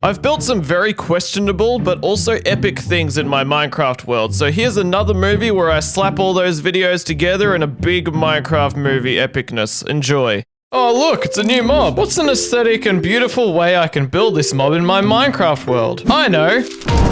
I've built some very questionable but also epic things in my Minecraft world, so here's another movie where I slap all those videos together in a big Minecraft movie epicness. Enjoy. Oh look, it's a new mob. What's an aesthetic and beautiful way I can build this mob in my Minecraft world? I know.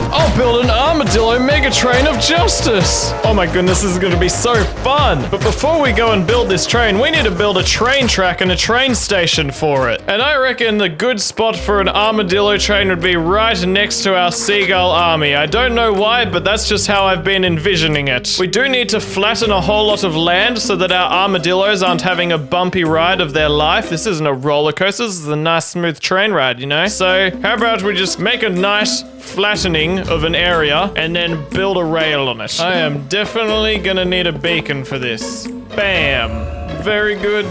I'll build an Armadillo Mega Train of Justice. Oh my goodness, this is gonna be so fun. But before we go and build this train, we need to build a train track and a train station for it. And I reckon the good spot for an Armadillo train would be right next to our seagull army. I don't know why, but that's just how I've been envisioning it. We do need to flatten a whole lot of land so that our armadillos aren't having a bumpy ride of their life. This isn't a roller coaster, this is a nice smooth train ride, you know? So how about we just make a nice flattening of an area and then build a rail on it. I am definitely gonna need a beacon for this. Bam. Very good.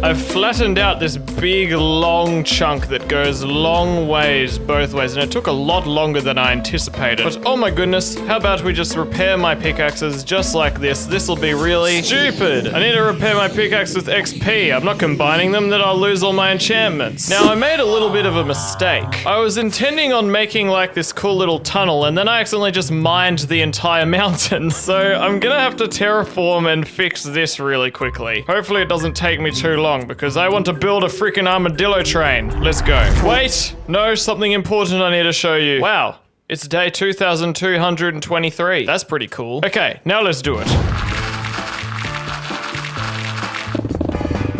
I've flattened out this big long chunk that goes long ways both ways, and it took a lot longer than I anticipated. But oh my goodness, how about we just repair my pickaxes just like this? This'll be really stupid. I need to repair my pickaxe with XP. I'm not combining them, then I'll lose all my enchantments. Now I made a little bit of a mistake. I was intending on making like this cool little tunnel, and then I accidentally just mined the entire mountain. So I'm gonna have to terraform and fix this really quickly. Hopefully it doesn't take me too long, because I want to build a freaking armadillo train. Let's go. Wait, no, something important I need to show you. Wow, it's day 2223. That's pretty cool. Okay, now let's do it.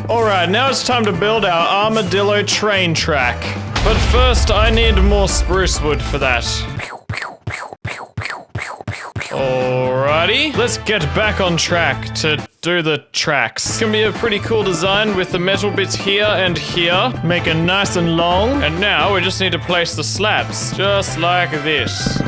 Alright, now it's time to build our armadillo train track. But first, I need more spruce wood for that. Alrighty, let's get back on track to do the tracks. It's gonna be a pretty cool design with the metal bits here and here. Make it nice and long. And now we just need to place the slabs, just like this.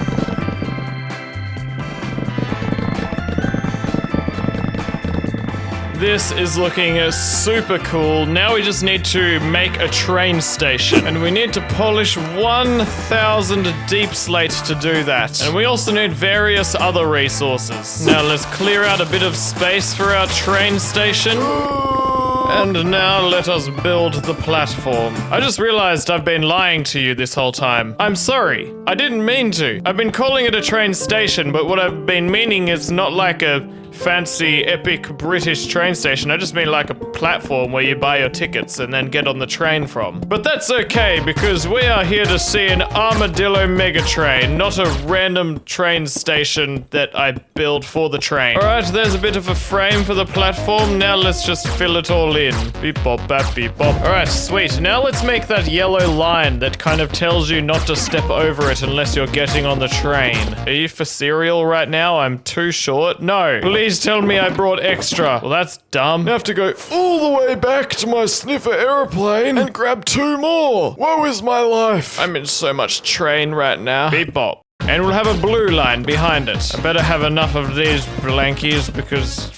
This is looking super cool. Now we just need to make a train station. And we need to polish 1,000 deep slate to do that. And we also need various other resources. Now let's clear out a bit of space for our train station. And now let us build the platform. I just realized I've been lying to you this whole time. I'm sorry. I didn't mean to. I've been calling it a train station, but what I've been meaning is not like a fancy, epic British train station. I just mean like a platform where you buy your tickets and then get on the train from. But that's okay, because we are here to see an Armadillo Mega Train, not a random train station that I build for the train. Alright, there's a bit of a frame for the platform. Now let's just fill it all in. Beep bop bap beep bop. Alright, sweet. Now let's make that yellow line that kind of tells you not to step over it unless you're getting on the train. Are you for cereal right now? I'm too short? No. Please tell me I brought extra. Well, that's dumb. I have to go all the way back to my sniffer aeroplane and grab 2 more. Woe is my life. I'm in so much train right now. Beep bop. And we'll have a blue line behind it. I better have enough of these blankies because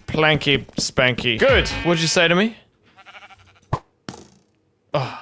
planky spanky. Good. What'd you say to me? Oh.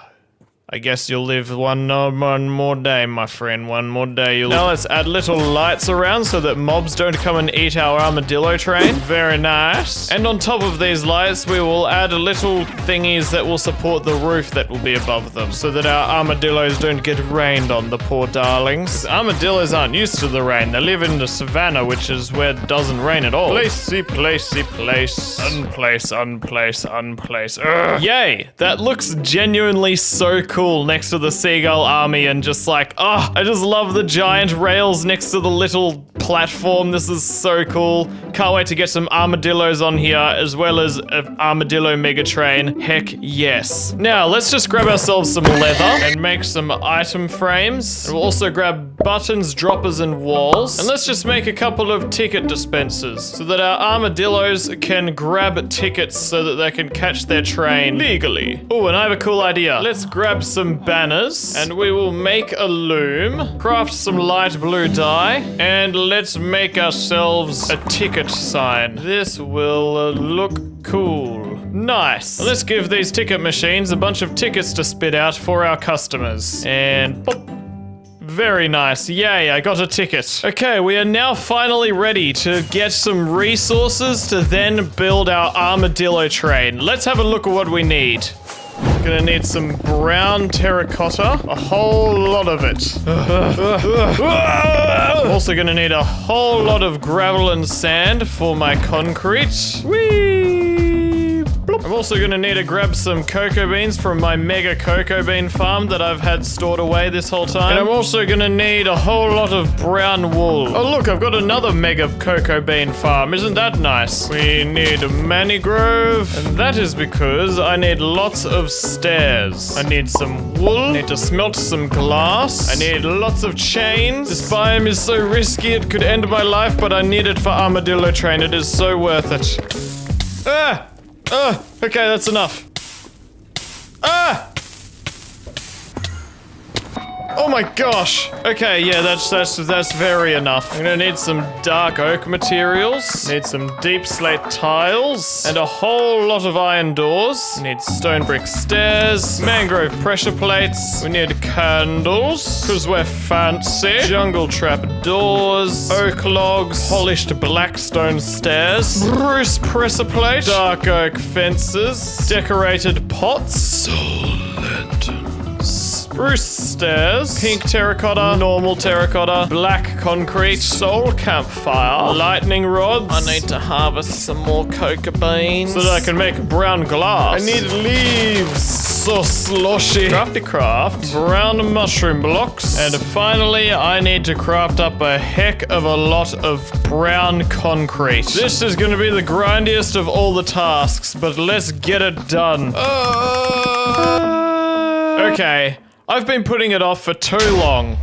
I guess you'll live one more day, my friend. One more day you'll live. Now let's add little lights around so that mobs don't come and eat our armadillo train. Very nice. And on top of these lights, we will add little thingies that will support the roof that will be above them so that our armadillos don't get rained on, the poor darlings. Armadillos aren't used to the rain. They live in the savannah, which is where it doesn't rain at all. Placey, placey, place. Unplace, unplace, unplace. Ugh. Yay! That looks genuinely so cool next to the seagull army, and just like, oh, I just love the giant rails next to the little platform. This is so cool. Can't wait to get some armadillos on here, as well as an armadillo mega train. Heck yes. Now let's just grab ourselves some leather and make some item frames. And we'll also grab buttons, droppers, and walls. And let's just make a couple of ticket dispensers so that our armadillos can grab tickets so that they can catch their train legally. Oh, and I have a cool idea. Let's grab some banners, and we will make a loom, craft some light blue dye, and let's make ourselves a ticket sign. This will look cool. Nice. Let's give these ticket machines a bunch of tickets to spit out for our customers. And pop. Very nice. Yay, I got a ticket. Okay, we are now finally ready to get some resources to then build our armadillo train. Let's have a look at what we need. Gonna need some brown terracotta. A whole lot of it. Also gonna need a whole lot of gravel and sand for my concrete. Whee! I'm also gonna need to grab some cocoa beans from my mega cocoa bean farm that I've had stored away this whole time. And I'm also gonna need a whole lot of brown wool. Oh look, I've got another mega cocoa bean farm. Isn't that nice? We need a mangrove, and that is because I need lots of stairs. I need some wool. I need to smelt some glass. I need lots of chains. This biome is so risky it could end my life, but I need it for Armadillo Train. It is so worth it. Okay, that's enough. Oh my gosh. Okay, yeah, that's very enough. I'm gonna need some dark oak materials. Need some deep slate tiles. And a whole lot of iron doors. Need stone brick stairs. Mangrove pressure plates. We need candles, because we're fancy. Jungle trap doors. Oak logs. Polished black stone stairs. Spruce presser plate. Dark oak fences. Decorated pots. Soul lantern. Spruce stairs, pink terracotta, normal terracotta, black concrete, soul campfire, lightning rods. I need to harvest some more cocoa beans so that I can make brown glass. I need leaves, so sloshy. Crafty craft, brown mushroom blocks, and finally I need to craft up a heck of a lot of brown concrete. This is going to be the grindiest of all the tasks, but let's get it done. Okay. I've been putting it off for too long.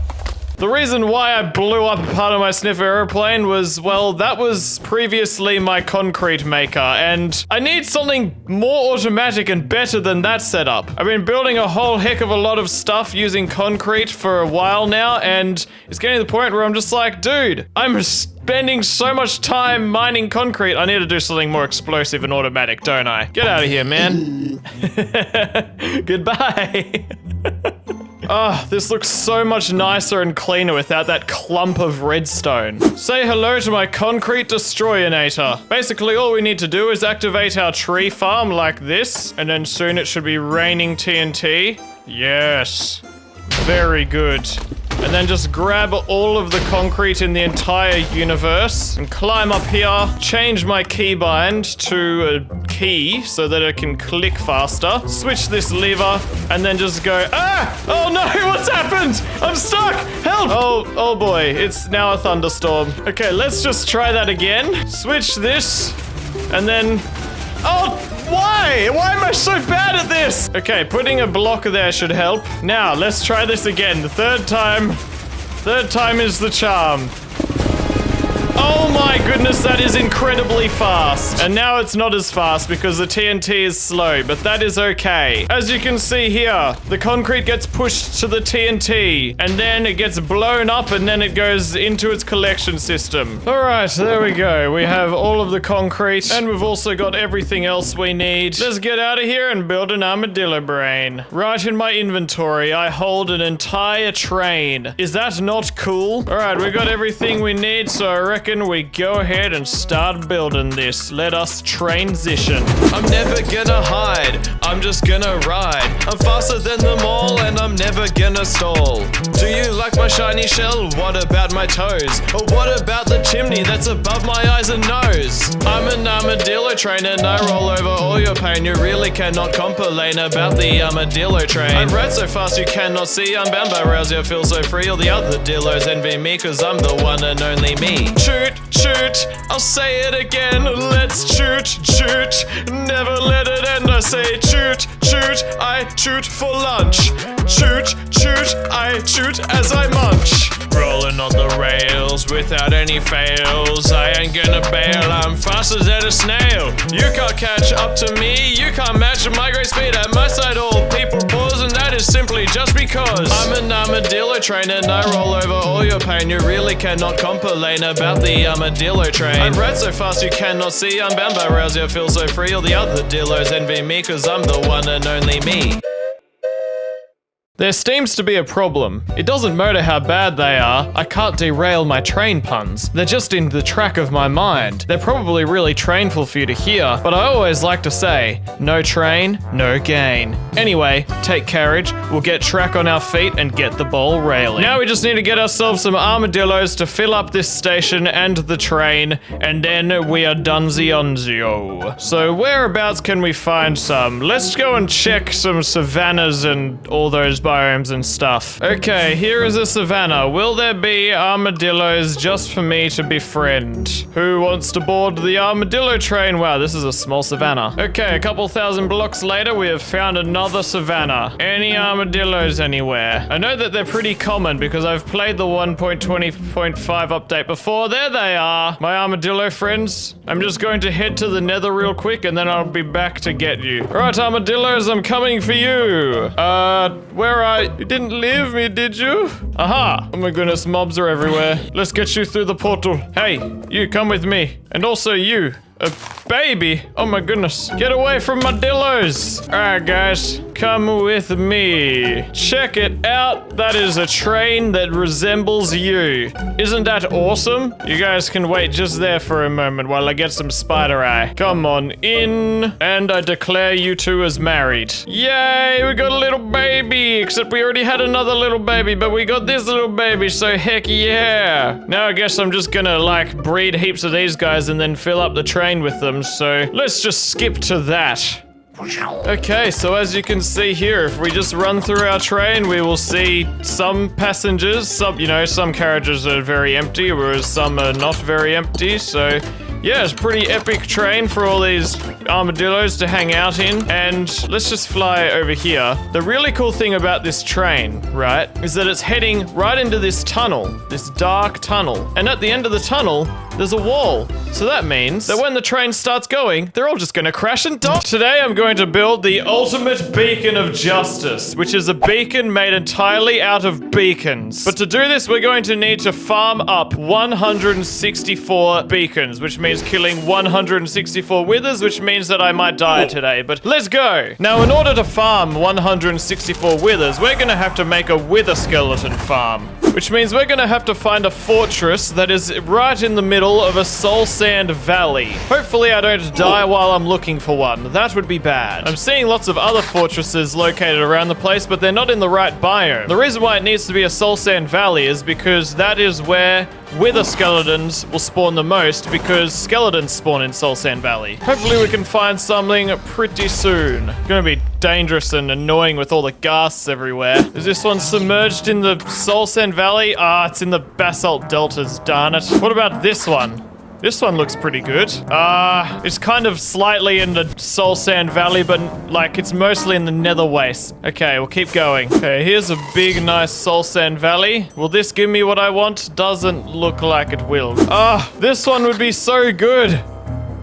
The reason why I blew up a part of my sniffer airplane was, well, that was previously my concrete maker, and I need something more automatic and better than that setup. I've been building a whole heck of a lot of stuff using concrete for a while now, and it's getting to the point where I'm just like, dude, I'm spending so much time mining concrete. I need to do something more explosive and automatic, don't I? Get out of here, man. Goodbye. This looks so much nicer and cleaner without that clump of redstone. Say hello to my concrete destroyinator. Basically, all we need to do is activate our tree farm like this, and then soon it should be raining TNT. Yes. Very good. And then just grab all of the concrete in the entire universe and climb up here, change my keybind to a key so that it can click faster, switch this lever, and then just go, oh no, what's happened? I'm stuck! Help! Oh boy, it's now a thunderstorm. Okay, let's just try that again. Switch this, and then, why? Why am I so bad at this? Okay, putting a block there should help. Now, let's try this again. The third time is the charm. Oh my goodness, that is incredibly fast. And now it's not as fast because the TNT is slow, but that is okay. As you can see here, the concrete gets pushed to the TNT, and then it gets blown up, and then it goes into its collection system. All right, there we go. We have all of the concrete, and we've also got everything else we need. Let's get out of here and build an armadillo brain. Right in my inventory, I hold an entire train. Is that not cool? All right, we got everything we need, so I reckon we go ahead and start building this. Let us transition. I'm never gonna hide, I'm just gonna ride. I'm faster than them all and I'm never gonna stall. Do you like my shiny shell? What about my toes? Or what about the chimney that's above my eyes and nose? I'm an armadillo train and I roll over all your pain. You really cannot complain about the armadillo train. I ride so fast you cannot see. I'm bound by rails, you feel so free. All the other dillos envy me cause I'm the one and only me. Shoot, shoot, I'll say it again. Let's shoot, shoot, never let it end. I say shoot, shoot, I shoot for lunch. Shoot, shoot, I shoot as I munch. Rolling on the rails without any fails. I ain't gonna bail, I'm faster than a snail. You can't catch up to me, you can't match my great speed. At my side all people pause, and that is simply just because I'm an armadillo train and I roll over all your pain. You really cannot complain about the armadillo train. I ride so fast you cannot see. I'm bound by rails, you feel so free. All the other dillos envy me cause I'm the one and only me. There seems to be a problem. It doesn't matter how bad they are, I can't derail my train puns. They're just in the track of my mind. They're probably really trainful for you to hear, but I always like to say, no train, no gain. Anyway, take carriage, we'll get track on our feet and get the ball railing. Now we just need to get ourselves some armadillos to fill up this station and the train, and then we are dunzionzio. So whereabouts can we find some? Let's go and check some savannas and all those biomes and stuff. Okay, here is a savanna. Will there be armadillos just for me to befriend? Who wants to board the armadillo train? Wow, this is a small savanna. Okay, a couple thousand blocks later, we have found another savanna. Any armadillos anywhere? I know that they're pretty common because I've played the 1.20.5 update before. There they are, my armadillo friends. I'm just going to head to the nether real quick and then I'll be back to get you. All right, armadillos, I'm coming for you. Where are you? You didn't leave me, did you? Aha! Oh my goodness, mobs are everywhere. Let's get you through the portal. Hey, you come with me. And also you. A baby? Oh my goodness. Get away from my dillos. Alright guys, come with me. Check it out. That is a train that resembles you. Isn't that awesome? You guys can wait just there for a moment while I get some spider eye. Come on in. And I declare you two as married. Yay, we got a little baby. Except we already had another little baby, but we got this little baby, so heck yeah. Now I guess I'm just gonna like breed heaps of these guys and then fill up the train with them, so let's just skip to that. Okay, so as you can see here, if we just run through our train, we will see some passengers, some carriages are very empty, whereas some are not very empty, so yeah, it's a pretty epic train for all these armadillos to hang out in. And let's just fly over here. The really cool thing about this train, right, is that it's heading right into this tunnel, this dark tunnel. And at the end of the tunnel, there's a wall. So that means that when the train starts going, they're all just gonna crash and die. Today I'm going to build the ultimate beacon of justice, which is a beacon made entirely out of beacons. But to do this, we're going to need to farm up 164 beacons, which means killing 164 withers, which means that I might die today, but let's go. Now, in order to farm 164 withers, we're gonna have to make a wither skeleton farm, which means we're gonna have to find a fortress that is right in the middle of a soul sand valley. Hopefully I don't die while I'm looking for one. That would be bad. I'm seeing lots of other fortresses located around the place, but they're not in the right biome. The reason why it needs to be a soul sand valley is because that is where wither skeletons will spawn the most, because skeletons spawn in Soul Sand Valley. Hopefully we can find something pretty soon. It's gonna be dangerous and annoying with all the ghasts everywhere. Is this one submerged in the Soul Sand Valley? Ah, it's in the basalt deltas, darn it. What about this one? This one looks pretty good. It's kind of slightly in the Soul Sand Valley, but like it's mostly in the nether waste. Okay, we'll keep going. Okay, here's a big, nice Soul Sand Valley. Will this give me what I want? Doesn't look like it will. This one would be so good.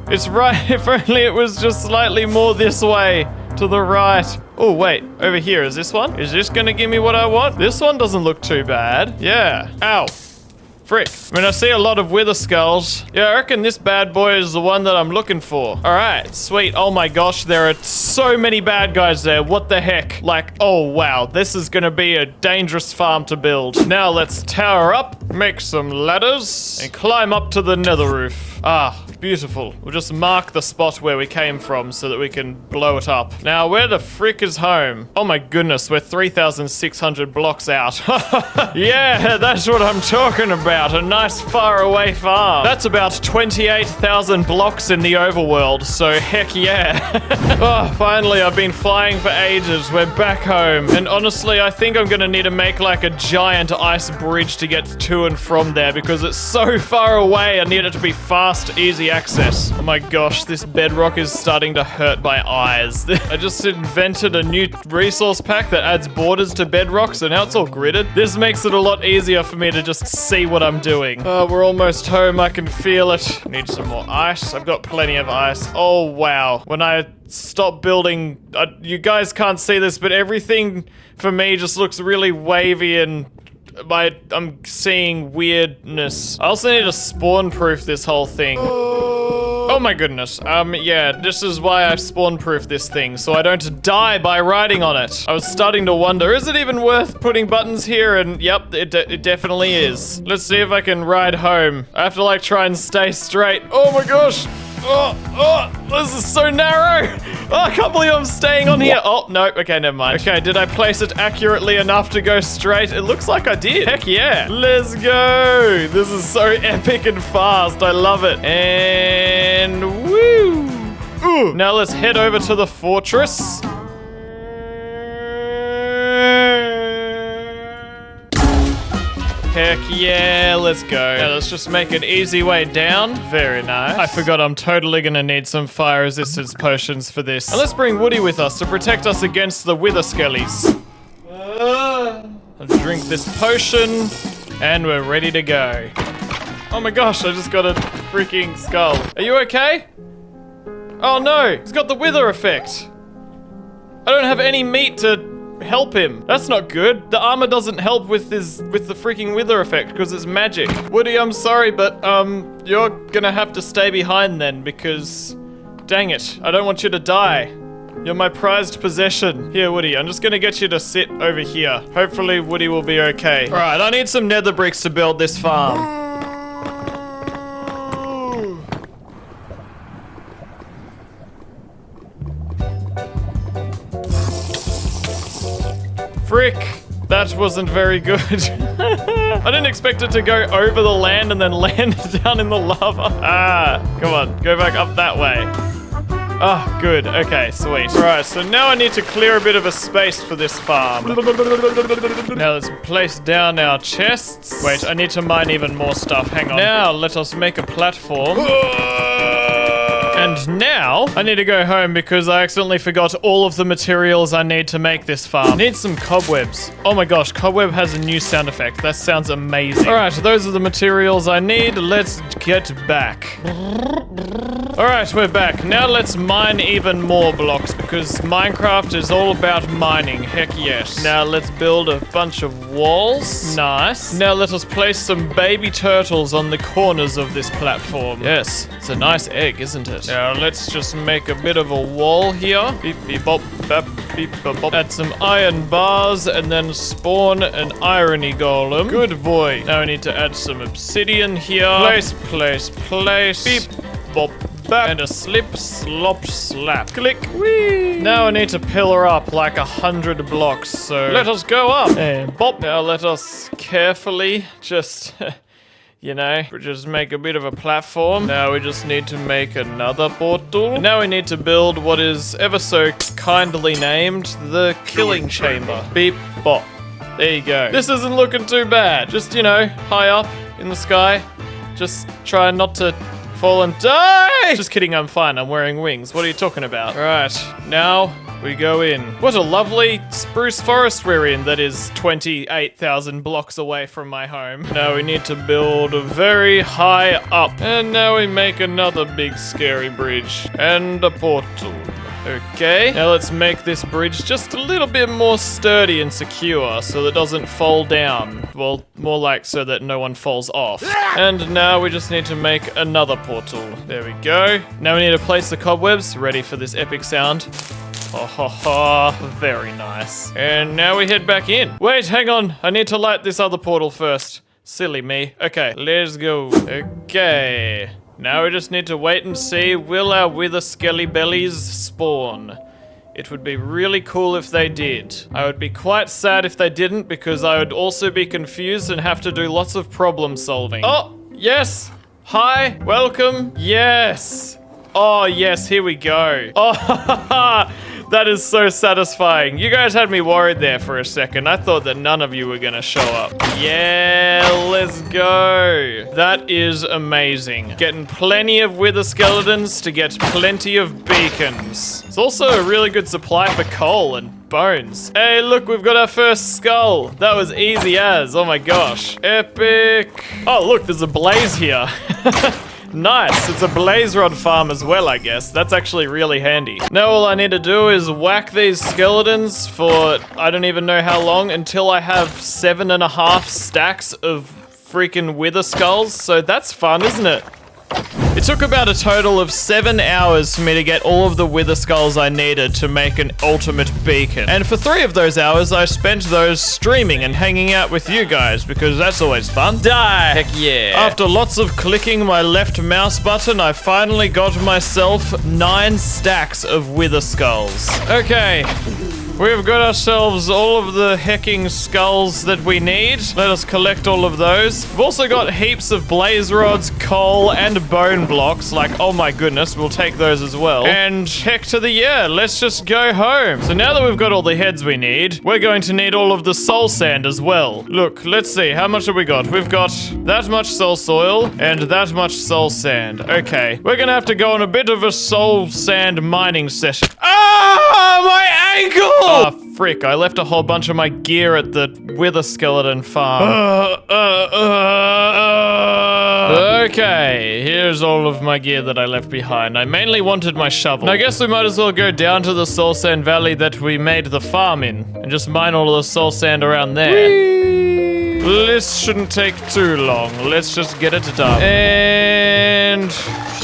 It's right, if only it was just slightly more this way, to the right. Oh, wait, over here, is this one? Is this gonna give me what I want? This one doesn't look too bad. Yeah, ow. Frick. I mean, I see a lot of wither skulls. Yeah, I reckon this bad boy is the one that I'm looking for. All right, sweet. Oh my gosh, there are so many bad guys there. What the heck? Like, oh wow, this is gonna be a dangerous farm to build. Now let's tower up, make some ladders, and climb up to the nether roof. Ah, beautiful. We'll just mark the spot where we came from so that we can blow it up. Now, where the frick is home? Oh my goodness, we're 3,600 blocks out. Yeah, that's what I'm talking about. A nice faraway farm. That's about 28,000 blocks in the overworld, so heck yeah. Oh, finally, I've been flying for ages. We're back home. And honestly, I think I'm gonna need to make like a giant ice bridge to get to and from there because it's so far away. I need it to be fast, easy access. Oh my gosh, this bedrock is starting to hurt my eyes. I just invented a new resource pack that adds borders to bedrock, so now it's all gridded. This makes it a lot easier for me to just see what I'm doing. Oh, we're almost home. I can feel it. Need some more ice. I've got plenty of ice. Oh, wow. When I stop building, you guys can't see this, but everything for me just looks really wavy and I'm seeing weirdness. I also need to spawn proof this whole thing. Oh my goodness. Yeah, this is why I spawn-proof this thing, so I don't die by riding on it. I was starting to wonder, is it even worth putting buttons here? And yep, it definitely is. Let's see if I can ride home. I have to like try and stay straight. Oh my gosh. Oh, this is so narrow. Oh, I can't believe I'm staying on here. Oh, no. Okay, never mind. Okay, did I place it accurately enough to go straight? It looks like I did. Heck yeah. Let's go. This is so epic and fast. I love it. And woo. Ooh. Now let's head over to the fortress. Heck yeah, let's go. Now let's just make an easy way down. Very nice. I forgot I'm totally gonna need some fire resistance potions for this. And let's bring Woody with us to protect us against the wither skellies. Let's drink this potion, and we're ready to go. Oh my gosh, I just got a freaking skull. Are you okay? Oh no, it's got the wither effect. I don't have any meat to help him. That's not good. The armor doesn't help with the freaking wither effect because it's magic. Woody, I'm sorry, but you're gonna have to stay behind then because dang it, I don't want you to die. You're my prized possession. Here, Woody, I'm just gonna get you to sit over here. Hopefully Woody will be okay. All right, I need some nether bricks to build this farm. Frick! That wasn't very good. I didn't expect it to go over the land and then land down in the lava. Ah, come on, go back up that way. Ah, good, okay, sweet. Alright, so now I need to clear a bit of a space for this farm. Now let's place down our chests. Wait, I need to mine even more stuff, hang on. Now let us make a platform. And now, I need to go home because I accidentally forgot all of the materials I need to make this farm. I need some cobwebs. Oh my gosh, cobweb has a new sound effect. That sounds amazing. All right, those are the materials I need. Let's get back. All right, we're back. Now let's mine even more blocks because Minecraft is all about mining. Heck yes. Now let's build a bunch of walls. Nice. Now let us place some baby turtles on the corners of this platform. Yes, it's a nice egg, isn't it? Now let's just make a bit of a wall here. Beep beep bop bap beep bop bop. Add some iron bars and then spawn an irony golem. Good boy. Now I need to add some obsidian here. Place. Beep bop bap. And a slip slop slap. Click. Whee. Now I need to pillar up like 100 blocks. So let us go up and bop. Now let us carefully just you know, just make a bit of a platform. Now we just need to make another portal. And now we need to build what is ever so kindly named the killing chamber. Beep, bop. There you go. This isn't looking too bad. Just, you know, high up in the sky. Just try not to fall and die. Just kidding, I'm fine. I'm wearing wings. What are you talking about? All right, now we go in. What a lovely spruce forest we're in that is 28,000 blocks away from my home. Now we need to build very high up. And now we make another big scary bridge and a portal. Okay, now let's make this bridge just a little bit more sturdy and secure so that it doesn't fall down. Well, more like so that no one falls off. And now we just need to make another portal. There we go. Now we need to place the cobwebs, ready for this epic sound. Oh, ho, ho, very nice. And now we head back in. Wait, hang on. I need to light this other portal first. Silly me. Okay, let's go. Okay. Now we just need to wait and see, will our wither skelly bellies spawn? It would be really cool if they did. I would be quite sad if they didn't because I would also be confused and have to do lots of problem solving. Oh, yes. Hi, welcome. Yes. Oh, yes, here we go. Oh, that is so satisfying. You guys had me worried there for a second. I thought that none of you were gonna show up. Yeah, let's go. That is amazing. Getting plenty of wither skeletons to get plenty of beacons. It's also a really good supply for coal and bones. Hey, look, we've got our first skull. That was easy as. Oh my gosh. Epic. Oh, look, there's a blaze here. Nice, it's a blaze rod farm as well, I guess. That's actually really handy. Now all I need to do is whack these skeletons for I don't even know how long until I have 7.5 stacks of freaking wither skulls. So that's fun, isn't it? It took about a total of 7 hours for me to get all of the wither skulls I needed to make an ultimate beacon. And for 3 of those hours, I spent those streaming and hanging out with you guys, because that's always fun. Die! Heck yeah. After lots of clicking my left mouse button, I finally got myself 9 stacks of wither skulls. Okay. We've got ourselves all of the hecking skulls that we need. Let us collect all of those. We've also got heaps of blaze rods, coal, and bone blocks. Like, oh my goodness, we'll take those as well. And heck to the yeah, let's just go home. So now that we've got all the heads we need, we're going to need all of the soul sand as well. Look, let's see, how much have we got? We've got that much soul soil and that much soul sand. Okay, we're gonna have to go on a bit of a soul sand mining session. Ah, my ankle! Ah, frick, I left a whole bunch of my gear at the wither skeleton farm. Okay, here's all of my gear that I left behind. I mainly wanted my shovel. I guess we might as well go down to the soul sand valley that we made the farm in and just mine all of the soul sand around there. Whee! This shouldn't take too long. Let's just get it done. And...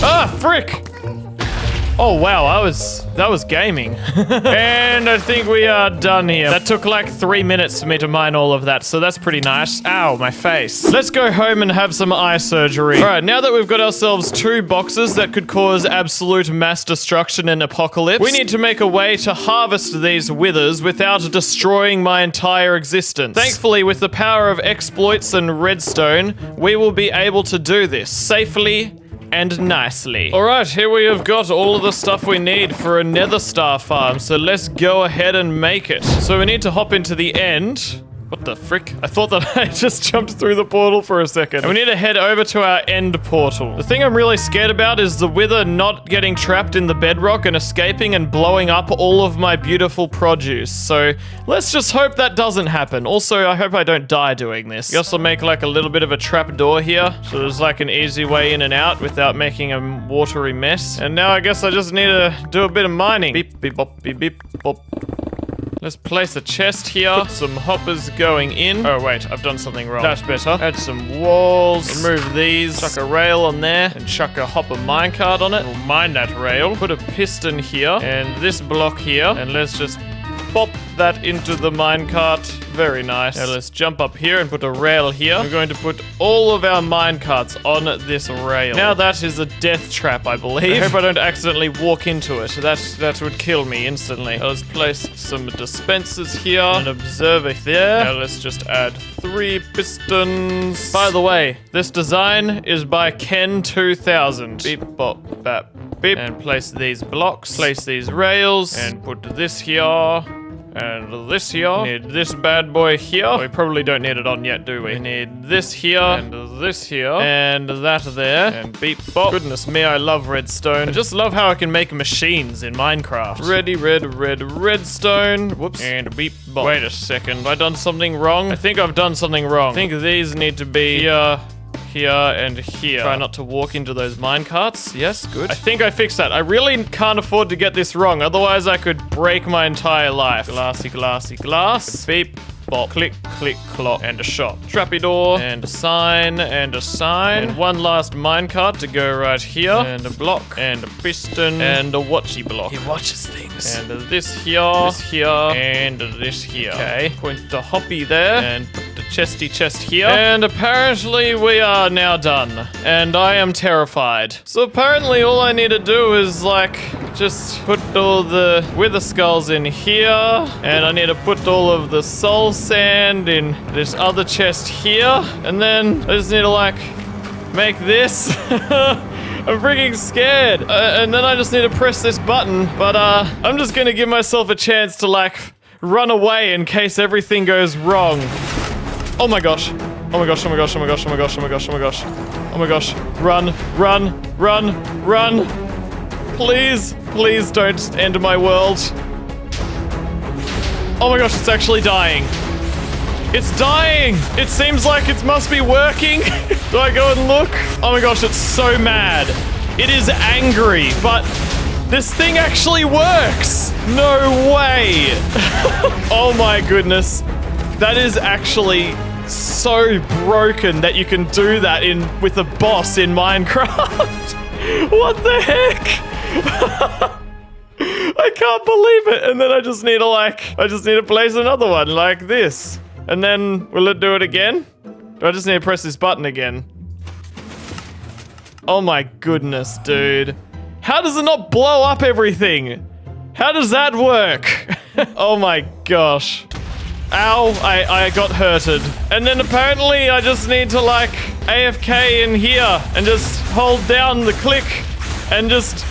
ah, frick! Oh wow, that was gaming. And I think we are done here. That took like 3 minutes for me to mine all of that, so that's pretty nice. Ow, my face. Let's go home and have some eye surgery. All right, now that we've got ourselves 2 boxes that could cause absolute mass destruction and apocalypse, we need to make a way to harvest these withers without destroying my entire existence. Thankfully, with the power of exploits and redstone, we will be able to do this safely and nicely. All right, here we have got all of the stuff we need for a nether star farm, so let's go ahead and make it. So we need to hop into the end. What the frick? I thought that I just jumped through the portal for a second. And we need to head over to our end portal. The thing I'm really scared about is the wither not getting trapped in the bedrock and escaping and blowing up all of my beautiful produce. So let's just hope that doesn't happen. Also, I hope I don't die doing this. I guess I'll make like a little bit of a trap door here. So there's like an easy way in and out without making a watery mess. And now I guess I just need to do a bit of mining. Beep, beep, bop, beep, beep, bop. Let's place a chest here. Put some hoppers going in. Oh, wait, I've done something wrong. That's better. Add some walls. Remove these. Chuck a rail on there. And chuck a hopper minecart on it. We'll mine that rail. Put a piston here. And this block here. And let's just pop that into the minecart. Very nice. Now let's jump up here and put a rail here. We're going to put all of our minecarts on this rail. Now that is a death trap, I believe. I hope I don't accidentally walk into it. That would kill me instantly. Now let's place some dispensers here. An observer there. Now let's just add 3 pistons. By the way, this design is by Ken2000. Beep, bop, bap, beep. And place these blocks. Place these rails. And put this here. And this here. We need this bad boy here. We probably don't need it on yet, do we? We need this here. And this here. And that there. And beep bop. Goodness me, I love redstone. I just love how I can make machines in Minecraft. Ready, redstone. Whoops. And beep bop. Wait a second. Have I done something wrong? I think I've done something wrong. I think these need to be here, and here. Try not to walk into those minecarts. Yes, good. I think I fixed that. I really can't afford to get this wrong, otherwise I could break my entire life. Glassy, glassy, glass. Beep. Bop, click, click, clock, and a shop. Trappy door, and a sign, and a sign. And one last minecart to go right here. And a block, and a piston, and a watchy block. He watches things. And this here, and this here. Okay, point the hoppy there, and put the chesty chest here. And apparently we are now done. And I am terrified. So apparently all I need to do is like, just put all the wither skulls in here. And I need to put all of the soul sand in this other chest here, and then I just need to like make this. I'm freaking scared. And then I just need to press this button, but I'm just gonna give myself a chance to like run away in case everything goes wrong. Oh my gosh. Oh my gosh, oh my gosh, oh my gosh, oh my gosh, oh my gosh, oh my gosh. Oh my gosh. Run, run, run, run. Please, please don't end my world. Oh my gosh, it's actually dying. It's dying! It seems like it must be working. Do I go and look? Oh my gosh, it's so mad. It is angry, but this thing actually works. No way. Oh my goodness. That is actually so broken that you can do that with a boss in Minecraft. What the heck? I can't believe it. And then I just need to place another one like this. And then will it do it again? Do I just need to press this button again? Oh my goodness, dude. How does it not blow up everything? How does that work? Oh my gosh. Ow, I got hurted. And then apparently I just need to like AFK in here and just hold down the click and just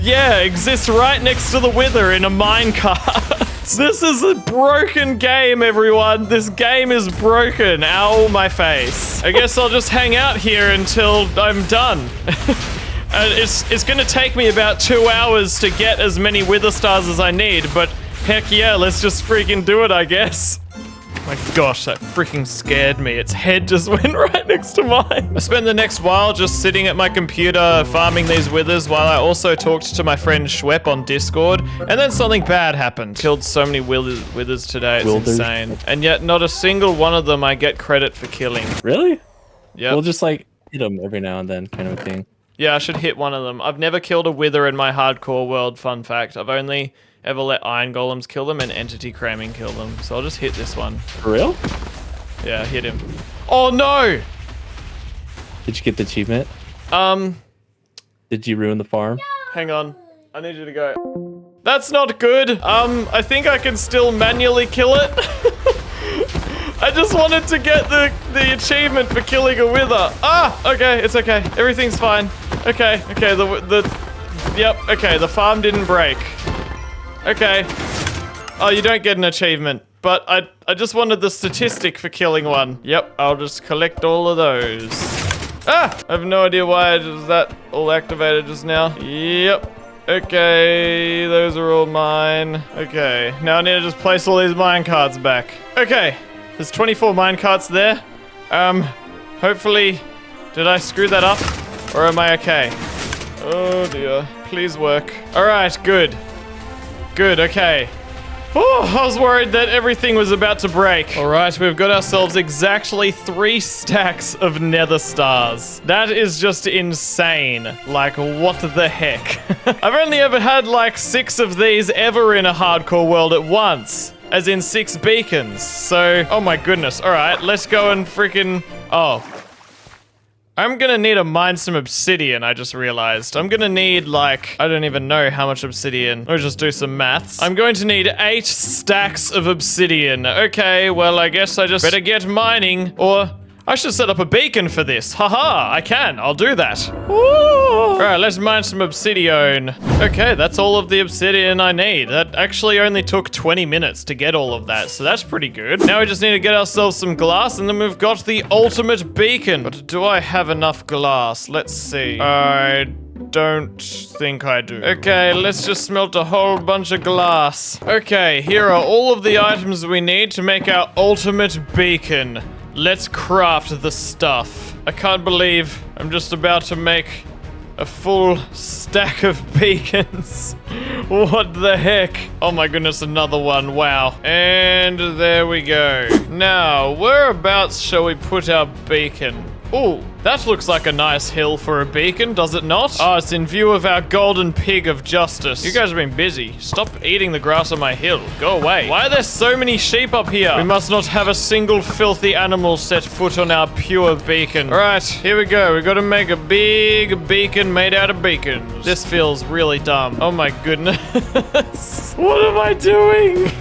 yeah, exist right next to the wither in a minecart. This is a broken game, everyone. This game is broken. Ow, my face. I guess I'll just hang out here until I'm done. And it's gonna take me about 2 hours to get as many wither stars as I need, but heck yeah, let's just freaking do it, I guess. My gosh, that freaking scared me. Its head just went right next to mine. I spent the next while just sitting at my computer farming these withers while I also talked to my friend Schwepp on Discord, and then something bad happened. Killed so many withers today, it's insane. And yet not a single one of them I get credit for killing. Really? Yeah. We'll just like hit them every now and then kind of a thing. Yeah, I should hit one of them. I've never killed a wither in my hardcore world, fun fact. I've only ever let iron golems kill them and entity cramming kill them. So I'll just hit this one. For real? Yeah, hit him. Oh no! Did you get the achievement? Did you ruin the farm? Hang on. I need you to go. That's not good. I think I can still manually kill it. I just wanted to get the achievement for killing a wither. Ah, okay, it's okay. Everything's fine. Okay, yep, okay, the farm didn't break. Okay. Oh, you don't get an achievement, but I just wanted the statistic for killing one. Yep, I'll just collect all of those. Ah, I have no idea why that all activated just now. Yep. Okay, those are all mine. Okay, now I need to just place all these minecarts back. Okay, there's 24 minecarts there. Hopefully, did I screw that up? Or am I okay? Oh dear, please work. All right, good. Good, okay. Oh, I was worried that everything was about to break. All right, we've got ourselves exactly 3 stacks of nether stars. That is just insane. Like, what the heck? I've only ever had like 6 of these ever in a hardcore world at once. As in 6 beacons. So, oh my goodness. All right, let's go and freaking... Oh. I'm gonna need to mine some obsidian, I just realized. I'm gonna need, like, I don't even know how much obsidian. Let me just do some maths. I'm going to need 8 stacks of obsidian. Okay, well, I guess I just better get mining, or I should set up a beacon for this. Haha, I can. I'll do that. All right, let's mine some obsidian. Okay, that's all of the obsidian I need. That actually only took 20 minutes to get all of that, so that's pretty good. Now we just need to get ourselves some glass, and then we've got the ultimate beacon. But do I have enough glass? Let's see. I don't think I do. Okay, let's just smelt a whole bunch of glass. Okay, here are all of the items we need to make our ultimate beacon. Let's craft the stuff. I can't believe I'm just about to make a full stack of beacons. What the heck? Oh my goodness, another one. Wow. And there we go. Now, whereabouts shall we put our beacon? Ooh, that looks like a nice hill for a beacon, does it not? Oh, it's in view of our golden pig of justice. You guys have been busy. Stop eating the grass on my hill. Go away. Why are there so many sheep up here? We must not have a single filthy animal set foot on our pure beacon. All right, here we go. We gotta make a big beacon made out of beacons. This feels really dumb. Oh my goodness. What am I doing?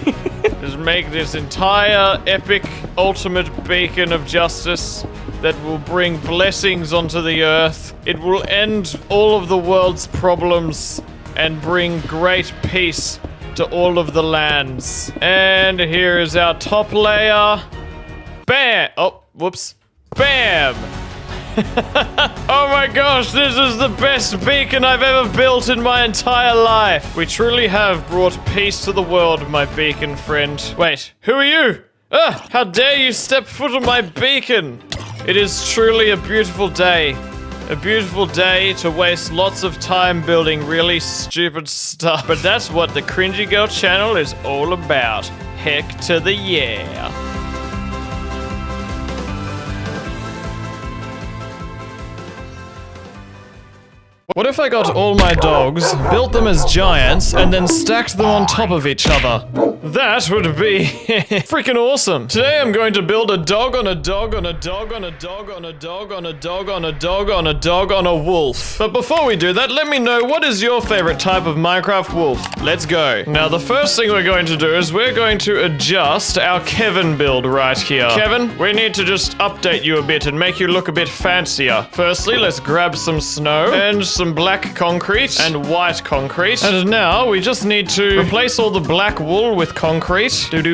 Just make this entire epic ultimate beacon of justice that will bring blessings onto the earth. It will end all of the world's problems and bring great peace to all of the lands. And here is our top layer. Bam! Oh, whoops. Bam! Oh my gosh, this is the best beacon I've ever built in my entire life. We truly have brought peace to the world, my beacon friend. Wait, who are you? Ah, how dare you step foot on my beacon? It is truly a beautiful day. A beautiful day to waste lots of time building really stupid stuff. But that's what the CringyGull channel is all about. Heck to the yeah. What if I got all my dogs, built them as giants, and then stacked them on top of each other? That would be freaking awesome. Today I'm going to build a dog on a dog on a dog on a dog on a dog on a dog on a dog on a dog on a wolf. But before we do that, let me know what is your favorite type of Minecraft wolf. Let's go. Now the first thing we're going to do is we're going to adjust our Kevin build right here. Kevin, we need to just update you a bit and make you look a bit fancier. Firstly, let's grab some snow and some black concrete and white concrete. And now we just need to replace all the black wool with concrete. And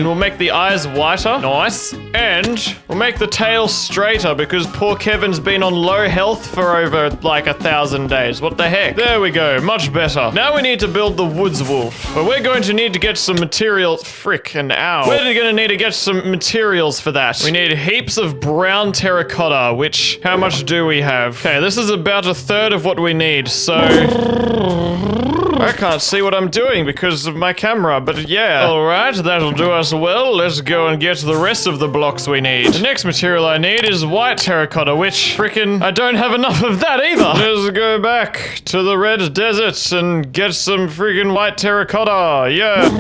we'll make the eyes whiter. Nice. And we'll make the tail straighter because poor Kevin's been on low health for over like 1,000 days. What the heck? There we go. Much better. Now we need to build the woods wolf. But we're going to need to get some materials. Frick and ow. We're going to need to get some materials for that. We need heaps of brown terracotta, which, how much do we have? Okay, this is about 1/3 of what we need, so I can't see what I'm doing because of my camera, but yeah. Alright, that'll do us well. Let's go and get the rest of the blocks we need. The next material I need is white terracotta, which frickin' I don't have enough of that either. Let's go back to the red desert and get some freaking white terracotta. Yeah.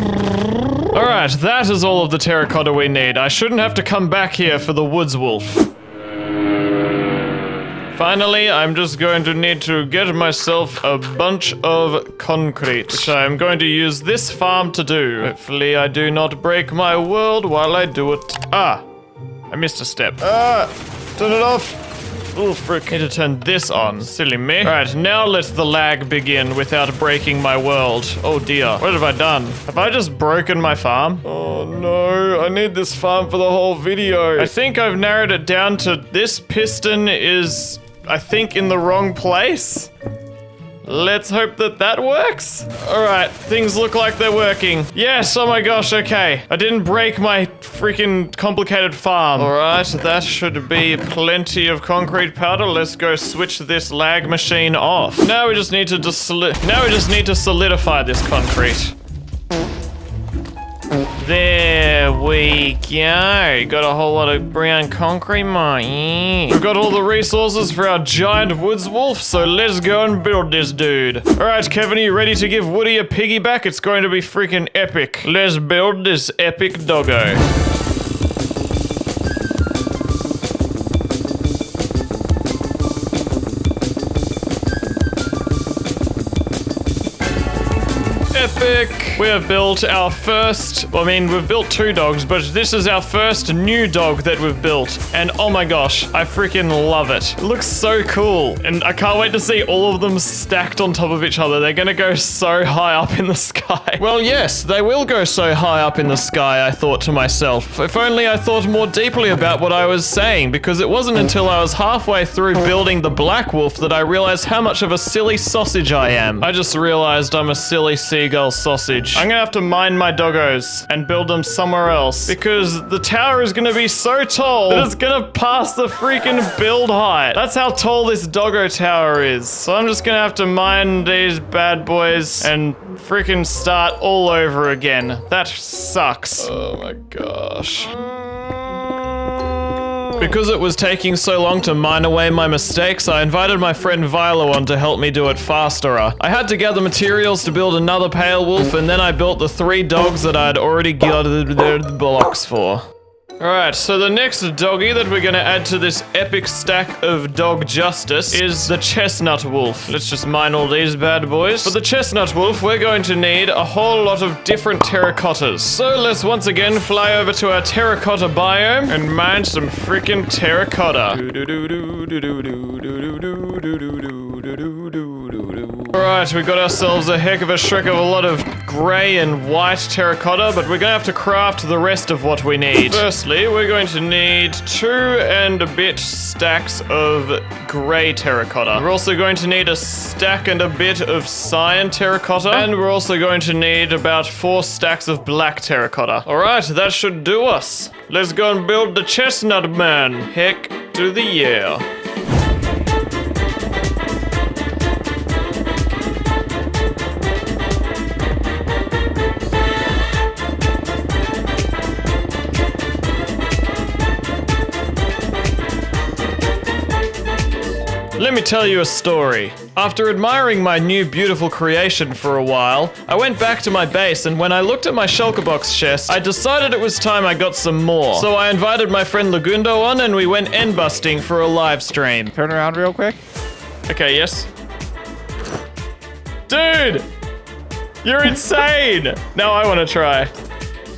Alright, that is all of the terracotta we need. I shouldn't have to come back here for the woods wolf. Finally, I'm just going to need to get myself a bunch of concrete, which I'm going to use this farm to do. Hopefully I do not break my world while I do it. Ah, I missed a step. Turn it off. Oh, frick. Need to turn this on. Silly me. Alright, now let the lag begin without breaking my world. Oh dear. What have I done? Have I just broken my farm? Oh no, I need this farm for the whole video. I think I've narrowed it down to this piston is, I think, in the wrong place. Let's hope that that works. Alright, things look like they're working. Yes, oh my gosh, okay. I didn't break my freaking complicated farm. Alright, that should be plenty of concrete powder. Let's go switch this lag machine off. Now we just need to solidify this concrete. There we go. Got a whole lot of brown concrete, mate. We've got all the resources for our giant woods wolf, so let's go and build this dude. Alright, Kevin, are you ready to give Woody a piggyback? It's going to be freaking epic. Let's build this epic doggo. Epic! We have built our first, I mean, we've built 2 dogs, but this is our first new dog that we've built. And oh my gosh, I freaking love it. It looks so cool. And I can't wait to see all of them stacked on top of each other. They're gonna go so high up in the sky. Well, yes, they will go so high up in the sky, I thought to myself. If only I thought more deeply about what I was saying, because it wasn't until I was halfway through building the black wolf that I realized how much of a silly sausage I am. I just realized I'm a silly seagull sausage. I'm gonna have to mine my doggos and build them somewhere else because the tower is gonna be so tall that it's gonna pass the freaking build height. That's how tall this doggo tower is. So I'm just gonna have to mine these bad boys and freaking start all over again. That sucks. Oh my gosh. Because it was taking so long to mine away my mistakes, I invited my friend Vilo on to help me do it faster. I had to gather materials to build another pale wolf, and then I built the 3 dogs that I'd already gathered the blocks for. Alright, so the next doggy that we're gonna add to this epic stack of dog justice is the chestnut wolf. Let's just mine all these bad boys. For the chestnut wolf, we're going to need a whole lot of different terracottas. So let's once again fly over to our terracotta biome and mine some freaking terracotta. Alright, we got ourselves a heck of a shrek of a lot of grey and white terracotta, but we're gonna have to craft the rest of what we need. Firstly, we're going to need 2 and a bit stacks of grey terracotta. We're also going to need a stack and a bit of cyan terracotta, and we're also going to need about 4 stacks of black terracotta. Alright, that should do us. Let's go and build the chestnut man. Heck to the yeah. Let let me tell you a story. After admiring my new beautiful creation for a while, I went back to my base, and when I looked at my shulker box chest, I decided it was time I got some more. So I invited my friend Lagundo on, and we went end busting for a live stream. Turn around real quick. Okay, yes. Dude! You're insane! Now I want to try.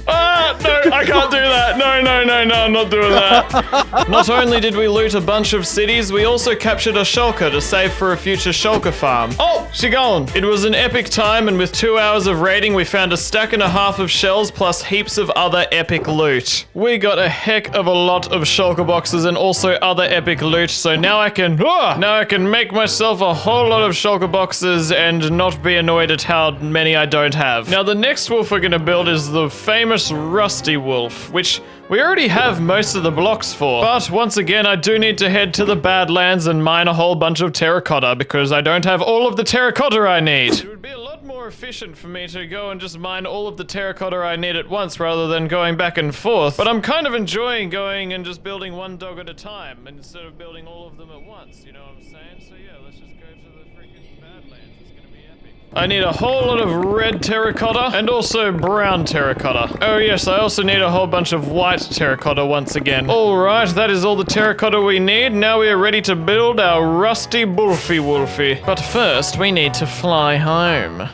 Ah, no, I can't do that. No, I'm not doing that. Not only did we loot a bunch of cities, we also captured a shulker to save for a future shulker farm. Oh, she gone. It was an epic time, and with 2 hours of raiding, we found a stack and a half of shells plus heaps of other epic loot. We got a heck of a lot of shulker boxes and also other epic loot, so now I can make myself a whole lot of shulker boxes and not be annoyed at how many I don't have. Now, the next wolf we're gonna build is the famous Rusty Wolf, which we already have most of the blocks for. But once again, I do need to head to the Badlands and mine a whole bunch of terracotta because I don't have all of the terracotta I need. It would be a lot more efficient for me to go and just mine all of the terracotta I need at once rather than going back and forth. But I'm kind of enjoying going and just building one dog at a time instead of building all of them at once, you know what I'm saying? So yeah, let's just go to the freaking Badlands. It's gonna be epic. I need a whole lot of red terracotta and also brown terracotta. Oh yes, I also need a whole bunch of white terracotta once again. Alright, that is all the terracotta we need. Now we are ready to build our rusty wolfy. But first, we need to fly home.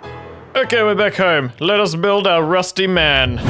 Okay, we're back home. Let us build our rusty man.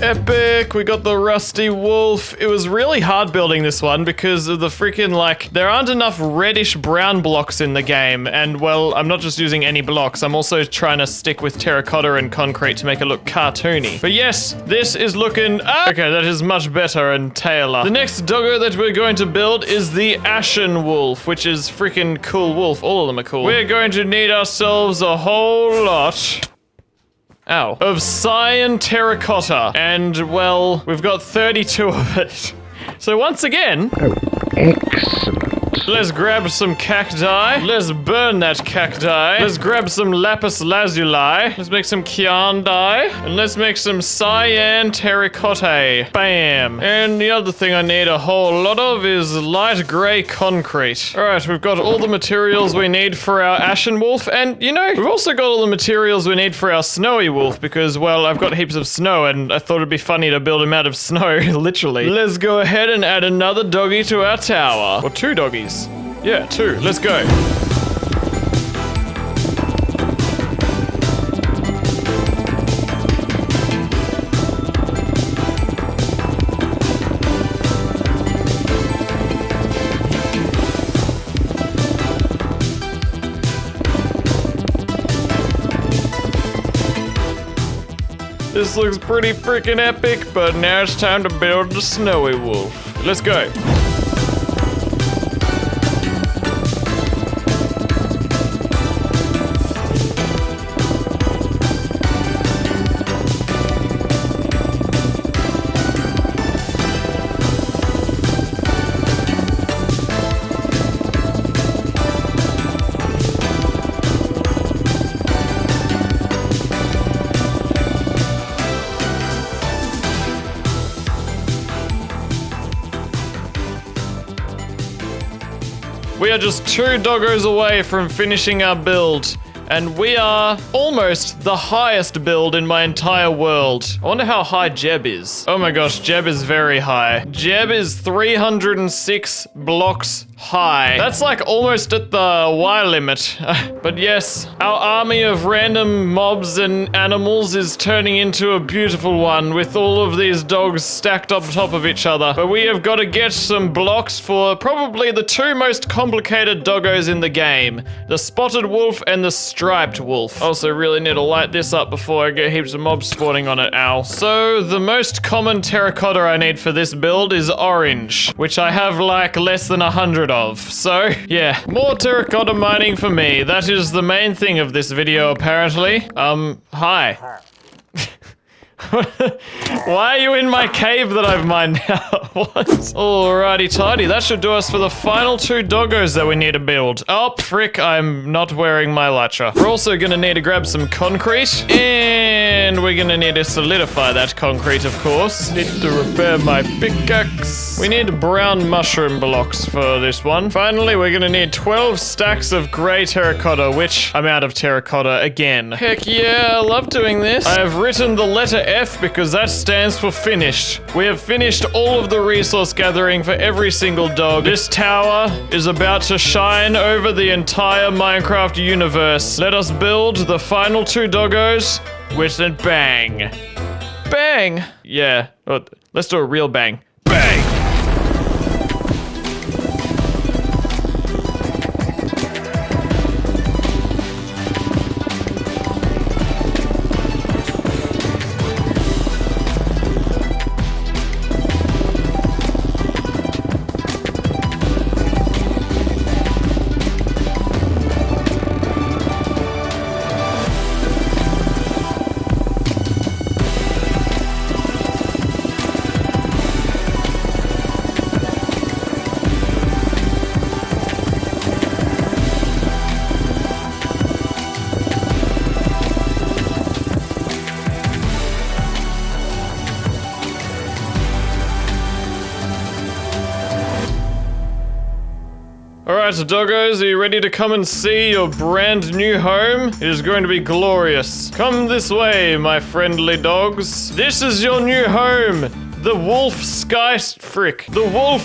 Epic, we got the rusty wolf. It was really hard building this one because of the freaking, like, there aren't enough reddish brown blocks in the game. And well, I'm not just using any blocks, I'm also trying to stick with terracotta and concrete to make it look cartoony. But yes, this is looking, okay, that is much better and tailer. The next doggo that we're going to build is the Ashen Wolf, which is freaking cool wolf. All of them are cool. We're going to need ourselves a whole lot of cyan terracotta. And, well, we've got 32 of it. So once again... Oh, excellent. Let's grab some cacti. Let's burn that cacti. Let's grab some lapis lazuli. Let's make some kyan dye. And let's make some cyan terracotta. Bam. And the other thing I need a whole lot of is light gray concrete. Alright, we've got all the materials we need for our ashen wolf. And, you know, we've also got all the materials we need for our snowy wolf because, well, I've got heaps of snow and I thought it'd be funny to build him out of snow, literally. Let's go ahead and add another doggy to our tower. Or 2 doggies. Yeah, 2. Let's go. This looks pretty freaking epic, but now it's time to build the snowy wolf. Let's go. We are just 2 doggos away from finishing our build, and we are almost the highest build in my entire world. I wonder how high Jeb is. Oh my gosh, Jeb is very high. Jeb is 306 blocks high. That's like almost at the Y limit. But yes, our army of random mobs and animals is turning into a beautiful one with all of these dogs stacked on top of each other. But we have got to get some blocks for probably the 2 most complicated doggos in the game. The spotted wolf and the striped wolf. Also really need to light this up before I get heaps of mobs spawning on it. Ow. So the most common terracotta I need for this build is orange, which I have like less than 100 of. So yeah, more terracotta mining for me. That is the main thing of this video apparently. Hi. Why are you in my cave that I've mined now? What? Alrighty tidy, that should do us for the final 2 doggos that we need to build. Oh, frick, I'm not wearing my elytra. We're also gonna need to grab some concrete, and we're gonna need to solidify that concrete, of course. Need to repair my pickaxe. We need brown mushroom blocks for this one. Finally, we're gonna need 12 stacks of grey terracotta, which I'm out of terracotta again. Heck yeah, I love doing this. I have written the letter F because that stands for finished. We have finished all of the resource gathering for every single dog. This tower is about to shine over the entire Minecraft universe. Let us build the final 2 doggos with a bang. Bang! Yeah, let's do a real bang. Bang! Alright, doggos, are you ready to come and see your brand new home? It is going to be glorious. Come this way, my friendly dogs. This is your new home. The Wolf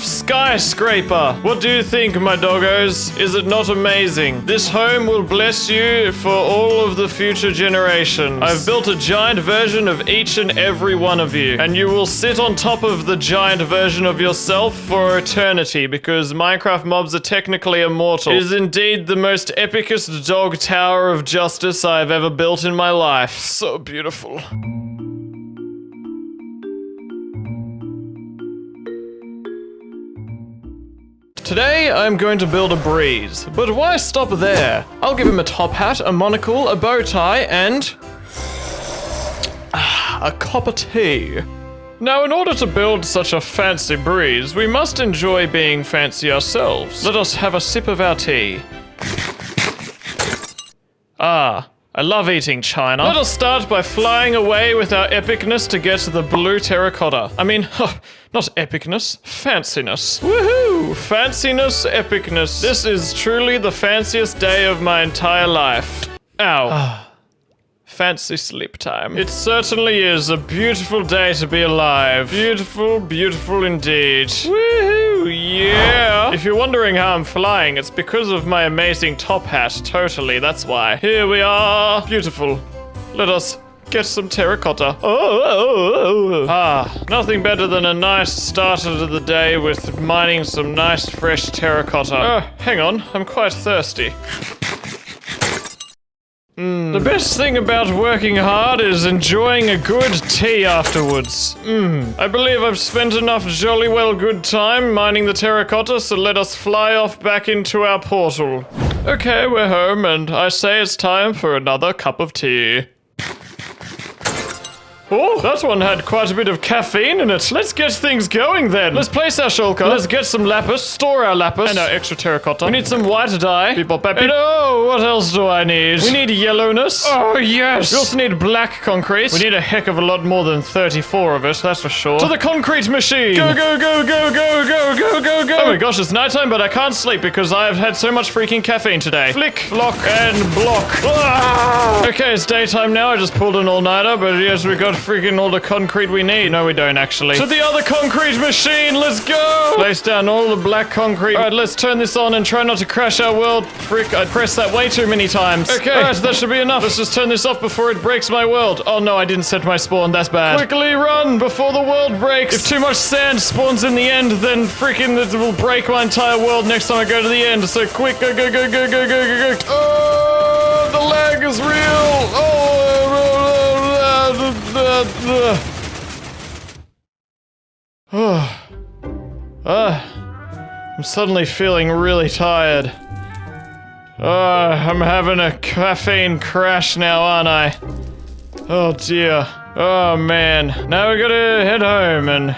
Skyscraper. What do you think, my doggos? Is it not amazing? This home will bless you for all of the future generations. I've built a giant version of each and every one of you, and you will sit on top of the giant version of yourself for eternity, because Minecraft mobs are technically immortal. It is indeed the most epicest dog tower of justice I've ever built in my life. So beautiful. Today, I'm going to build a breeze, but why stop there? I'll give him a top hat, a monocle, a bow tie, and a cup of tea. Now, in order to build such a fancy breeze, we must enjoy being fancy ourselves. Let us have a sip of our tea. Ah, I love eating china. Let us start by flying away with our epicness to get to the blue terracotta. I mean, not epicness, fanciness. Woohoo! Fanciness, epicness. This is truly the fanciest day of my entire life. Ow. Fancy sleep time. It certainly is a beautiful day to be alive. Beautiful, beautiful indeed. Woohoo! Yeah! If you're wondering how I'm flying, it's because of my amazing top hat. Totally, that's why. Here we are. Beautiful. Let us get some terracotta. Nothing better than a nice start to the day with mining some nice fresh terracotta. Oh, hang on, I'm quite thirsty. The best thing about working hard is enjoying a good tea afterwards. I believe I've spent enough jolly well good time mining the terracotta, so let us fly off back into our portal. Okay, we're home, and I say it's time for another cup of tea. Oh, that one had quite a bit of caffeine in it. Let's get things going then. Let's place our shulker. Let's get some lapis, store our lapis, and our extra terracotta. We need some white dye. And oh, what else do I need? We need yellowness. Oh, yes. We also need black concrete. We need a heck of a lot more than 34 of it, that's for sure. To the concrete machine. Go, go, go, go, go, go, go, go, go. Oh my gosh, it's nighttime, but I can't sleep because I've had so much freaking caffeine today. Flick, flock, and block. Ah! Okay, it's daytime now. I just pulled an all-nighter, but yes, we got freaking all the concrete we need. No, we don't actually. To the other concrete machine, let's go! Place down all the black concrete. Alright, let's turn this on and try not to crash our world. Frick, I pressed that way too many times. Okay, alright, that should be enough. Let's just turn this off before it breaks my world. Oh no, I didn't set my spawn, that's bad. Quickly run before the world breaks. If too much sand spawns in the end, then freaking it will break my entire world next time I go to the end. So quick, go, go, go, go, go, go, go, go. Oh, the lag is real. I'm suddenly feeling really tired. I'm having a caffeine crash now, aren't I? Oh dear. Oh man, now we gotta head home and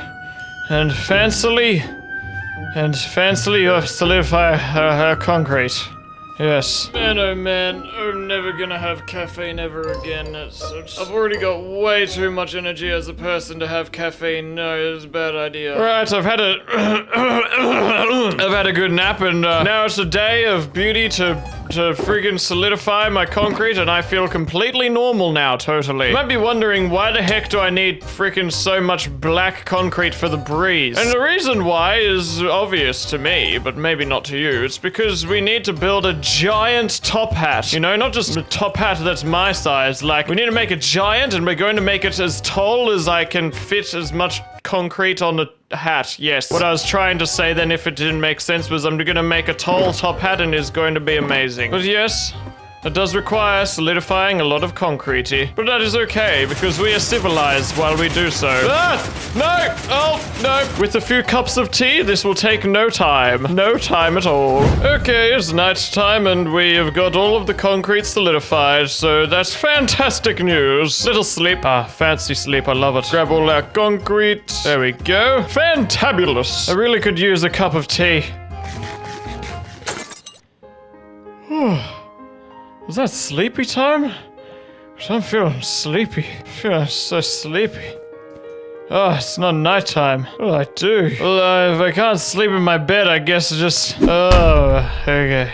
fancily solidify our concrete. Yes. Man, oh man, I'm never gonna have caffeine ever again. I've already got way too much energy as a person to have caffeine. No, it's a bad idea. Right, I've had a good nap, and now it's a day of beauty to friggin' solidify my concrete, and I feel completely normal now, totally. You might be wondering, why the heck do I need frickin' so much black concrete for the breeze? And the reason why is obvious to me, but maybe not to you. It's because we need to build a giant top hat. You know, not just a top hat that's my size. Like, we need to make a giant, and we're going to make it as tall as I can fit as much concrete on the hat. Yes. What I was trying to say then, if it didn't make sense, was I'm gonna make a tall top hat and it's going to be amazing. But yes, it does require solidifying a lot of concretey. But that is okay, because we are civilized while we do so. Ah! No! Oh, no! With a few cups of tea, this will take no time. No time at all. Okay, it's night time and we have got all of the concrete solidified, so that's fantastic news. Little sleep. Ah, fancy sleep, I love it. Grab all our concrete. There we go. Fantabulous. I really could use a cup of tea. Was that sleepy time? I'm feeling sleepy. I'm feeling so sleepy. Oh, it's not nighttime. What do I do? Well, if I can't sleep in my bed, I guess just... Oh, okay.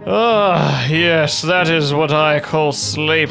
Oh, yes, that is what I call sleep.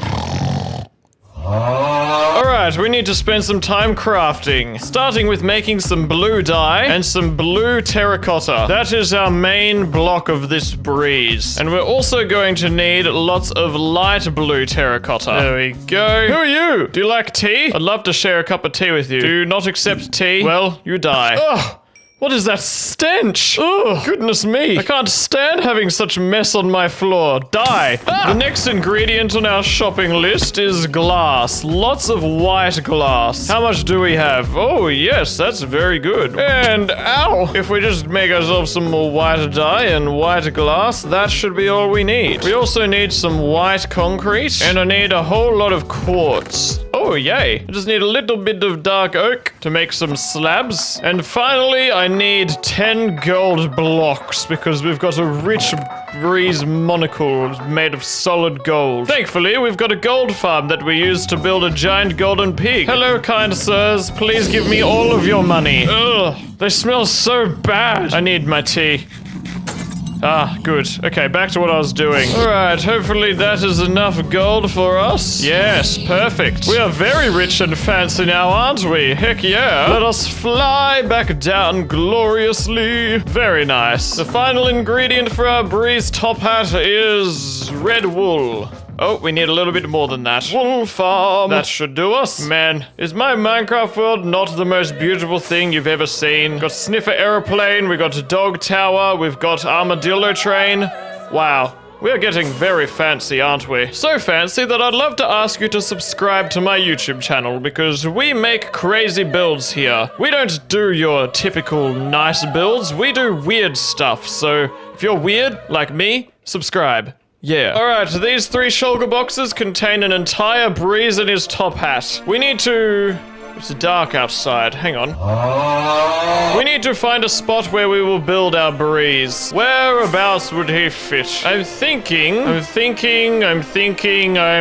Alright, we need to spend some time crafting, starting with making some blue dye and some blue terracotta. That is our main block of this breeze. And we're also going to need lots of light blue terracotta. There we go. Who are you? Do you like tea? I'd love to share a cup of tea with you. Do you not accept tea? Well, you die. Ugh! What is that stench? Oh, goodness me. I can't stand having such mess on my floor. Die. Ah! The next ingredient on our shopping list is glass. Lots of white glass. How much do we have? Oh, yes, that's very good. And, ow, if we just make ourselves some more white dye and white glass, that should be all we need. We also need some white concrete, and I need a whole lot of quartz. Oh, yay. I just need a little bit of dark oak to make some slabs. And finally, I need 10 gold blocks because we've got a rich breeze monocle made of solid gold. Thankfully, we've got a gold farm that we use to build a giant golden pig. Hello, kind sirs. Please give me all of your money. Ugh, they smell so bad. I need my tea. Ah, good. Okay, back to what I was doing. Alright, hopefully that is enough gold for us. Yes, perfect. We are very rich and fancy now, aren't we? Heck yeah. Let us fly back down gloriously. Very nice. The final ingredient for our breeze top hat is red wool. Oh, we need a little bit more than that. Wool farm. That should do us. Man, is my Minecraft world not the most beautiful thing you've ever seen? Got Sniffer Aeroplane, we got Dog Tower, we've got Armadillo Train. Wow. We are getting very fancy, aren't we? So fancy that I'd love to ask you to subscribe to my YouTube channel because we make crazy builds here. We don't do your typical nice builds, we do weird stuff. So if you're weird, like me, subscribe. Yeah. Alright, these 3 shulker boxes contain an entire breeze in his top hat. We need to... It's dark outside. Hang on. We need to find a spot where we will build our breeze. Whereabouts would he fit? I'm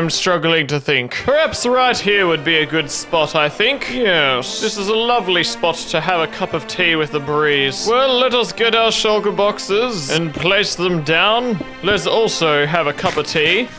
struggling to think. Perhaps right here would be a good spot, I think. Yes, this is a lovely spot to have a cup of tea with the breeze. Well, let us get our shulker boxes and place them down. Let's also have a cup of tea.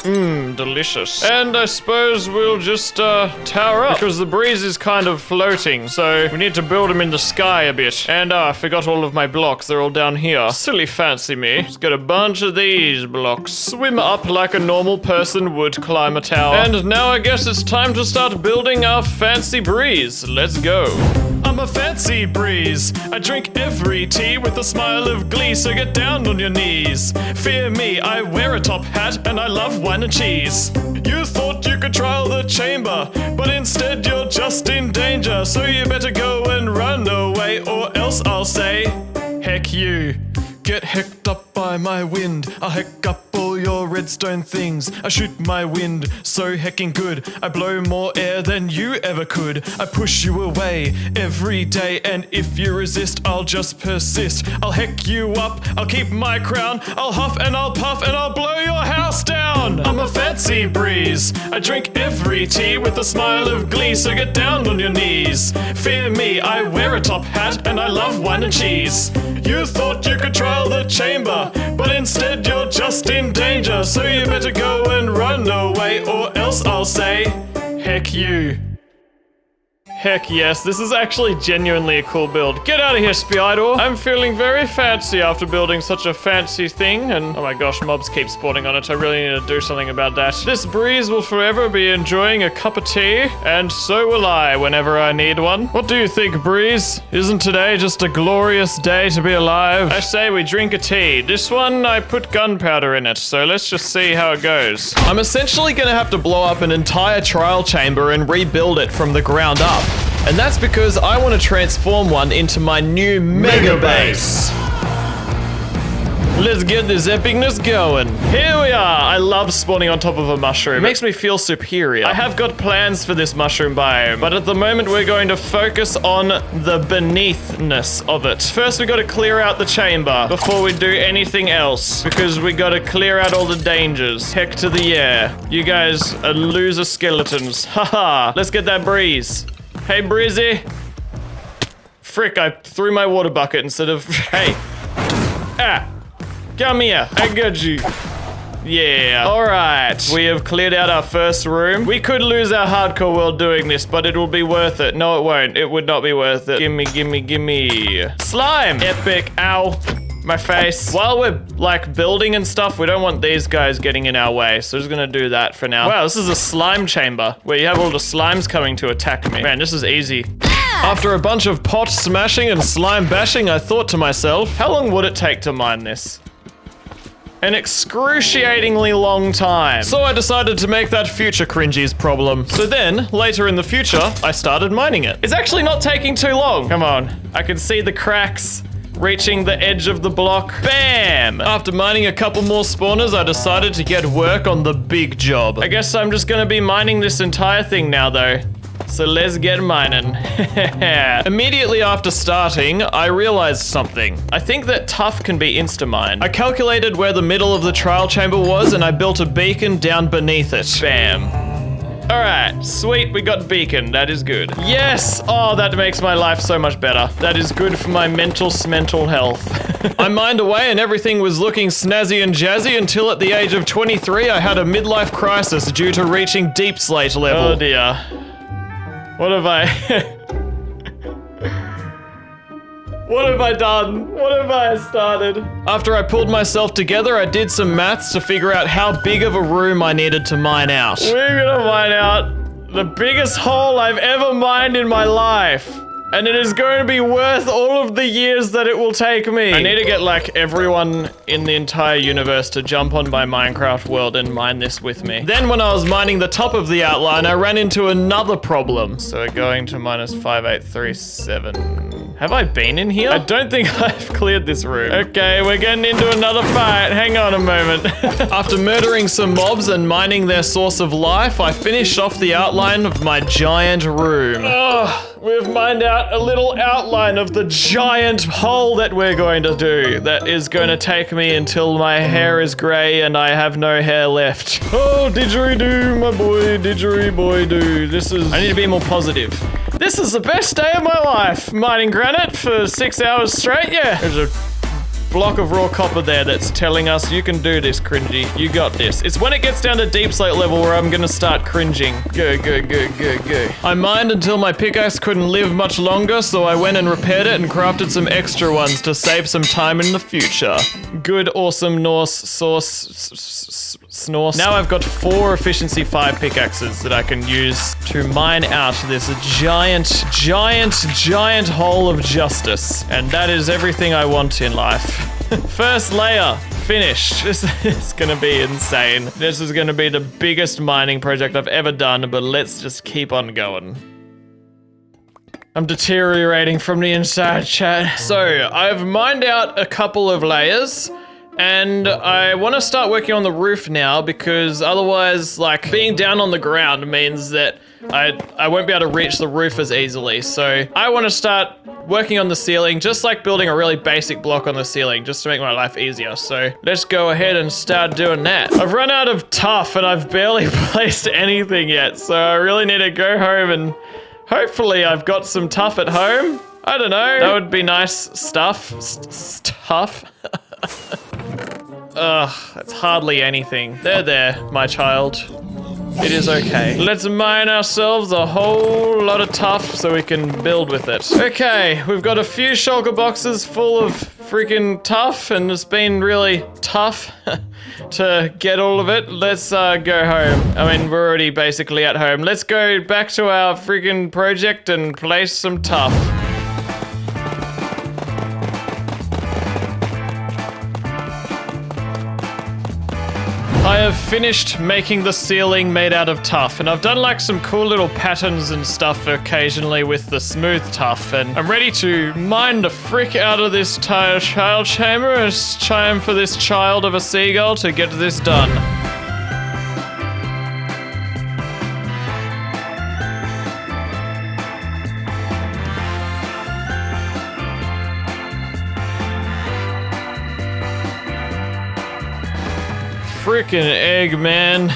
Mmm, delicious. And I suppose we'll just tower up because the breeze is kind of floating, so we need to build them in the sky a bit. And I forgot all of my blocks. They're all down here. Silly fancy me. Just got a bunch of these blocks. Swim up like a normal person would climb a tower. And now I guess it's time to start building our fancy breeze. Let's go. I'm a fancy breeze. I drink every tea with a smile of glee, so get down on your knees. Fear me, I wear a top hat and I love wine and cheese. You thought you could trial the chamber, but instead you're just in danger. So you better go and run away, or else I'll say, heck you. Get hecked up by my wind, I'll heck up all your redstone things. I shoot my wind so heckin' good. I blow more air than you ever could. I push you away every day, and if you resist, I'll just persist. I'll heck you up, I'll keep my crown. I'll huff and I'll puff and I'll blow your house down. I'm a fancy breeze. I drink every tea with a smile of glee, so get down on your knees. Fear me, I wear a top hat and I love wine and cheese. You thought you could trial the chamber, but instead you're just in danger. So you better go and run away, or else I'll say, heck you. Heck yes, this is actually genuinely a cool build. Get out of here, Spider. I'm feeling very fancy after building such a fancy thing, and oh my gosh, mobs keep spawning on it. I really need to do something about that. This breeze will forever be enjoying a cup of tea, and so will I whenever I need one. What do you think, Breeze? Isn't today just a glorious day to be alive? I say we drink a tea. This one, I put gunpowder in it, so let's just see how it goes. I'm essentially gonna have to blow up an entire trial chamber and rebuild it from the ground up. And that's because I want to transform one into my new mega base. Let's get this epicness going. Here we are. I love spawning on top of a mushroom. It makes me feel superior. I have got plans for this mushroom biome, but at the moment we're going to focus on the beneathness of it. First, we got to clear out the chamber before we do anything else, because we got to clear out all the dangers. Heck to the yeah. You guys are loser skeletons. Haha. Let's get that breeze. Hey, Breezy. Frick, I threw my water bucket instead of... Hey. Ah. Come here. I got you. Yeah. All right. We have cleared out our first room. We could lose our hardcore world doing this, but it will be worth it. No, it won't. It would not be worth it. Gimme, gimme, gimme. Slime. Epic. Ow. My face. While we're like building and stuff, we don't want these guys getting in our way, so we're just gonna do that for now. Wow, this is a slime chamber where you have all the slimes coming to attack me. Man, this is easy. After a bunch of pot smashing and slime bashing, I thought to myself, how long would it take to mine this? An excruciatingly long time. So I decided to make that future Cringy's problem. So then, later in the future, I started mining it. It's actually not taking too long. Come on, I can see the cracks reaching the edge of the block. Bam! After mining a couple more spawners, I decided to get work on the big job. I guess I'm just gonna be mining this entire thing now though. So let's get mining. Immediately after starting, I realized something. I think that tough can be insta-mined. I calculated where the middle of the trial chamber was and I built a beacon down beneath it. Bam. All right, sweet, we got beacon. That is good. Yes! Oh, that makes my life so much better. That is good for my mental health. I mined away and everything was looking snazzy and jazzy until at the age of 23, I had a midlife crisis due to reaching deep slate level. Oh dear. What have I... What have I done? What have I started? After I pulled myself together, I did some maths to figure out how big of a room I needed to mine out. We're gonna mine out the biggest hole I've ever mined in my life. And it is going to be worth all of the years that it will take me. I need to get like everyone in the entire universe to jump on my Minecraft world and mine this with me. Then when I was mining the top of the outline, I ran into another problem. So we're going to -5837. Have I been in here? I don't think I've cleared this room. Okay, we're getting into another fight. Hang on a moment. After murdering some mobs and mining their source of life, I finished off the outline of my giant room. Oh, we've mined out a little outline of the giant hole that we're going to do. That is going to take me until my hair is grey and I have no hair left. Oh, didgeridoo, my boy, didgeridoo. This is... I need to be more positive. This is the best day of my life. Mining granite for 6 hours straight, yeah. There's a block of raw copper there that's telling us you can do this, Cringy. You got this. It's when it gets down to deep slate level where I'm gonna start cringing. Go, go, go, go, go. I mined until my pickaxe couldn't live much longer, so I went and repaired it and crafted some extra ones to save some time in the future. Good, awesome Norse source snorse. Now I've got 4 efficiency 5 pickaxes that I can use to mine out this giant, giant, giant hole of justice. And that is everything I want in life. First layer, finished. This is gonna be insane. This is gonna be the biggest mining project I've ever done, but let's just keep on going. I'm deteriorating from the inside, chat. So, I've mined out a couple of layers, And I want to start working on the roof now because otherwise, like, being down on the ground means that I won't be able to reach the roof as easily. So I want to start working on the ceiling, just like building a really basic block on the ceiling, just to make my life easier. So let's go ahead and start doing that. I've run out of tuff and I've barely placed anything yet. So I really need to go home and hopefully I've got some tuff at home. I don't know. That would be nice stuff. Stuff. Ugh, that's hardly anything. There, my child. It is okay. Let's mine ourselves a whole lot of tuff so we can build with it. Okay, we've got a few shulker boxes full of freaking tuff, and it's been really tough to get all of it. Let's go home. I mean, we're already basically at home. Let's go back to our freaking project and place some tuff. I have finished making the ceiling made out of tuff, and I've done like some cool little patterns and stuff occasionally with the smooth tuff, and I'm ready to mine the frick out of this child chamber. It's time for this child of a seagull to get this done. Frickin' egg, man.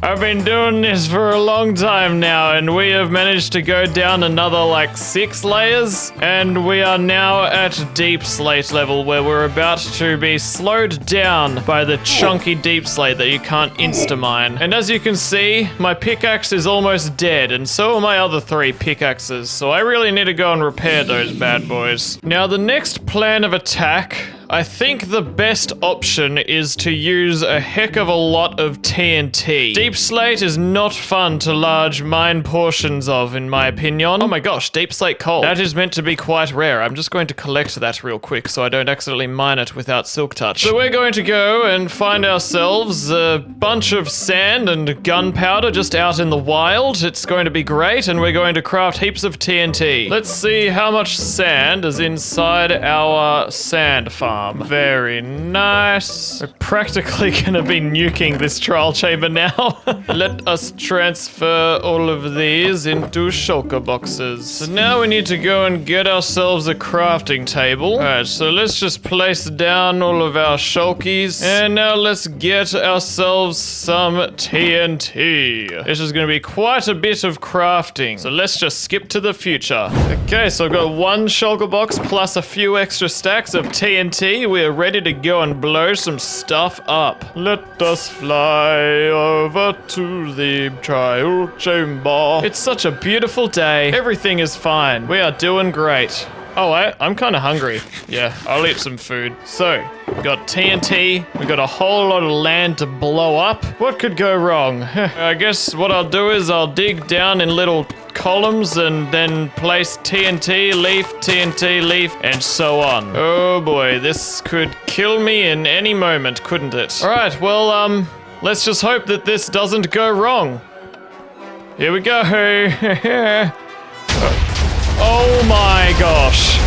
I've been doing this for a long time now, and we have managed to go down another like 6 layers, and we are now at deep slate level, where we're about to be slowed down by the chunky deep slate that you can't insta-mine. And as you can see, my pickaxe is almost dead, and so are my other 3 pickaxes, so I really need to go and repair those bad boys. Now, the next plan of attack, I think the best option is to use a heck of a lot of TNT. Deep slate is not fun to large mine portions of, in my opinion. Oh my gosh, deep slate coal. That is meant to be quite rare. I'm just going to collect that real quick so I don't accidentally mine it without silk touch. So we're going to go and find ourselves a bunch of sand and gunpowder just out in the wild. It's going to be great, and we're going to craft heaps of TNT. Let's see how much sand is inside our sand farm. Very nice. We're practically gonna be nuking this trial chamber now. Let us transfer all of these into shulker boxes. So now we need to go and get ourselves a crafting table. Alright, so let's just place down all of our shulkies. And now let's get ourselves some TNT. This is gonna be quite a bit of crafting. So let's just skip to the future. Okay, so I've got 1 shulker box plus a few extra stacks of TNT. We are ready to go and blow some stuff up. Let us fly over to the trial chamber. It's such a beautiful day. Everything is fine. We are doing great. Oh, I'm kind of hungry. Yeah, I'll eat some food. So, we've got TNT. We've got a whole lot of land to blow up. What could go wrong? I guess what I'll do is I'll dig down in little columns and then place TNT, leaf, and so on. Oh boy, this could kill me in any moment, couldn't it? All right, well, let's just hope that this doesn't go wrong. Here we go. Oh my gosh.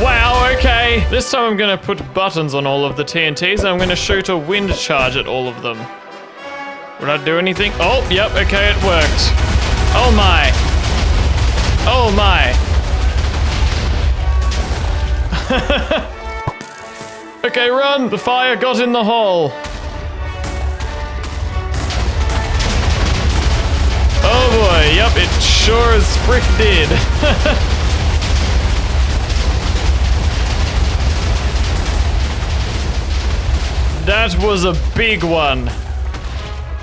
Wow, okay. This time I'm gonna put buttons on all of the TNTs and I'm gonna shoot a wind charge at all of them. Would I do anything? Oh, yep, okay, it worked. Oh my. Oh my. Okay, run! The fire got in the hole. Oh boy, yep, it sure as frick did. That was a big one.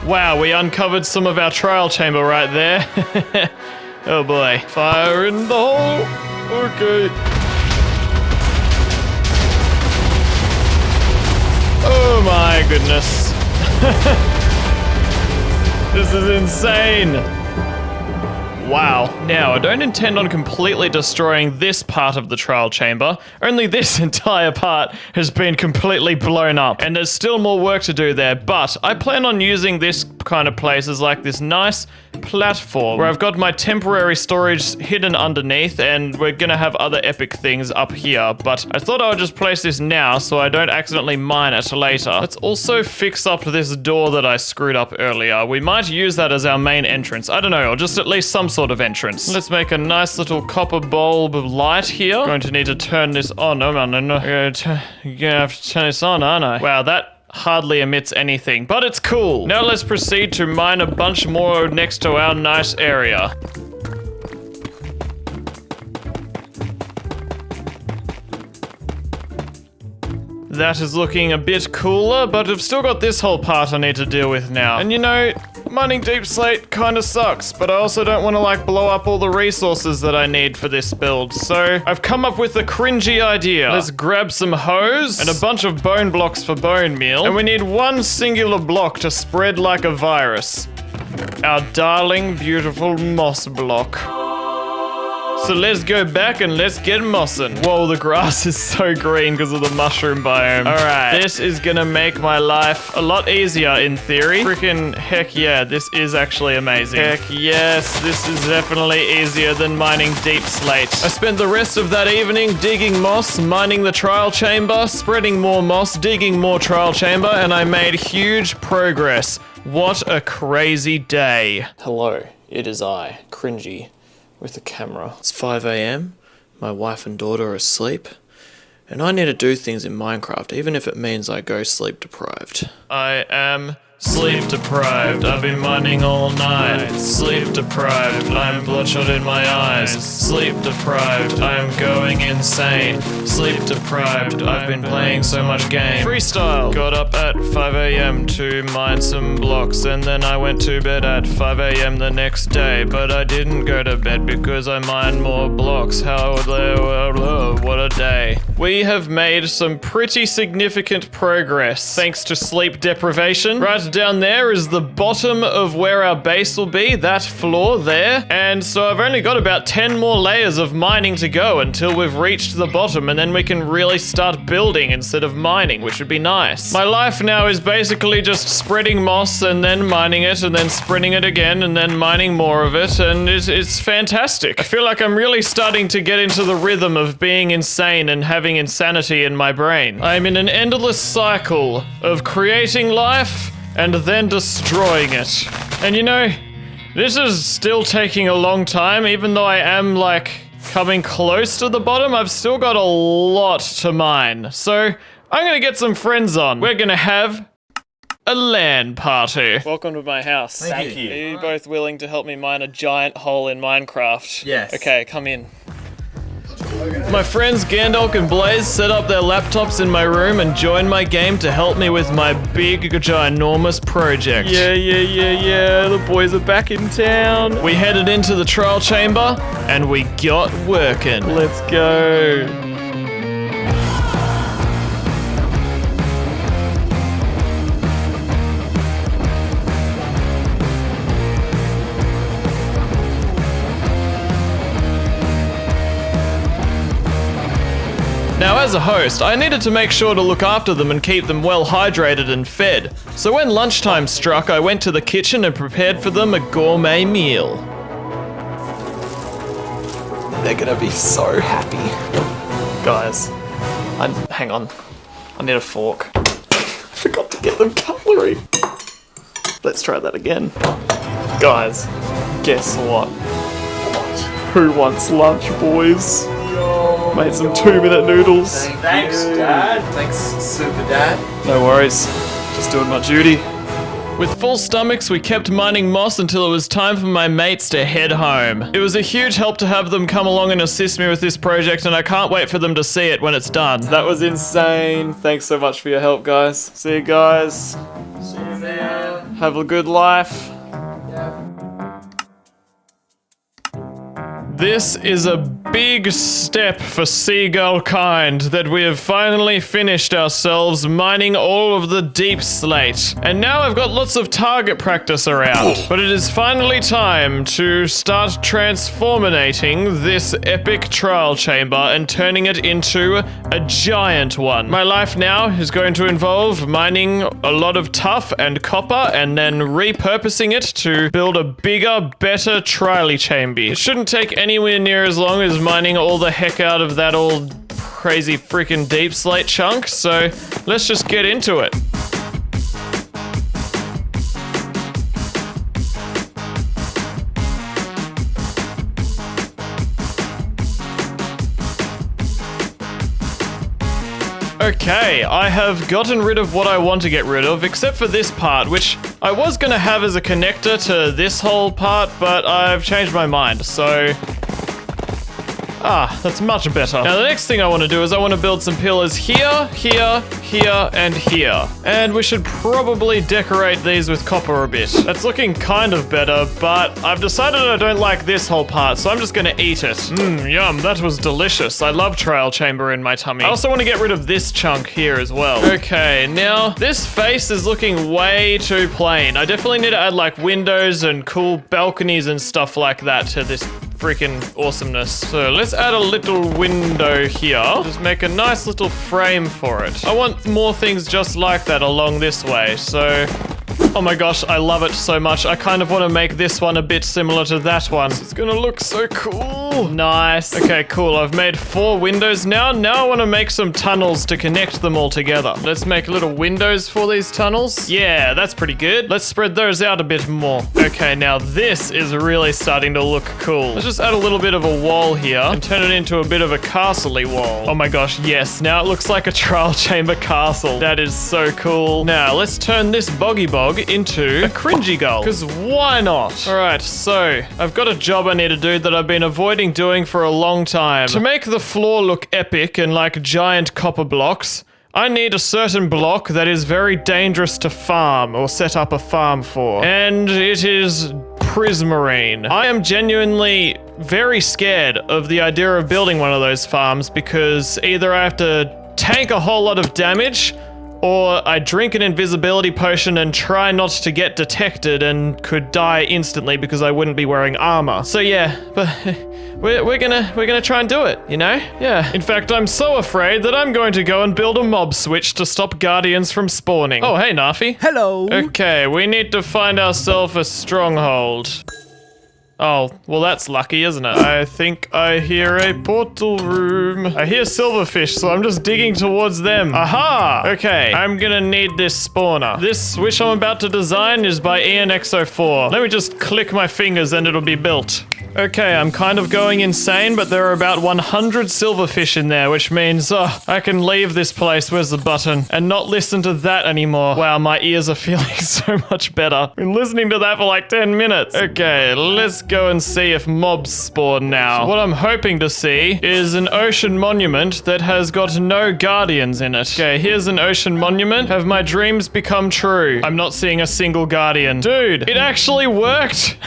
Wow, we uncovered some of our trial chamber right there. Oh boy. Fire in the hole. Okay. Oh my goodness. This is insane. Wow. Now, I don't intend on completely destroying this part of the trial chamber. Only this entire part has been completely blown up, and there's still more work to do there, but I plan on using this kind of place as like this nice platform where I've got my temporary storage hidden underneath, and we're gonna have other epic things up here, but I thought I would just place this now so I don't accidentally mine it later. Let's also fix up this door that I screwed up earlier. We might use that as our main entrance. I don't know, or just at least some sort of entrance. Let's make a nice little copper bulb of light here. Going to need to turn this on. Oh, no. You're gonna have to turn this on, aren't I? Wow, that hardly emits anything, but it's cool. Now let's proceed to mine a bunch more next to our nice area. That is looking a bit cooler, but I've still got this whole part I need to deal with now. And you know, mining deep slate kind of sucks, but I also don't want to like blow up all the resources that I need for this build. So I've come up with a cringy idea. Let's grab some hose and a bunch of bone blocks for bone meal. And we need one singular block to spread like a virus. Our darling, beautiful moss block. So let's go back and let's get mossing. Whoa, the grass is so green because of the mushroom biome. All right, this is gonna make my life a lot easier in theory. Freaking heck yeah, this is actually amazing. Heck yes, this is definitely easier than mining deep slate. I spent the rest of that evening digging moss, mining the trial chamber, spreading more moss, digging more trial chamber, and I made huge progress. What a crazy day. Hello, it is I, Cringy, with the camera. It's 5 AM, my wife and daughter are asleep, and I need to do things in Minecraft, even if it means I go sleep deprived. I am sleep deprived. I've been mining all night. Sleep deprived. I'm bloodshot in my eyes. Sleep deprived. I'm going insane. Sleep deprived. I've been playing so much game. Freestyle. Got up at 5 AM to mine some blocks, and then I went to bed at 5 AM the next day, but I didn't go to bed because I mined more blocks. What a day. We have made some pretty significant progress thanks to sleep deprivation. Right down there is the bottom of where our base will be, that floor there. And so I've only got about 10 more layers of mining to go until we've reached the bottom, and then we can really start building instead of mining, which would be nice. My life now is basically just spreading moss and then mining it and then spreading it again and then mining more of it, and it's fantastic. I feel like I'm really starting to get into the rhythm of being insane and having insanity in my brain. I'm in an endless cycle of creating life and then destroying it. And you know, this is still taking a long time, even though I am like coming close to the bottom. I've still got a lot to mine. So I'm gonna get some friends on. We're gonna have a LAN party. Welcome to my house. Thank you. Are you both willing to help me mine a giant hole in Minecraft? Yes. Okay, come in. My friends Gandalf and Blaze set up their laptops in my room and joined my game to help me with my big, ginormous project. Yeah, the boys are back in town. We headed into the trial chamber and we got working. Let's go. Now, as a host, I needed to make sure to look after them and keep them well hydrated and fed. So when lunchtime struck, I went to the kitchen and prepared for them a gourmet meal. They're gonna be so happy. Guys, hang on. I need a fork. I forgot to get them cutlery. Let's try that again. Guys, guess what? Who wants lunch, boys? Made some 2-minute noodles. Thanks, Dad. Thanks, Super Dad. No worries. Just doing my duty. With full stomachs, we kept mining moss until it was time for my mates to head home. It was a huge help to have them come along and assist me with this project, and I can't wait for them to see it when it's done. That was insane. Thanks so much for your help, guys. See you guys. See you, man. Have a good life. Yeah. This is a big step for seagull kind that we have finally finished ourselves mining all of the deep slate. And now I've got lots of target practice around. But it is finally time to start transforminating this epic trial chamber and turning it into a giant one. My life now is going to involve mining a lot of tuff and copper and then repurposing it to build a bigger, better trial chamber. It shouldn't take anywhere near as long as mining all the heck out of that old crazy freaking deep slate chunk, so let's just get into it. Okay, I have gotten rid of what I want to get rid of, except for this part, which I was going to have as a connector to this whole part, but I've changed my mind, so... that's much better. Now the next thing I want to do is I want to build some pillars here, here, here, and here. And we should probably decorate these with copper a bit. That's looking kind of better, but I've decided I don't like this whole part, so I'm just going to eat it. Yum, that was delicious. I love trial chamber in my tummy. I also want to get rid of this chunk here as well. Okay, now this face is looking way too plain. I definitely need to add like windows and cool balconies and stuff like that to this freaking awesomeness. So let's add a little window here. Just make a nice little frame for it. I want more things just like that along this way. So, oh my gosh, I love it so much. I kind of want to make this one a bit similar to that one. It's gonna look so cool. Nice. Okay, cool. I've made 4 windows now. Now I want to make some tunnels to connect them all together. Let's make little windows for these tunnels. Yeah, that's pretty good. Let's spread those out a bit more. Okay, now this is really starting to look cool. Let's just add a little bit of a wall here and turn it into a bit of a castle-y wall. Oh my gosh, yes. Now it looks like a trial chamber castle. That is so cool. Now let's turn this boggy bog into a CringyGull, because why not? All right, so I've got a job I need to do that I've been avoiding doing for a long time. To make the floor look epic and like giant copper blocks, I need a certain block that is very dangerous to farm or set up a farm for, and it is prismarine. I am genuinely very scared of the idea of building one of those farms because either I have to tank a whole lot of damage or I drink an invisibility potion and try not to get detected and could die instantly because I wouldn't be wearing armor. So yeah, but we're gonna try and do it, you know? Yeah. In fact, I'm so afraid that I'm going to go and build a mob switch to stop guardians from spawning. Oh, hey, Nafi. Hello. Okay, we need to find ourselves a stronghold. Oh, well that's lucky, isn't it? I think I hear a portal room. I hear silverfish, so I'm just digging towards them. Aha! Okay, I'm gonna need this spawner. This switch I'm about to design is by ENX04. Let me just click my fingers and it'll be built. Okay, I'm kind of going insane, but there are about 100 silverfish in there, which means, I can leave this place, where's the button, and not listen to that anymore. Wow, my ears are feeling so much better. Been listening to that for like 10 minutes. Okay, let's go and see if mobs spawn now. So what I'm hoping to see is an ocean monument that has got no guardians in it. Okay, here's an ocean monument. Have my dreams become true? I'm not seeing a single guardian. Dude, it actually worked!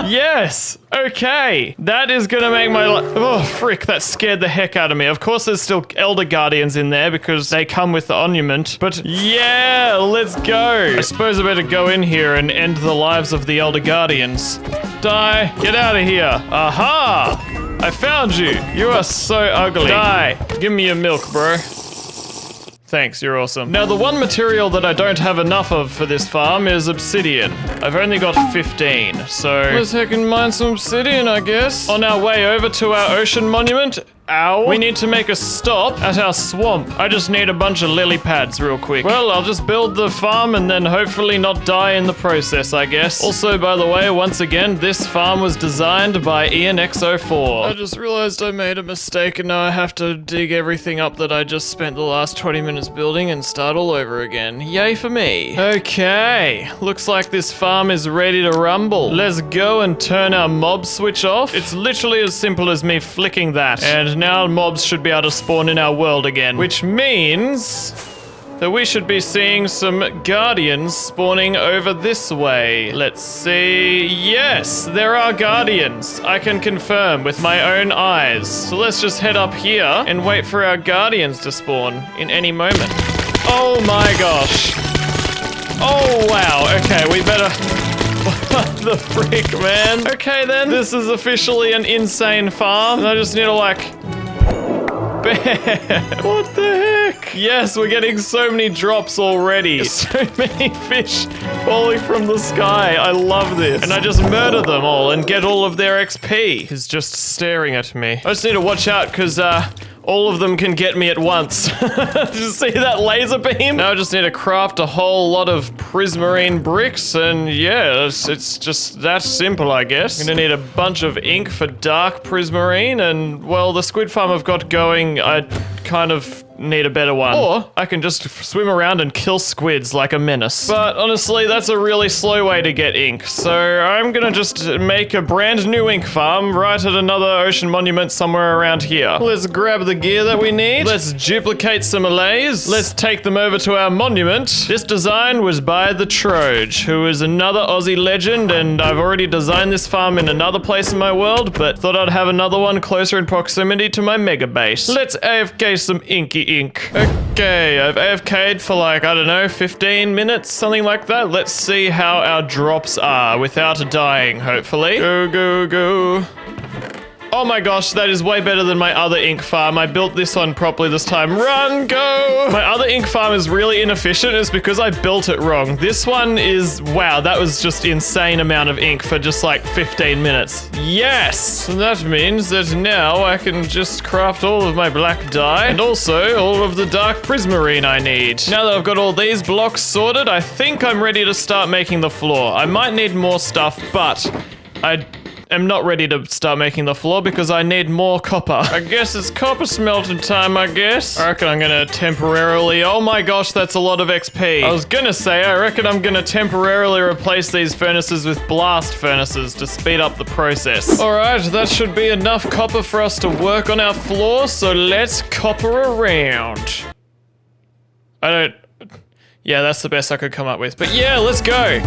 Yes! Okay, that is gonna make my life— oh, frick, that scared the heck out of me. Of course there's still Elder Guardians in there because they come with the monument, but yeah, let's go. I suppose I better go in here and end the lives of the Elder Guardians. Die, get out of here. Aha, I found you. You are so ugly. Die, give me your milk, bro. Thanks, you're awesome. Now, the one material that I don't have enough of for this farm is obsidian. I've only got 15, so let's heck and mine some obsidian, I guess. On our way over to our ocean monument, we need to make a stop at our swamp. I just need a bunch of lily pads real quick. Well, I'll just build the farm and then hopefully not die in the process, I guess. Also, by the way, once again, this farm was designed by ENX04. I just realized I made a mistake and now I have to dig everything up that I just spent the last 20 minutes building and start all over again. Yay for me. Okay, looks like this farm is ready to rumble. Let's go and turn our mob switch off. It's literally as simple as me flicking that. And now mobs should be able to spawn in our world again, which means that we should be seeing some guardians spawning over this way. Let's see. Yes, there are guardians. I can confirm with my own eyes. So let's just head up here and wait for our guardians to spawn in any moment. Oh my gosh. Oh wow. Okay, we better... What the frick, man? Okay then, this is officially an insane farm. And I just need to like... Bear. What the heck? Yes, we're getting so many drops already. So many fish falling from the sky. I love this. And I just murder them all and get all of their XP. He's just staring at me. I just need to watch out because all of them can get me at once. Did you see that laser beam? Now I just need to craft a whole lot of prismarine bricks, and yeah, it's just that simple, I guess. I'm gonna need a bunch of ink for dark prismarine, and well, the squid farm I've got going, I kind of need a better one. Or I can just swim around and kill squids like a menace. But honestly, that's a really slow way to get ink. So I'm gonna just make a brand new ink farm right at another ocean monument somewhere around here. Let's grab the gear that we need. Let's duplicate some allays. Let's take them over to our monument. This design was by the Troj, who is another Aussie legend, and I've already designed this farm in another place in my world, but thought I'd have another one closer in proximity to my mega base. Let's AFK some inky ink. Okay, I've AFK'd for like, I don't know, 15 minutes, something like that. Let's see how our drops are without dying, hopefully. Go, go, go. Oh my gosh, that is way better than my other ink farm. I built this one properly this time. Run, go! My other ink farm is really inefficient. It's because I built it wrong. This one is, wow, that was just insane amount of ink for just like 15 minutes. Yes! And that means that now I can just craft all of my black dye and also all of the dark prismarine I need. Now that I've got all these blocks sorted, I think I'm ready to start making the floor. I might need more stuff, but I'm not ready to start making the floor because I need more copper. I guess it's copper smelting time, I guess. I reckon I'm gonna temporarily... Oh my gosh, that's a lot of XP. I was gonna say, I reckon I'm gonna temporarily replace these furnaces with blast furnaces to speed up the process. Alright, that should be enough copper for us to work on our floor, so let's copper around. Yeah, that's the best I could come up with. But yeah, let's go.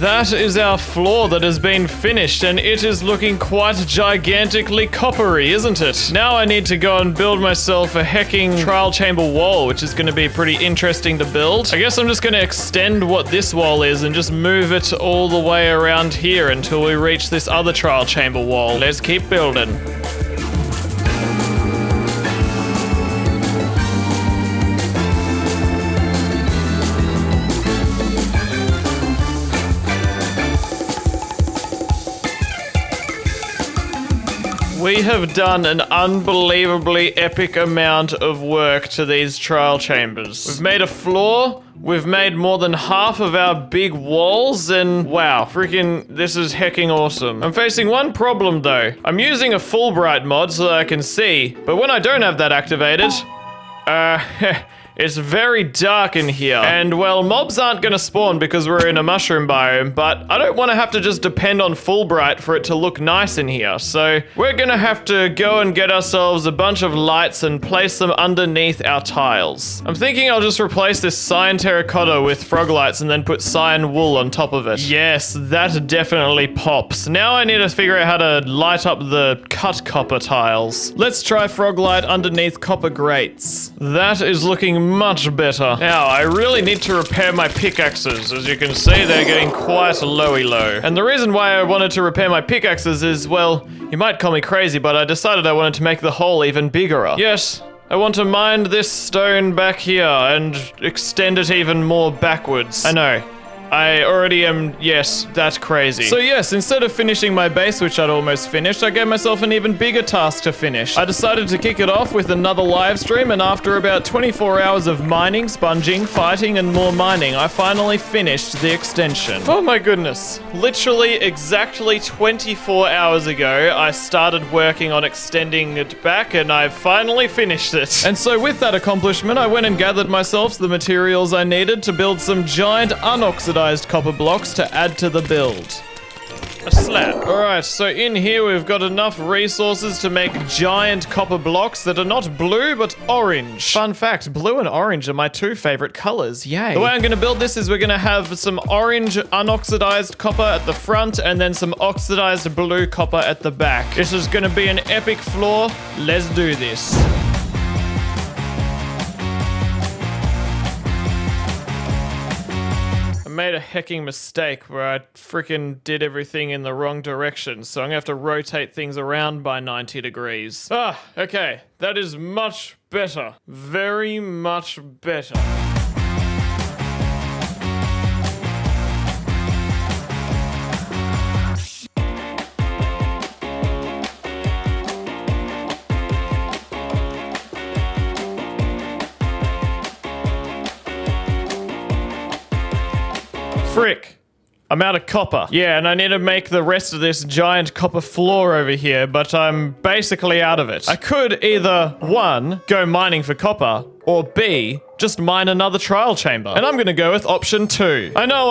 That is our floor that has been finished, and it is looking quite gigantically coppery, isn't it? Now I need to go and build myself a hecking trial chamber wall, which is going to be pretty interesting to build. I guess I'm just going to extend what this wall is and just move it all the way around here until we reach this other trial chamber wall. Let's keep building. We have done an unbelievably epic amount of work to these trial chambers. We've made a floor, we've made more than half of our big walls, and wow, freaking this is hecking awesome. I'm facing one problem though. I'm using a Fulbright mod so that I can see, but when I don't have that activated, it's very dark in here. And well, mobs aren't gonna spawn because we're in a mushroom biome, but I don't wanna have to just depend on Fulbright for it to look nice in here. So we're gonna have to go and get ourselves a bunch of lights and place them underneath our tiles. I'm thinking I'll just replace this cyan terracotta with frog lights and then put cyan wool on top of it. Yes, that definitely pops. Now I need to figure out how to light up the cut copper tiles. Let's try frog light underneath copper grates. That is looking much better. Now, I really need to repair my pickaxes. As you can see, they're getting quite lowy low. And the reason why I wanted to repair my pickaxes is, well, you might call me crazy, but I decided I wanted to make the hole even bigger. Yes, I want to mine this stone back here and extend it even more backwards. I know. I already am, yes, that's crazy. So yes, instead of finishing my base, which I'd almost finished, I gave myself an even bigger task to finish. I decided to kick it off with another live stream, and after about 24 hours of mining, sponging, fighting, and more mining, I finally finished the extension. Oh my goodness. Literally exactly 24 hours ago, I started working on extending it back, and I finally finished it. And so with that accomplishment, I went and gathered myself the materials I needed to build some giant unoxidized copper blocks to add to the build. A slab. Alright, so in here we've got enough resources to make giant copper blocks that are not blue, but orange. Fun fact, blue and orange are my two favorite colors. Yay. The way I'm gonna build this is we're gonna have some orange unoxidized copper at the front and then some oxidized blue copper at the back. This is gonna be an epic floor. Let's do this. I made a hecking mistake where I freaking did everything in the wrong direction, so I'm gonna have to rotate things around by 90 degrees. Ah, okay, that is much better. Very much better. Frick. I'm out of copper. Yeah, and I need to make the rest of this giant copper floor over here, but I'm basically out of it. I could either, 1, go mining for copper, or B, just mine another trial chamber. And I'm gonna go with option 2. I know.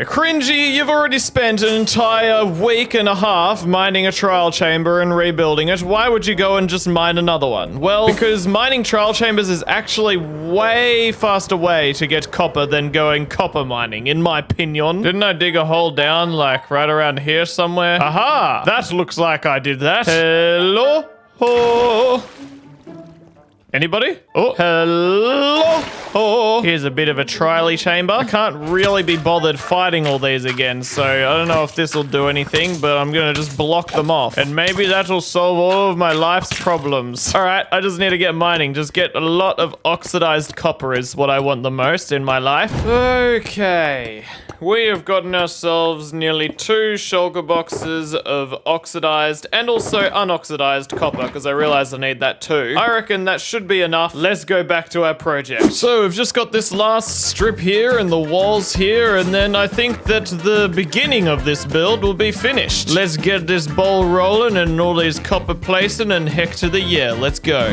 Cringy, you've already spent an entire week and a half mining a trial chamber and rebuilding it. Why would you go and just mine another one? Well, because mining trial chambers is actually way faster way to get copper than going copper mining, in my opinion. Didn't I dig a hole down, like, right around here somewhere? Aha! That looks like I did that. Hello? Oh. Anybody? Oh, hello. Oh, here's a bit of a trial-y chamber. I can't really be bothered fighting all these again, so I don't know if this will do anything, but I'm gonna just block them off. And maybe that'll solve all of my life's problems. All right, I just need to get mining. Just get a lot of oxidized copper is what I want the most in my life. Okay. We have gotten ourselves nearly 2 shulker boxes of oxidized and also unoxidized copper, because I realize I need that too. I reckon that should be enough. Let's go back to our project. So we've just got this last strip here and the walls here, and then I think that the beginning of this build will be finished. Let's get this ball rolling and all these copper placing and heck to the yeah. Let's go.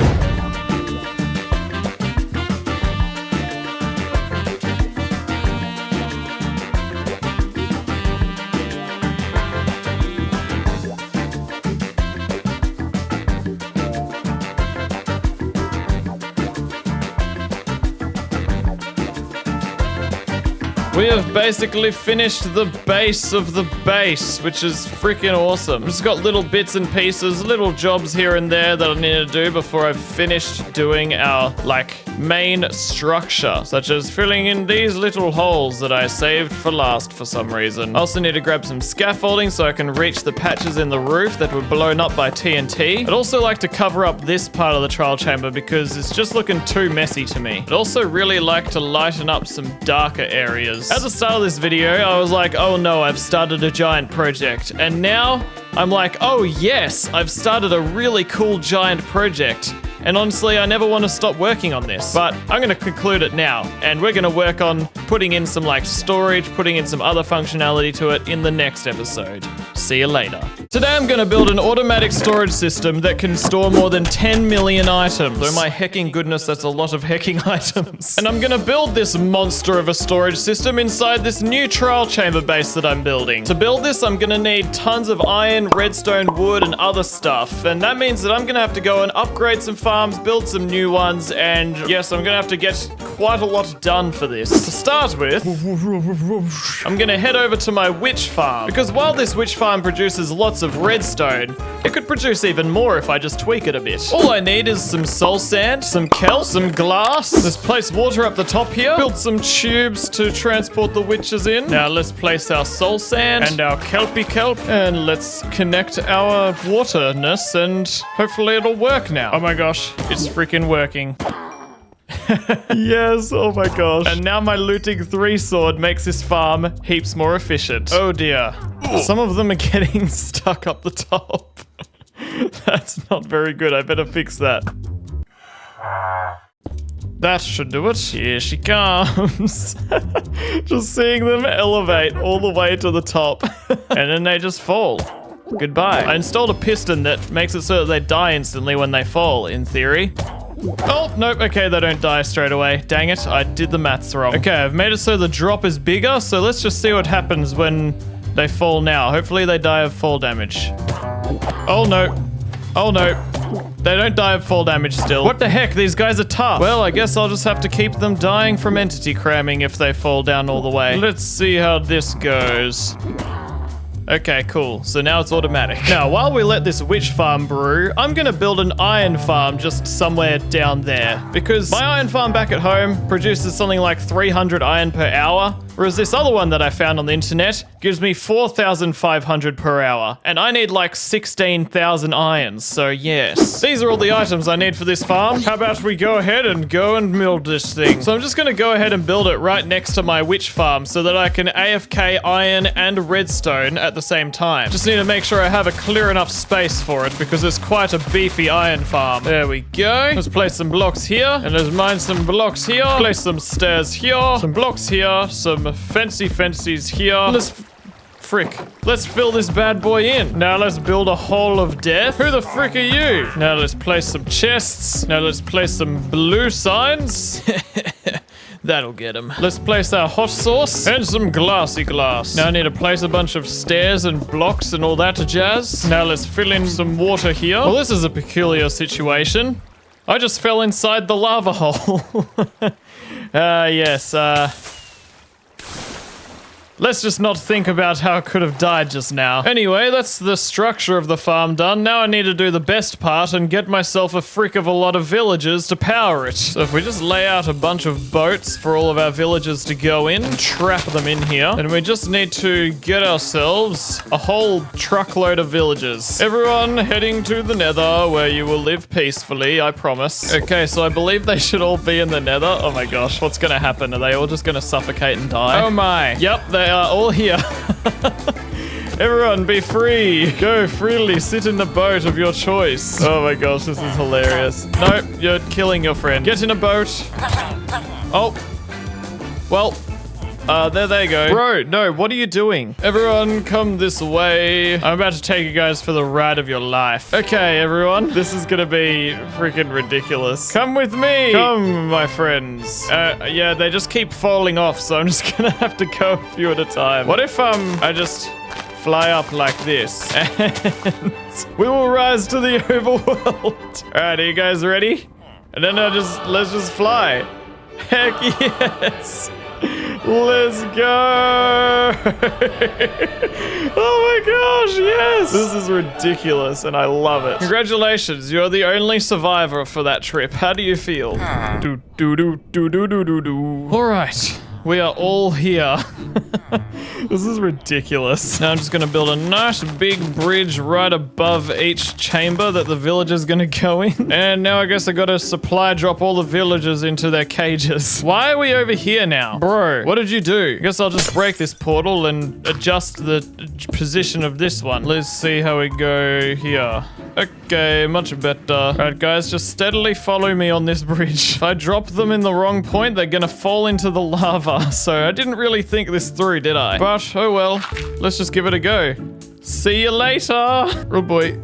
We have basically finished the base of the base, which is freaking awesome. Just got little bits and pieces, little jobs here and there that I need to do before I've finished doing our, like, main structure, such as filling in these little holes that I saved for last for some reason. I also need to grab some scaffolding so I can reach the patches in the roof that were blown up by TNT. I'd also like to cover up this part of the trial chamber because it's just looking too messy to me. I'd also really like to lighten up some darker areas. At the start of this video, I was like, oh no, I've started a giant project. And now I'm like, oh yes, I've started a really cool giant project. And honestly, I never want to stop working on this, but I'm going to conclude it now. And we're going to work on putting in some like storage, putting in some other functionality to it in the next episode. See you later. Today I'm going to build an automatic storage system that can store more than 10 million items. Oh my hecking goodness, that's a lot of hecking items. And I'm going to build this monster of a storage system inside this new trial chamber base that I'm building. To build this, I'm going to need tons of iron, redstone, wood, and other stuff. And that means that I'm going to have to go and upgrade some farms, build some new ones, and yes, I'm going to have to get quite a lot done for this. To start with, I'm going to head over to my witch farm, because while this witch farm produces lots of redstone, it could produce even more if I just tweak it a bit. All I need is some soul sand, some kelp, some glass. Let's place water up the top here, build some tubes to transport the witches in. Now let's place our soul sand and our kelpy kelp, and let's connect our waterness, and hopefully it'll work now. Oh my gosh, it's freaking working. Yes, oh my gosh. And now my looting 3 sword makes this farm heaps more efficient. Oh dear. Some of them are getting stuck up the top. That's not very good. I better fix that. That should do it. Here she comes. Just seeing them elevate all the way to the top. And then they just fall. Goodbye. I installed a piston that makes it so that they die instantly when they fall, in theory. Oh, nope. Okay, they don't die straight away. Dang it. I did the maths wrong. Okay, I've made it so the drop is bigger. So let's just see what happens when they fall now. Hopefully they die of fall damage. Oh, no. Oh, no. They don't die of fall damage still. What the heck? These guys are tough. Well, I guess I'll just have to keep them dying from entity cramming if they fall down all the way. Let's see how this goes. Okay, cool. So now it's automatic. Now, while we let this witch farm brew, I'm gonna build an iron farm just somewhere down there. Because my iron farm back at home produces something like 300 iron per hour, whereas this other one that I found on the internet gives me 4,500 per hour. And I need like 16,000 irons, so yes. These are all the items I need for this farm. How about we go ahead and build this thing? So I'm just gonna go ahead and build it right next to my witch farm so that I can AFK iron and redstone at the same time. Just need to make sure I have a clear enough space for it because it's quite a beefy iron farm. There we go. Let's place some blocks here and let's mine some blocks here. Place some stairs here, some blocks here, some fences here. Let's fill this bad boy in. Now let's build a hole of death. Who the frick are you? Now let's place some chests. Now let's place some blue signs. That'll get him. Let's place our hot sauce and some glassy glass. Now I need to place a bunch of stairs and blocks and all that jazz. Now let's fill in some water here. Well, this is a peculiar situation. I just fell inside the lava hole. Yes, let's just not think about how I could have died just now. Anyway, that's the structure of the farm done. Now I need to do the best part and get myself a frick of a lot of villagers to power it. So if we just lay out a bunch of boats for all of our villagers to go in, trap them in here, and we just need to get ourselves a whole truckload of villagers. Everyone heading to the nether where you will live peacefully, I promise. Okay, so I believe they should all be in the nether. Oh my gosh, what's gonna happen? Are they all just gonna suffocate and die? Oh my. Yep, they are all here. Everyone be free. Go freely, sit in the boat of your choice. Oh my gosh, this is hilarious. Nope, you're killing your friend. Get in a boat. Oh. Well, there they go. Bro, no, what are you doing? Everyone come this way. I'm about to take you guys for the ride of your life. Okay, everyone, this is gonna be freaking ridiculous. Come with me. Come, my friends. Yeah, they just keep falling off, so I'm just gonna have to go a few at a time. What if, I just fly up like this and we will rise to the overworld. All right, are you guys ready? And then let's just fly. Heck yes. Let's go! Oh my gosh, yes! This is ridiculous and I love it. Congratulations, you're the only survivor for that trip. How do you feel? Do do do do do do do do. All right, we are all here. This is ridiculous. Now I'm just gonna build a nice big bridge right above each chamber that the villager's gonna go in. And now I guess I gotta supply drop all the villagers into their cages. Why are we over here now? Bro, what did you do? I guess I'll just break this portal and adjust the position of this one. Let's see how we go here. Okay, much better. Alright guys, just steadily follow me on this bridge. If I drop them in the wrong point, they're gonna fall into the lava. So I didn't really think this through, did I? But, oh well. Let's just give it a go. See you later! Oh boy.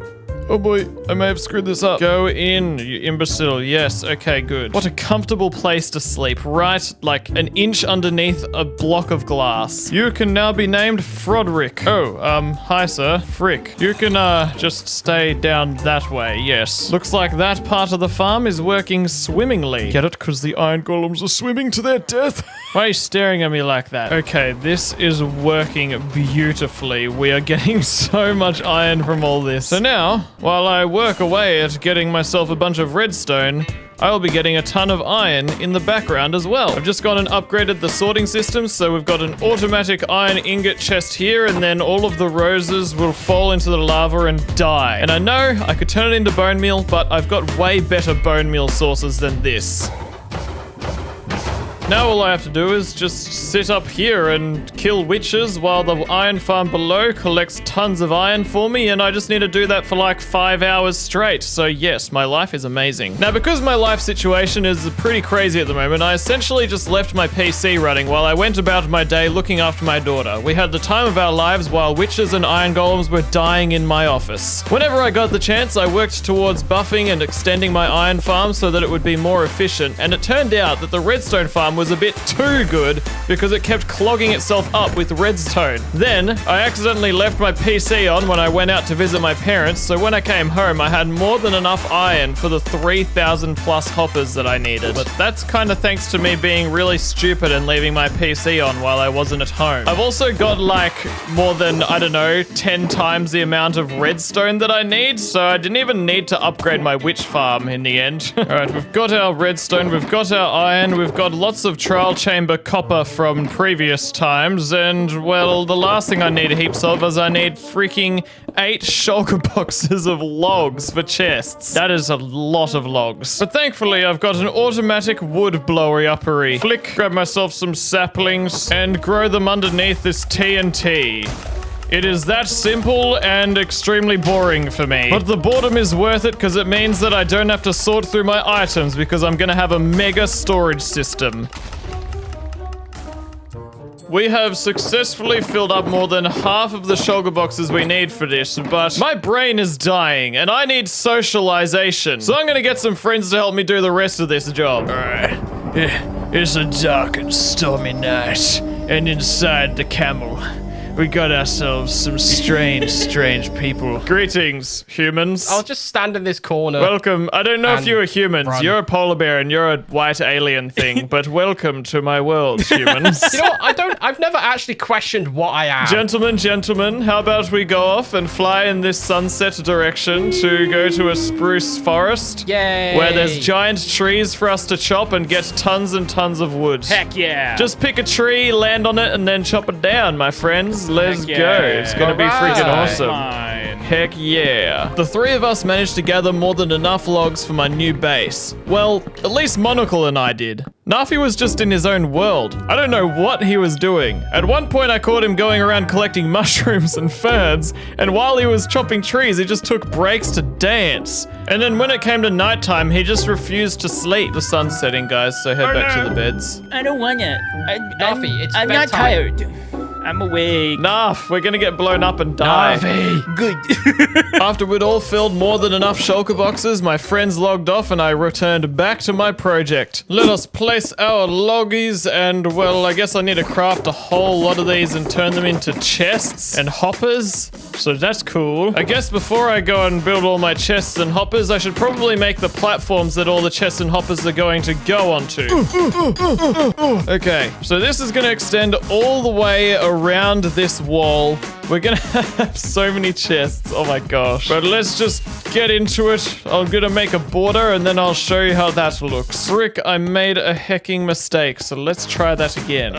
Oh boy, I may have screwed this up. Go in, you imbecile. Yes, okay, good. What a comfortable place to sleep. Right, like an inch underneath a block of glass. You can now be named Froderick. Oh, hi sir. Frick. You can, just stay down that way, yes. Looks like that part of the farm is working swimmingly. Get it? Because the iron golems are swimming to their death. Why are you staring at me like that? Okay, this is working beautifully. We are getting so much iron from all this. So now, while I work away at getting myself a bunch of redstone, I'll be getting a ton of iron in the background as well. I've just gone and upgraded the sorting system, so we've got an automatic iron ingot chest here, and then all of the roses will fall into the lava and die. And I know I could turn it into bone meal, but I've got way better bone meal sources than this. Now all I have to do is just sit up here and kill witches while the iron farm below collects tons of iron for me, and I just need to do that for like 5 hours straight. So yes, my life is amazing. Now, because my life situation is pretty crazy at the moment, I essentially just left my PC running while I went about my day looking after my daughter. We had the time of our lives while witches and iron golems were dying in my office. Whenever I got the chance, I worked towards buffing and extending my iron farm so that it would be more efficient, and it turned out that the redstone farm was a bit too good because it kept clogging itself up with redstone. Then, I accidentally left my PC on when I went out to visit my parents, so when I came home, I had more than enough iron for the 3,000 plus hoppers that I needed. But that's kind of thanks to me being really stupid and leaving my PC on while I wasn't at home. I've also got like more than, I don't know, 10 times the amount of redstone that I need, so I didn't even need to upgrade my witch farm in the end. Alright, we've got our redstone, we've got our iron, we've got lots of trial chamber copper from previous times, and well, the last thing I need heaps of is I need freaking 8 shulker boxes of logs for chests. That is a lot of logs. But thankfully, I've got an automatic wood blowery uppery. Flick, grab myself some saplings, and grow them underneath this TNT. It is that simple and extremely boring for me. But the boredom is worth it because it means that I don't have to sort through my items because I'm gonna have a mega storage system. We have successfully filled up more than half of the shulker boxes we need for this, but my brain is dying and I need socialization. So I'm gonna get some friends to help me do the rest of this job. Alright. It's a dark and stormy night, and inside the camel, we got ourselves some strange people. Greetings, humans. I'll just stand in this corner. Welcome. I don't know if you are humans. run. You're a polar bear and you're a white alien thing, but welcome to my world, humans. You know what? I've never actually questioned what I am. Gentlemen, how about we go off and fly in this sunset direction to go to a spruce forest? Yay. Where there's giant trees for us to chop and get tons and tons of wood. Heck yeah. Just pick a tree, land on it, and then chop it down, my friends. Let's Heck go. yeah. It's gonna be freaking awesome. Mine. Heck yeah. The three of us managed to gather more than enough logs for my new base. Well, at least Monocle and I did. Nafi was just in his own world. I don't know what he was doing. At one point I caught him going around collecting mushrooms and ferns, and while he was chopping trees, he just took breaks to dance. And then when it came to nighttime, he just refused to sleep. The sun's setting, guys, so head back to the beds. I don't want it. Nafi, it's I'm not bedtime. tired. I'm awake. Naf, we're gonna get blown up and die. Good. After we'd all filled more than enough shulker boxes, my friends logged off and I returned back to my project. Let us place our loggies and, well, I guess I need to craft a whole lot of these and turn them into chests and hoppers. So that's cool. I guess before I go and build all my chests and hoppers, I should probably make the platforms that all the chests and hoppers are going to go onto. Okay, so this is gonna extend all the way around this wall. We're gonna have so many chests. Oh my gosh. But let's just get into it. I'm gonna make a border and then I'll show you how that looks. Frick, I made a hecking mistake, so let's try that again.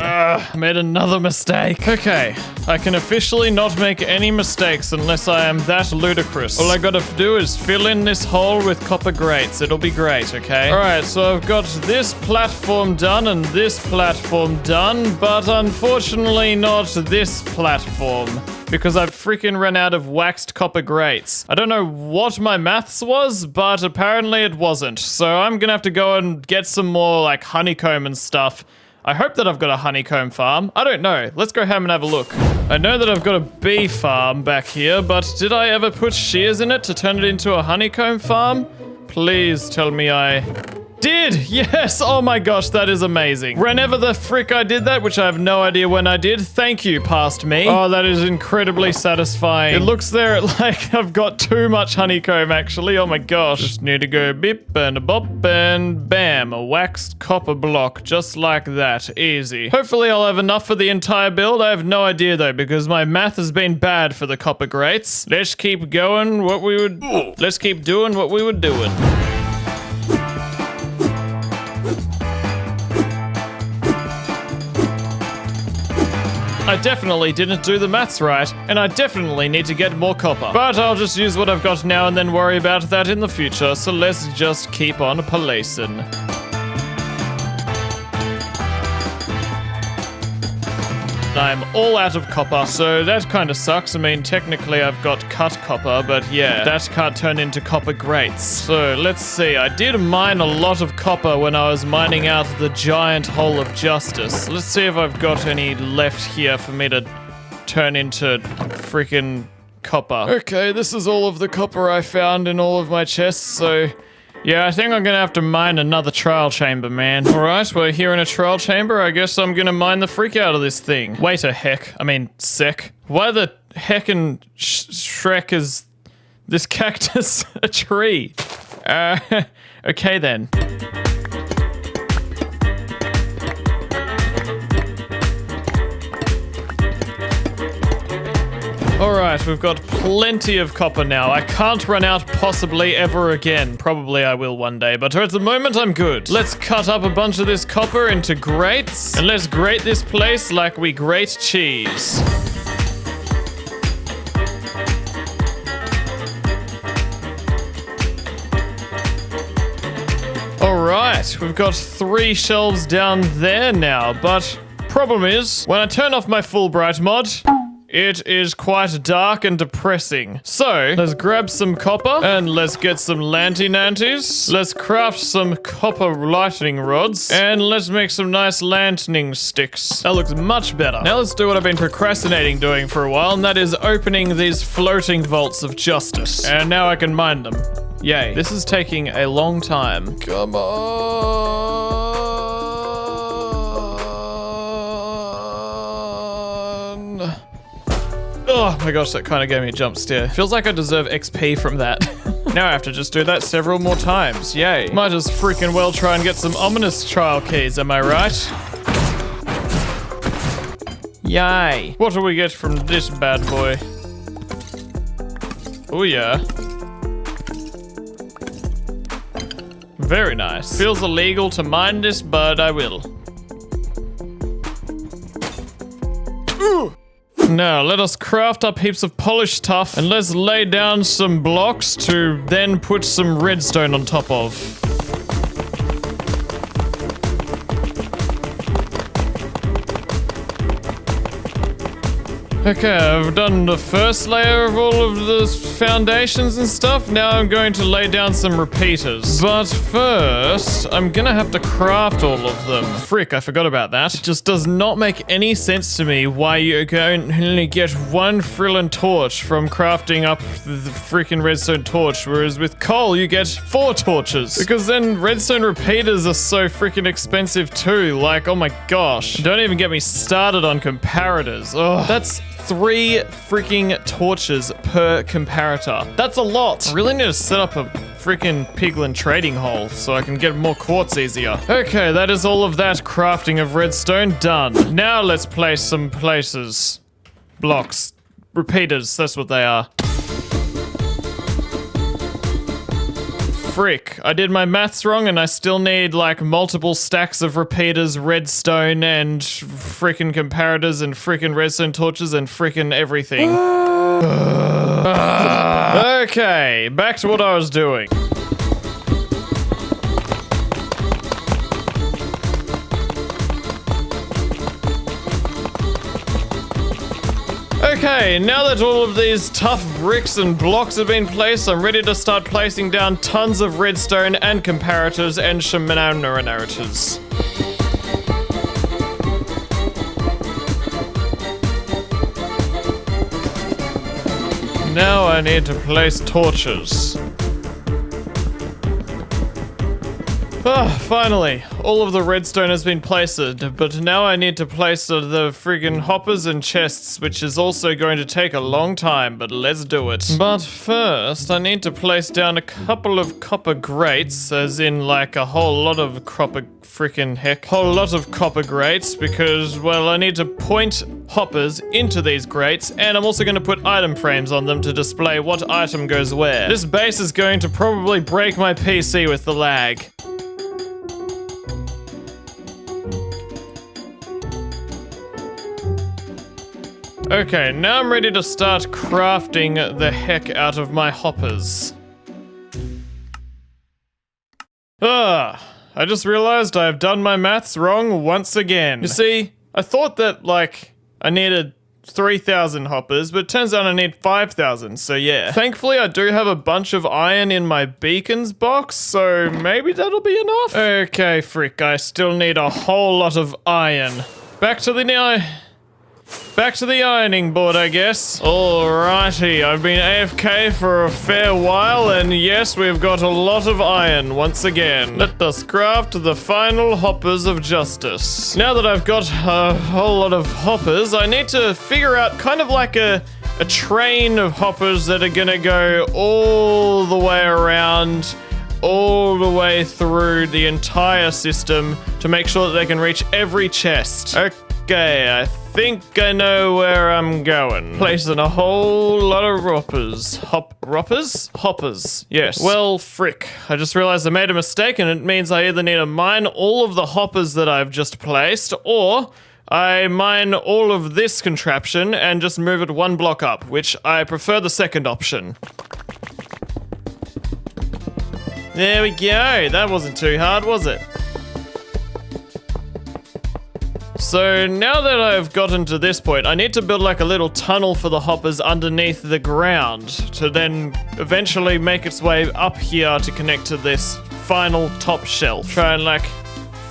Made another mistake. Okay, I can officially not make any mistakes unless I am that ludicrous. All I gotta do is fill in this hole with copper grates. It'll be great, okay? Alright, so I've got this platform done and this platform done, but unfortunately not this platform, because I've freaking run out of waxed copper grates. I don't know what my maths was, but apparently it wasn't. So I'm gonna have to go and get some more like honeycomb and stuff. I hope that I've got a honeycomb farm. I don't know. Let's go home and have a look. I know that I've got a bee farm back here, but did I ever put shears in it to turn it into a honeycomb farm? Please tell me I did. Yes. Oh my gosh, that is amazing. Whenever the frick I did that, which I have no idea when I did, thank you, past me. Oh, that is incredibly satisfying. It looks there like I've got too much honeycomb, actually. Oh my gosh. Just need to go bip and a bop and bam, a waxed copper block, just like that. Easy. Hopefully I'll have enough for the entire build. I have no idea though, because my math has been bad for the copper grates. Let's keep going let's keep doing what we were doing. I definitely didn't do the maths right, and I definitely need to get more copper. But I'll just use what I've got now and then worry about that in the future, so let's just keep on policing. I'm all out of copper. So that kind of sucks. I mean, technically I've got cut copper, but yeah, that can't turn into copper grates. So let's see. I did mine a lot of copper when I was mining out the giant hole of justice. Let's see if I've got any left here for me to turn into freaking copper. Okay, this is all of the copper I found in all of my chests, so yeah, I think I'm gonna have to mine another trial chamber, man. Alright, we're here in a trial chamber. I guess I'm gonna mine the freak out of this thing. Wait a heck. I mean, sec. Why the heck and Shrek is this cactus a tree? Okay then. Alright, we've got plenty of copper now. I can't run out possibly ever again. Probably I will one day, but at the moment I'm good. Let's cut up a bunch of this copper into grates, and let's grate this place like we grate cheese. Alright, we've got 3 shelves down there now, but problem is, when I turn off my Fulbright mod, it is quite dark and depressing. So, let's grab some copper and let's get some lanty-nanties. Let's craft some copper lightning rods and let's make some nice lantern sticks. That looks much better. Now let's do what I've been procrastinating doing for a while, and that is opening these floating vaults of justice. And now I can mine them. Yay. This is taking a long time. Come on. Oh my gosh, that kind of gave me a jump scare. Feels like I deserve XP from that. Now I have to just do that several more times. Yay. Might as freaking well try and get some ominous trial keys, am I right? Yay. What do we get from this bad boy? Oh yeah. Very nice. Feels illegal to mine this, but I will. Ooh. Now, let us craft up heaps of polished stuff, and let's lay down some blocks to then put some redstone on top of. Okay, I've done the first layer of all of the foundations and stuff. Now I'm going to lay down some repeaters. But first, I'm gonna have to craft all of them. Frick, I forgot about that. It just does not make any sense to me why you can only get 1 frillin torch from crafting up the freaking redstone torch, whereas with coal you get 4 torches. Because then redstone repeaters are so freaking expensive too. Like, oh my gosh. Don't even get me started on comparators. Oh, that's 3 freaking torches per comparator. That's a lot. I really need to set up a freaking piglin trading hole so I can get more quartz easier. Okay, that is all of that crafting of redstone done. Now let's place some places. Blocks. Repeaters, that's what they are. Frick, I did my maths wrong and I still need like multiple stacks of repeaters, redstone, and frickin' comparators, and frickin' redstone torches, and frickin' everything. Okay, back to what I was doing. Okay, now that all of these tough bricks and blocks have been placed, I'm ready to start placing down tons of redstone and comparators and shenanigans. Now I need to place torches. Ah, finally, all of the redstone has been placed, but now I need to place the friggin' hoppers and chests, which is also going to take a long time, but let's do it. But first, I need to place down a couple of copper grates, as in like a whole lot of copper grates, because, well, I need to point hoppers into these grates, and I'm also going to put item frames on them to display what item goes where. This base is going to probably break my PC with the lag. Okay, now I'm ready to start crafting the heck out of my hoppers. I just realized I've done my maths wrong once again. You see, I thought that, like, I needed 3,000 hoppers, but it turns out I need 5,000, so yeah. Thankfully, I do have a bunch of iron in my beacons box, so maybe that'll be enough. Okay, frick, I still need a whole lot of iron. Back to the ironing board, I guess. Alrighty, I've been AFK for a fair while, and yes, we've got a lot of iron once again. Let us craft the final hoppers of justice. Now that I've got a whole lot of hoppers, I need to figure out kind of like a train of hoppers that are gonna go all the way around, all the way through the entire system to make sure that they can reach every chest. Okay, I think I know where I'm going. Placing a whole lot of hoppers. Hoppers, yes. Well, frick. I just realized I made a mistake, and it means I either need to mine all of the hoppers that I've just placed, or I mine all of this contraption and just move it one block up, which I prefer the second option. There we go. That wasn't too hard, was it? So now that I've gotten to this point, I need to build like a little tunnel for the hoppers underneath the ground to then eventually make its way up here to connect to this final top shelf. Try and like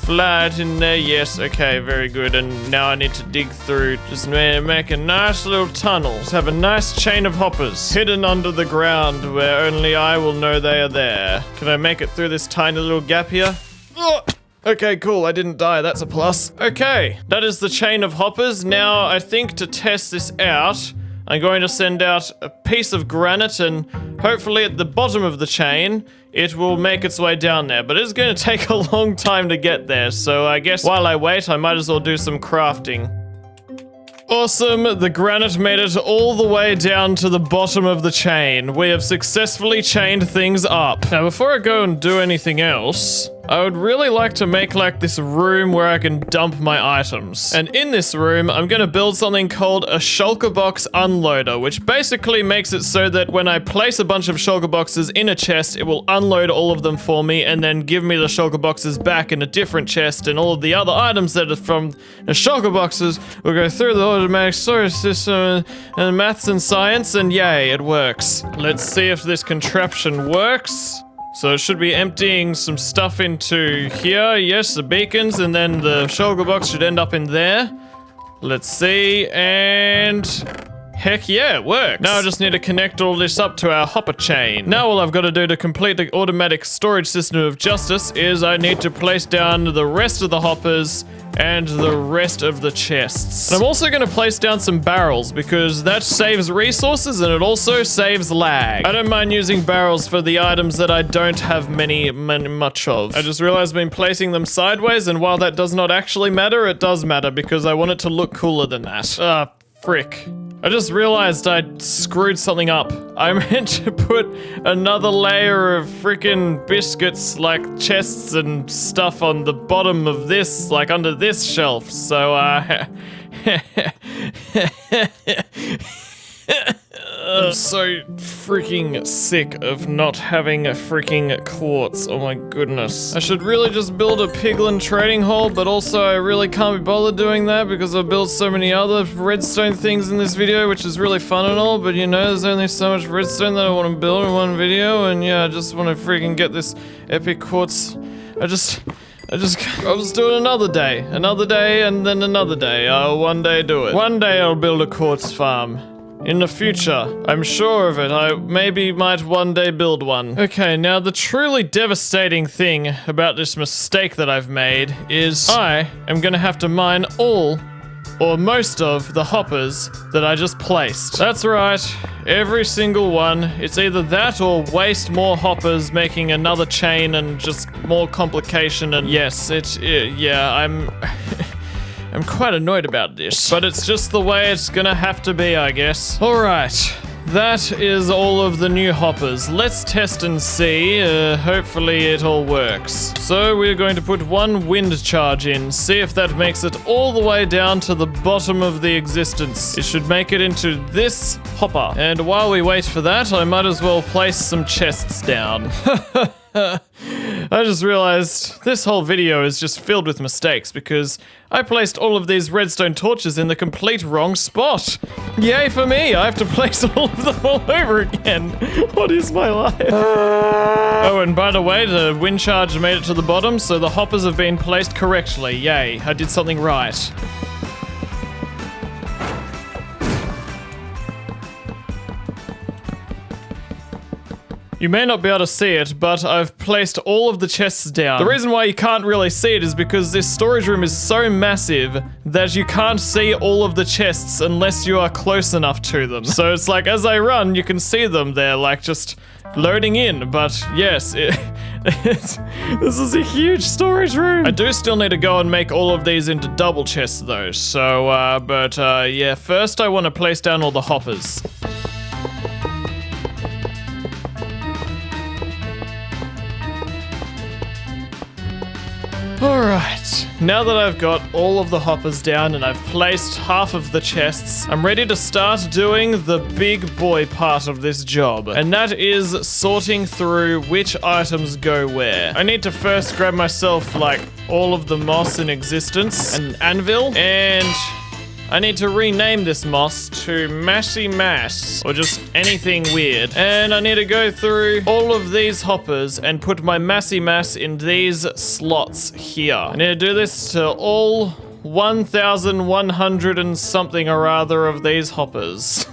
fly it in there. Yes, okay, very good. And now I need to dig through, just make a nice little tunnel. Just have a nice chain of hoppers hidden under the ground where only I will know they are there. Can I make it through this tiny little gap here? Ugh. Okay, cool, I didn't die, that's a plus. Okay, that is the chain of hoppers. Now, I think to test this out, I'm going to send out a piece of granite, and hopefully at the bottom of the chain, it will make its way down there. But it's going to take a long time to get there, so I guess while I wait, I might as well do some crafting. Awesome, the granite made it all the way down to the bottom of the chain. We have successfully chained things up. Now, before I go and do anything else, I would really like to make like this room where I can dump my items. And in this room, I'm gonna build something called a shulker box unloader, which basically makes it so that when I place a bunch of shulker boxes in a chest, it will unload all of them for me and then give me the shulker boxes back in a different chest, and all of the other items that are from the shulker boxes will go through the automatic storage system and maths and science, and yay, it works. Let's see if this contraption works. So it should be emptying some stuff into here. Yes, the beacons, and then the shulker box should end up in there. Let's see, and heck yeah, it works. Now I just need to connect all this up to our hopper chain. Now all I've got to do to complete the automatic storage system of justice is I need to place down the rest of the hoppers and the rest of the chests. And I'm also going to place down some barrels because that saves resources and it also saves lag. I don't mind using barrels for the items that I don't have much of. I just realized I've been placing them sideways, and while that does not actually matter, it does matter because I want it to look cooler than that. Ah, frick. I just realized I screwed something up. I meant to put another layer of freaking biscuits, like chests and stuff on the bottom of this, like under this shelf. So, I'm so freaking sick of not having a freaking quartz. Oh my goodness. I should really just build a piglin trading hall, but also I really can't be bothered doing that because I've built so many other redstone things in this video, which is really fun and all, but you know, there's only so much redstone that I want to build in one video, and yeah, I just want to freaking get this epic quartz. I'll just do it another day, and then another day. I'll one day do it. One day I'll build a quartz farm. In the future, I'm sure of it. I maybe might one day build one. Okay, now the truly devastating thing about this mistake that I've made is I am gonna have to mine all or most of the hoppers that I just placed. That's right, every single one. It's either that or waste more hoppers, making another chain and just more complication, and yes, yeah, I'm quite annoyed about this, but it's just the way it's gonna have to be, I guess. Alright, that is all of the new hoppers. Let's test and see. Hopefully it all works. So we're going to put one wind charge in, see if that makes it all the way down to the bottom of the existence. It should make it into this hopper. And while we wait for that, I might as well place some chests down. I just realized this whole video is just filled with mistakes because I placed all of these redstone torches in the complete wrong spot. Yay for me, I have to place all of them all over again. What is my life? Oh, and by the way, the wind charge made it to the bottom, so the hoppers have been placed correctly. Yay, I did something right. You may not be able to see it, but I've placed all of the chests down. The reason why you can't really see it is because this storage room is so massive that you can't see all of the chests unless you are close enough to them. So it's like, as I run, you can see them. They're like just loading in, but yes, this is a huge storage room. I do still need to go and make all of these into double chests though. So, yeah, first I want to place down all the hoppers. Alright, now that I've got all of the hoppers down and I've placed half of the chests, I'm ready to start doing the big boy part of this job. And that is sorting through which items go where. I need to first grab myself, like, all of the moss in existence, an anvil, and I need to rename this moss to Massy Mass, or just anything weird. And I need to go through all of these hoppers and put my Massy Mass in these slots here. I need to do this to all 1,100 and something or other of these hoppers.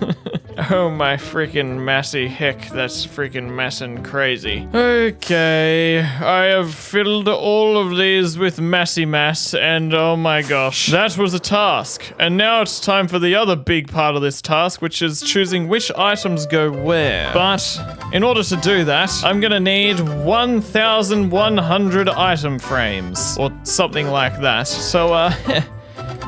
Oh my freaking massy heck, that's freaking massin' crazy. Okay, I have filled all of these with Massy Mass, and oh my gosh, that was a task. And now it's time for the other big part of this task, which is choosing which items go where. But in order to do that, I'm gonna need 1,100 item frames, or something like that. So,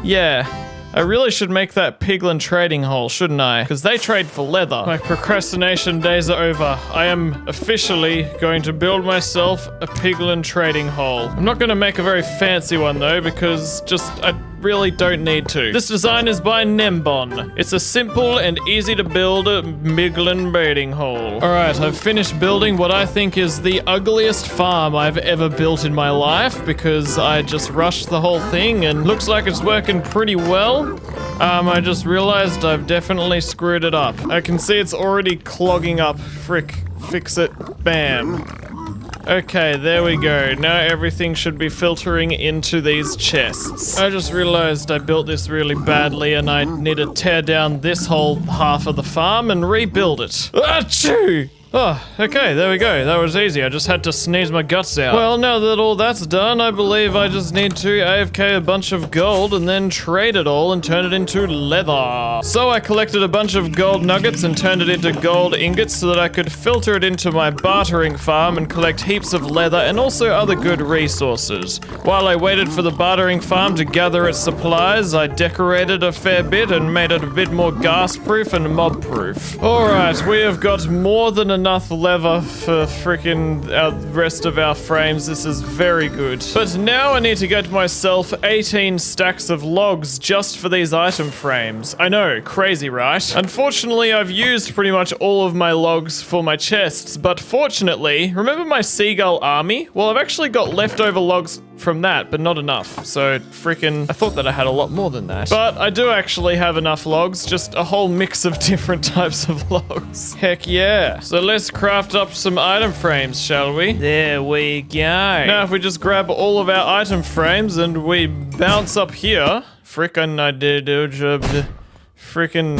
yeah. I really should make that piglin trading hole, shouldn't I? Because they trade for leather. My procrastination days are over. I am officially going to build myself a piglin trading hole. I'm not going to make a very fancy one though, because I really don't need to. This design is by Nembon. It's a simple and easy to build piglin trading hole. Alright, I've finished building what I think is the ugliest farm I've ever built in my life, because I just rushed the whole thing and looks like it's working pretty well. I just realized I've definitely screwed it up. I can see it's already clogging up. Frick. Fix it. Bam. Okay, there we go. Now everything should be filtering into these chests. I just realized I built this really badly and I need to tear down this whole half of the farm and rebuild it. Achoo! Oh, okay, there we go. That was easy. I just had to sneeze my guts out. Well, now that all that's done, I believe I just need to AFK a bunch of gold and then trade it all and turn it into leather. So I collected a bunch of gold nuggets and turned it into gold ingots so that I could filter it into my bartering farm and collect heaps of leather and also other good resources. While I waited for the bartering farm to gather its supplies, I decorated a fair bit and made it a bit more ghast-proof and mob-proof. Alright, we have got more than enough leather for freaking the rest of our frames. This is very good. But now I need to get myself 18 stacks of logs just for these item frames. I know, crazy, right? Unfortunately, I've used pretty much all of my logs for my chests, but fortunately, remember my seagull army? Well, I've actually got leftover logs from that, but not enough. So freaking, I thought that I had a lot more than that. But I do actually have enough logs, just a whole mix of different types of logs. Heck yeah. So let's craft up some item frames, shall we? There we go. Now if we just grab all of our item frames and we bounce up here. Frickin' I did frickin',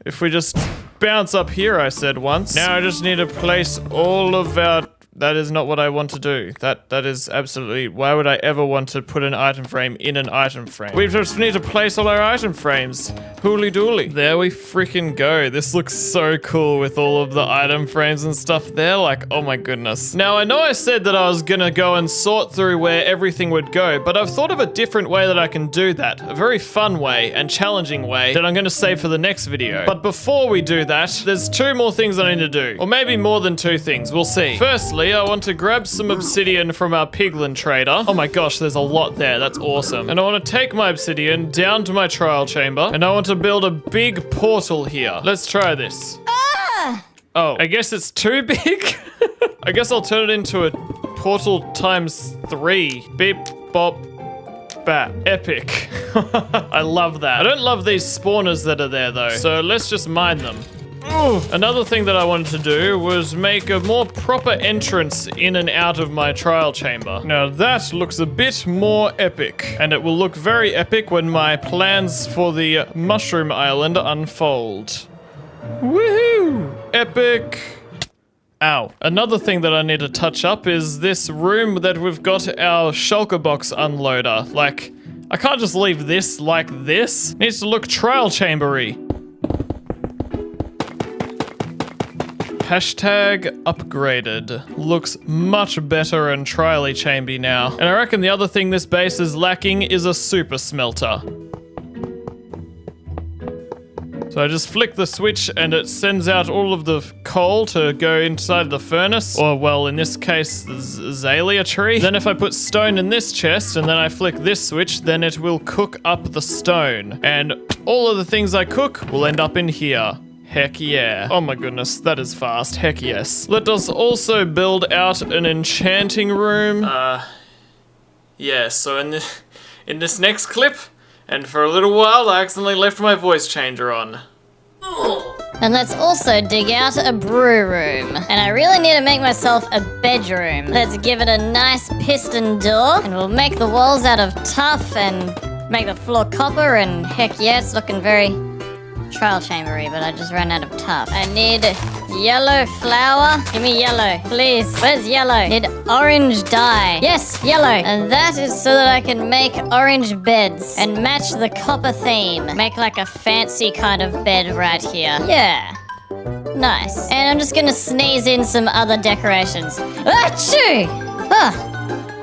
if we just bounce up here, I said once. Now I just need to place all of our, that is not what I want to do. That is absolutely, why would I ever want to put an item frame in an item frame? We just need to place all our item frames. Hooly dooly. There we freaking go. This looks so cool with all of the item frames and stuff there. Like, oh my goodness. Now, I know I said that I was gonna go and sort through where everything would go, but I've thought of a different way that I can do that. A very fun way and challenging way that I'm gonna save for the next video. But before we do that, there's two more things I need to do. Or maybe more than two things. We'll see. Firstly, I want to grab some obsidian from our piglin trader. Oh my gosh, there's a lot there. That's awesome. And I want to take my obsidian down to my trial chamber, and I want to build a big portal here. Let's try this. Oh, I guess it's too big. I guess I'll turn it into a portal times 3. Beep, bop, bat. Epic. I love that. I don't love these spawners that are there though, so let's just mine them. Ooh. Another thing that I wanted to do was make a more proper entrance in and out of my trial chamber. Now that looks a bit more epic, and it will look very epic when my plans for the Mushroom Island unfold. Woohoo! Epic! Ow. Another thing that I need to touch up is this room that we've got our shulker box unloader. Like, I can't just leave this like this. It needs to look trial chambery. Hashtag upgraded. Looks much better and trial-y chamby now. And I reckon the other thing this base is lacking is a super smelter. So I just flick the switch and it sends out all of the coal to go inside the furnace. Or, well, in this case, the azalea tree. Then if I put stone in this chest and then I flick this switch, then it will cook up the stone. And all of the things I cook will end up in here. Heck yeah. Oh my goodness, that is fast. Heck yes. Let us also build out an enchanting room. Yeah, so in this next clip, and for a little while, I accidentally left my voice changer on. And let's also dig out a brew room. And I really need to make myself a bedroom. Let's give it a nice piston door, and we'll make the walls out of tuff and make the floor copper, and heck yeah, it's looking very trial chambery, but I just ran out of tuff. I need yellow flour. Give me yellow, please. Where's yellow? Need orange dye. Yes, yellow. And that is so that I can make orange beds and match the copper theme. Make like a fancy kind of bed right here. Yeah. Nice. And I'm just gonna sneeze in some other decorations. Achoo! Huh.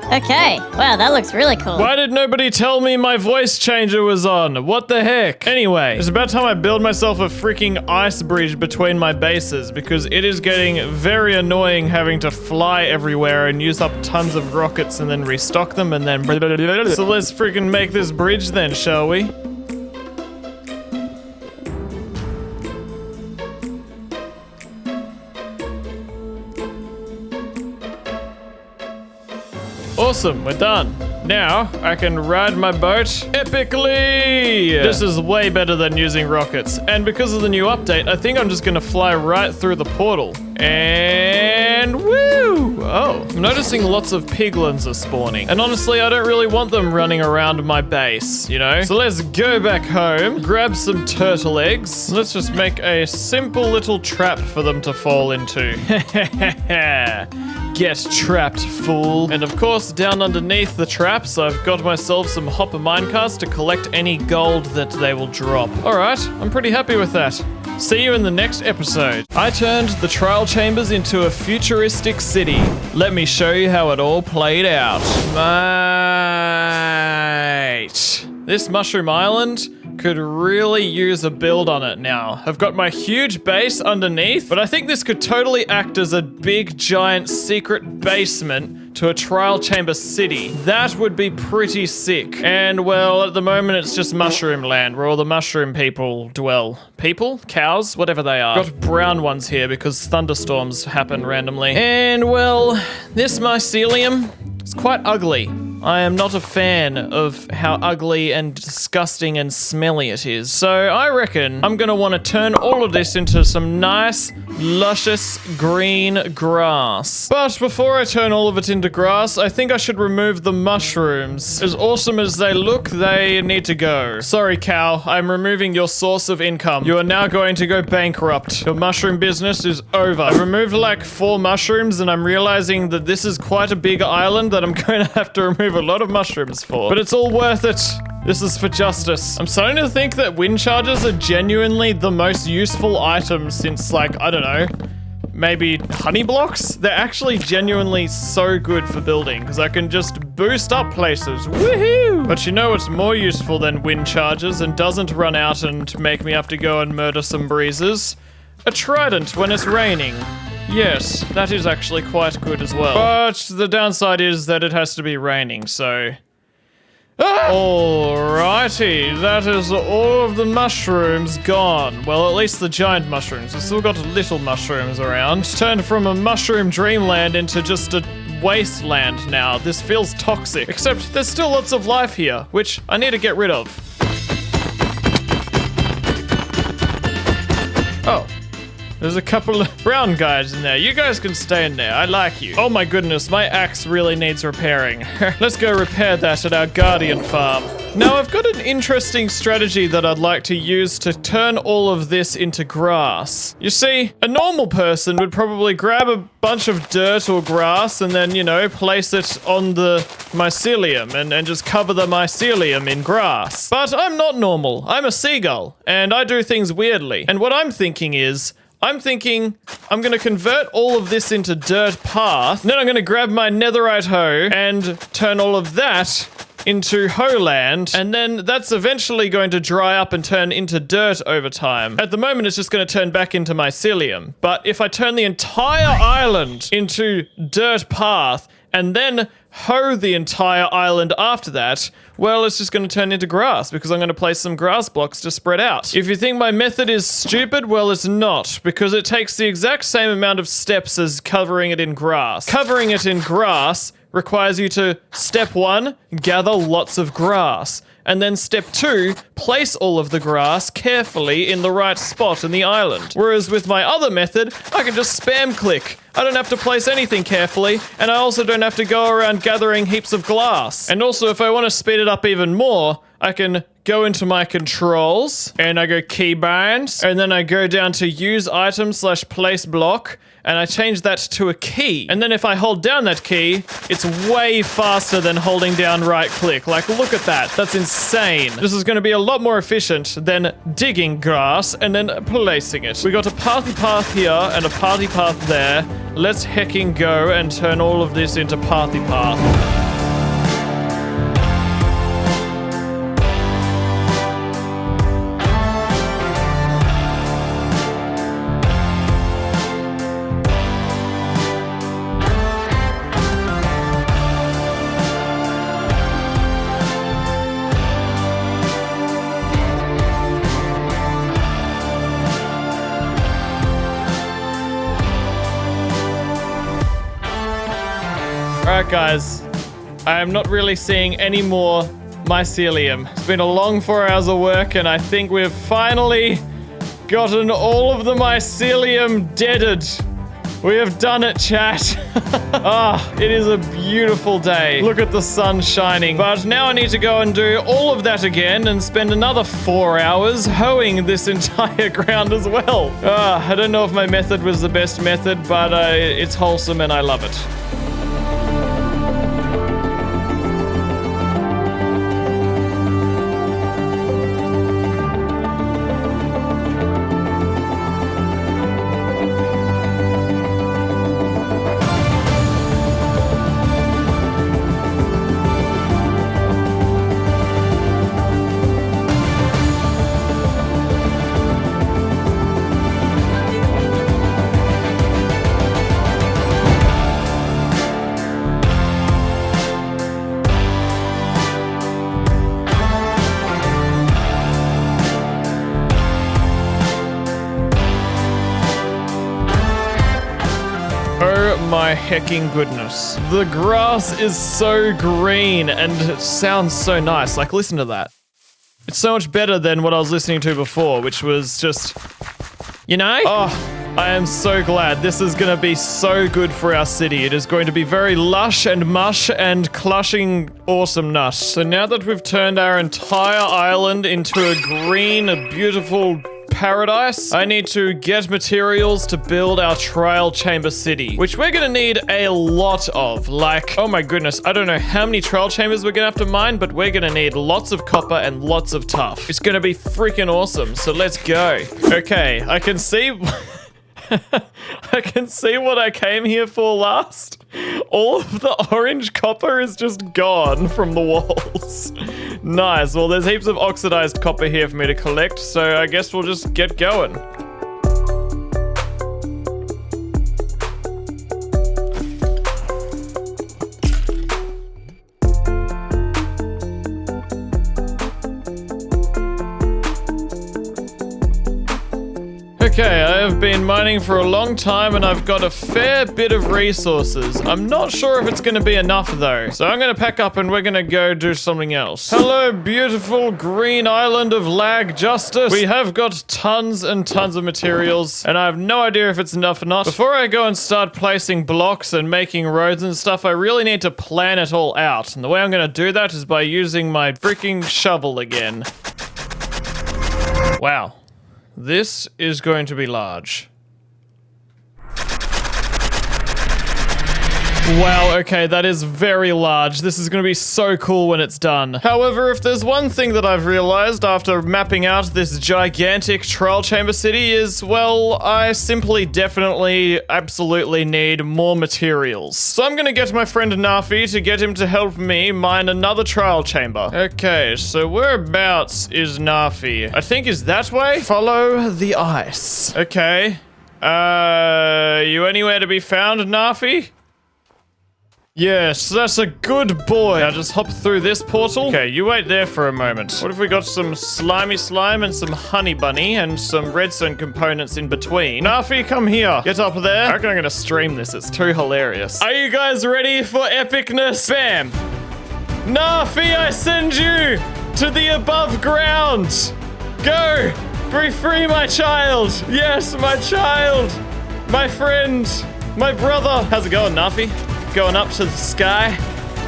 Okay, wow, that looks really cool. Why did nobody tell me my voice changer was on? What the heck? Anyway, it's about time I build myself a freaking ice bridge between my bases, because it is getting very annoying having to fly everywhere and use up tons of rockets and then restock them and then So let's freaking make this bridge then, shall we? Awesome, we're done. Now, I can ride my boat epically! This is way better than using rockets. And because of the new update, I think I'm just gonna fly right through the portal. And woo! Oh, I'm noticing lots of piglins are spawning. And honestly, I don't really want them running around my base, you know? So let's go back home, grab some turtle eggs. Let's just make a simple little trap for them to fall into. Get trapped, fool. And of course, down underneath the traps, I've got myself some hopper minecarts to collect any gold that they will drop. Alright, I'm pretty happy with that. See you in the next episode. I turned the trial chambers into a futuristic city. Let me show you how it all played out. Mate. This Mushroom Island could really use a build on it now. I've got my huge base underneath, but I think this could totally act as a big, giant, secret basement to a trial chamber city. That would be pretty sick. And, well, at the moment, it's just Mushroom Land, where all the mushroom people dwell. People? Cows? Whatever they are. Got brown ones here because thunderstorms happen randomly. And, well, this mycelium is quite ugly. I am not a fan of how ugly and disgusting and smelly it is. So I reckon I'm gonna want to turn all of this into some nice, luscious green grass. But before I turn all of it into grass, I think I should remove the mushrooms. As awesome as they look, they need to go. Sorry, cow, I'm removing your source of income. You are now going to go bankrupt. Your mushroom business is over. I removed like 4 mushrooms and I'm realizing that this is quite a big island that I'm going to have to remove a lot of mushrooms for. But it's all worth it. This is for justice. I'm starting to think that wind chargers are genuinely the most useful item since, like, I don't know, maybe honey blocks? They're actually genuinely so good for building because I can just boost up places. Woohoo! But you know what's more useful than wind chargers and doesn't run out and make me have to go and murder some breezes? A trident when it's raining. Yes, that is actually quite good as well. But the downside is that it has to be raining, so... Alrighty, that is all of the mushrooms gone. Well, at least the giant mushrooms. We've still got little mushrooms around. It's turned from a mushroom dreamland into just a wasteland now. This feels toxic. Except there's still lots of life here, which I need to get rid of. Oh. There's a couple of brown guys in there. You guys can stay in there. I like you. Oh my goodness, my axe really needs repairing. Let's go repair that at our guardian farm. Now, I've got an interesting strategy that I'd like to use to turn all of this into grass. You see, a normal person would probably grab a bunch of dirt or grass and then, you know, place it on the mycelium and just cover the mycelium in grass. But I'm not normal. I'm a seagull, and I do things weirdly. And what I'm thinking is, I'm going to convert all of this into dirt path. Then I'm going to grab my netherite hoe and turn all of that into hoe land. And then that's eventually going to dry up and turn into dirt over time. At the moment, it's just going to turn back into mycelium. But if I turn the entire island into dirt path and then hoe the entire island after that, well, it's just going to turn into grass because I'm going to place some grass blocks to spread out. If you think my method is stupid, well, it's not, because it takes the exact same amount of steps as covering it in grass. Covering it in grass requires you to, step 1, gather lots of grass. And then step 2, place all of the grass carefully in the right spot in the island. Whereas with my other method, I can just spam click. I don't have to place anything carefully, and I also don't have to go around gathering heaps of glass. And also, if I want to speed it up even more, I can go into my controls, and I go keybinds, and then I go down to use item / place block, and I change that to a key. And then if I hold down that key, it's way faster than holding down right click. Like, look at that. That's insane. This is going to be a lot more efficient than digging grass and then placing it. We got a party path here and a party path there. Let's hecking go and turn all of this into party path. Alright guys, I am not really seeing any more mycelium. It's been a long 4 hours of work and I think we've finally gotten all of the mycelium deaded. We have done it, chat. It is a beautiful day. Look at the sun shining. But now I need to go and do all of that again and spend another 4 hours hoeing this entire ground as well. I don't know if my method was the best method, but it's wholesome and I love it. My hecking goodness. The grass is so green and it sounds so nice. Like, listen to that. It's so much better than what I was listening to before, which was just, you know? Oh, I am so glad. This is going to be so good for our city. It is going to be very lush and mush and clushing awesomeness. So now that we've turned our entire island into a green, a beautiful paradise, I need to get materials to build our trial chamber city, which we're gonna need a lot of. Like, oh my goodness, I don't know how many trial chambers we're gonna have to mine, but we're gonna need lots of copper and lots of tuff. It's gonna be freaking awesome, so let's go. Okay, I can see I can see what I came here for last. All of the orange copper is just gone from the walls. Nice. Well, there's heaps of oxidized copper here for me to collect, so I guess we'll just get going. Okay, I have I've been mining for a long time and I've got a fair bit of resources. I'm not sure if it's gonna be enough though. So I'm gonna pack up and we're gonna go do something else. Hello, beautiful green island of lag justice. We have got tons and tons of materials and I have no idea if it's enough or not. Before I go and start placing blocks and making roads and stuff, I really need to plan it all out. And the way I'm gonna do that is by using my freaking shovel again. Wow. This is going to be large. Wow, okay, that is very large. This is going to be so cool when it's done. However, if there's one thing that I've realized after mapping out this gigantic trial chamber city is, well, I simply definitely absolutely need more materials. So I'm going to get my friend Nafi to get him to help me mine another trial chamber. Okay, so whereabouts is Nafi? I think is that way? Follow the ice. Okay. You anywhere to be found, Nafi? Yes, that's a good boy. Now just hop through this portal. Okay, you wait there for a moment. What if we got some slimy slime and some honey bunny and some redstone components in between? Nafi, come here. Get up there. I reckon I'm gonna stream this. It's too hilarious. Are you guys ready for epicness? Bam. Nafi, I send you to the above ground. Go. Be free, my child. Yes, my child. My friend. My brother. How's it going, Nafi? Going up to the sky,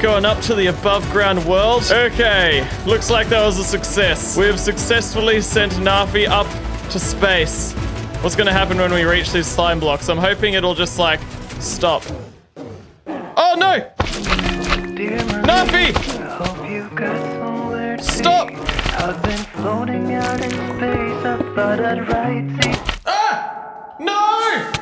going up to the above ground world. Okay, looks like that was a success. We have successfully sent Nafi up to space. What's gonna happen when we reach these slime blocks? I'm hoping it'll just like stop. Oh no! Nafi! Stop! I've been floating out in space. I thought I'd write it. Ah! No!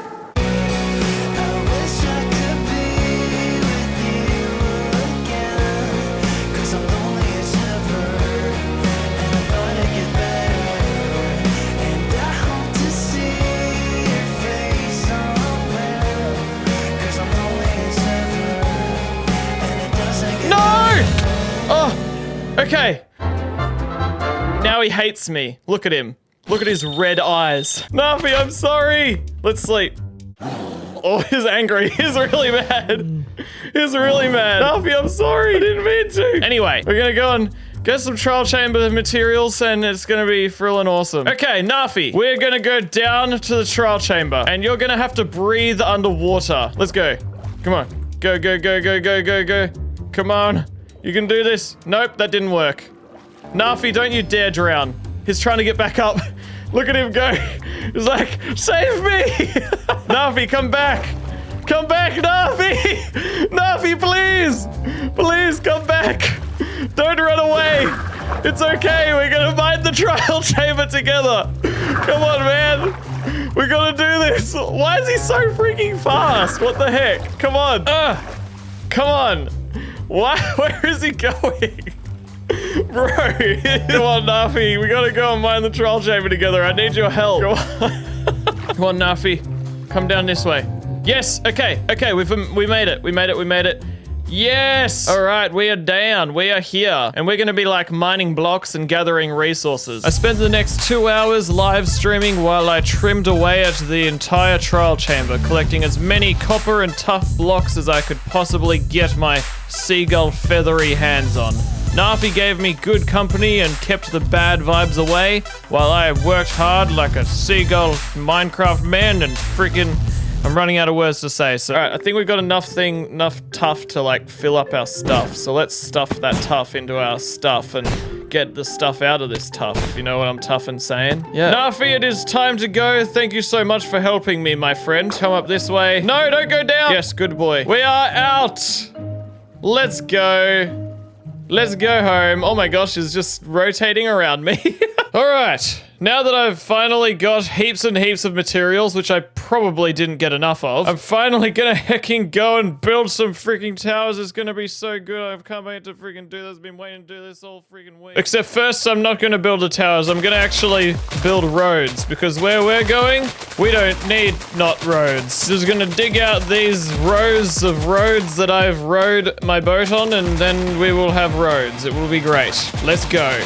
Okay. Now he hates me. Look at him. Look at his red eyes. Nafi, I'm sorry. Let's sleep. Oh, he's angry. He's really mad. He's really mad. Nafi, I'm sorry. I didn't mean to. Anyway, we're gonna go and get some trial chamber materials and it's gonna be frillin' awesome. Okay, Nafi, we're gonna go down to the trial chamber and you're gonna have to breathe underwater. Let's go. Come on. Go, go, go, go, go, go, go. Come on. You can do this. Nope, that didn't work. Nafi, don't you dare drown. He's trying to get back up. Look at him go. He's like, save me. Nafi, come back. Come back, Nafi. Nafi, please. Please come back. Don't run away. It's okay. We're going to mine the trial chamber together. Come on, man. We're going to do this. Why is he so freaking fast? What the heck? Come on. Come on. Why? Where is he going? Bro, come on, Nafi. We gotta go and mine the trial chamber together. I need your help. Come on, Nafi. Come down this way. Yes, okay, we made it. Yes! Alright, we are down. We are here. And we're gonna be like mining blocks and gathering resources. I spent the next 2 hours live streaming while I trimmed away at the entire trial chamber, collecting as many copper and tough blocks as I could possibly get my seagull feathery hands on. Nafi gave me good company and kept the bad vibes away, while I worked hard like a seagull Minecraft man and freaking... I'm running out of words to say, so... Alright, I think we've got enough tuff to, like, fill up our stuff. So let's stuff that tuff into our stuff and get the stuff out of this tuff. You know what I'm toughin' saying? Yeah. Nafi, it is time to go. Thank you so much for helping me, my friend. Come up this way. No, don't go down! Yes, good boy. We are out! Let's go. Let's go home. Oh my gosh, it's just rotating around me. Alright, now that I've finally got heaps and heaps of materials, which I probably didn't get enough of, I'm finally gonna hecking go and build some freaking towers. It's gonna be so good. I can't wait to freaking do this. I've been waiting to do this all freaking week. Except first, I'm not gonna build the towers. I'm gonna actually build roads, because where we're going, we don't need not roads. Just gonna dig out these rows of roads that I've rowed my boat on, and then we will have roads. It will be great. Let's go.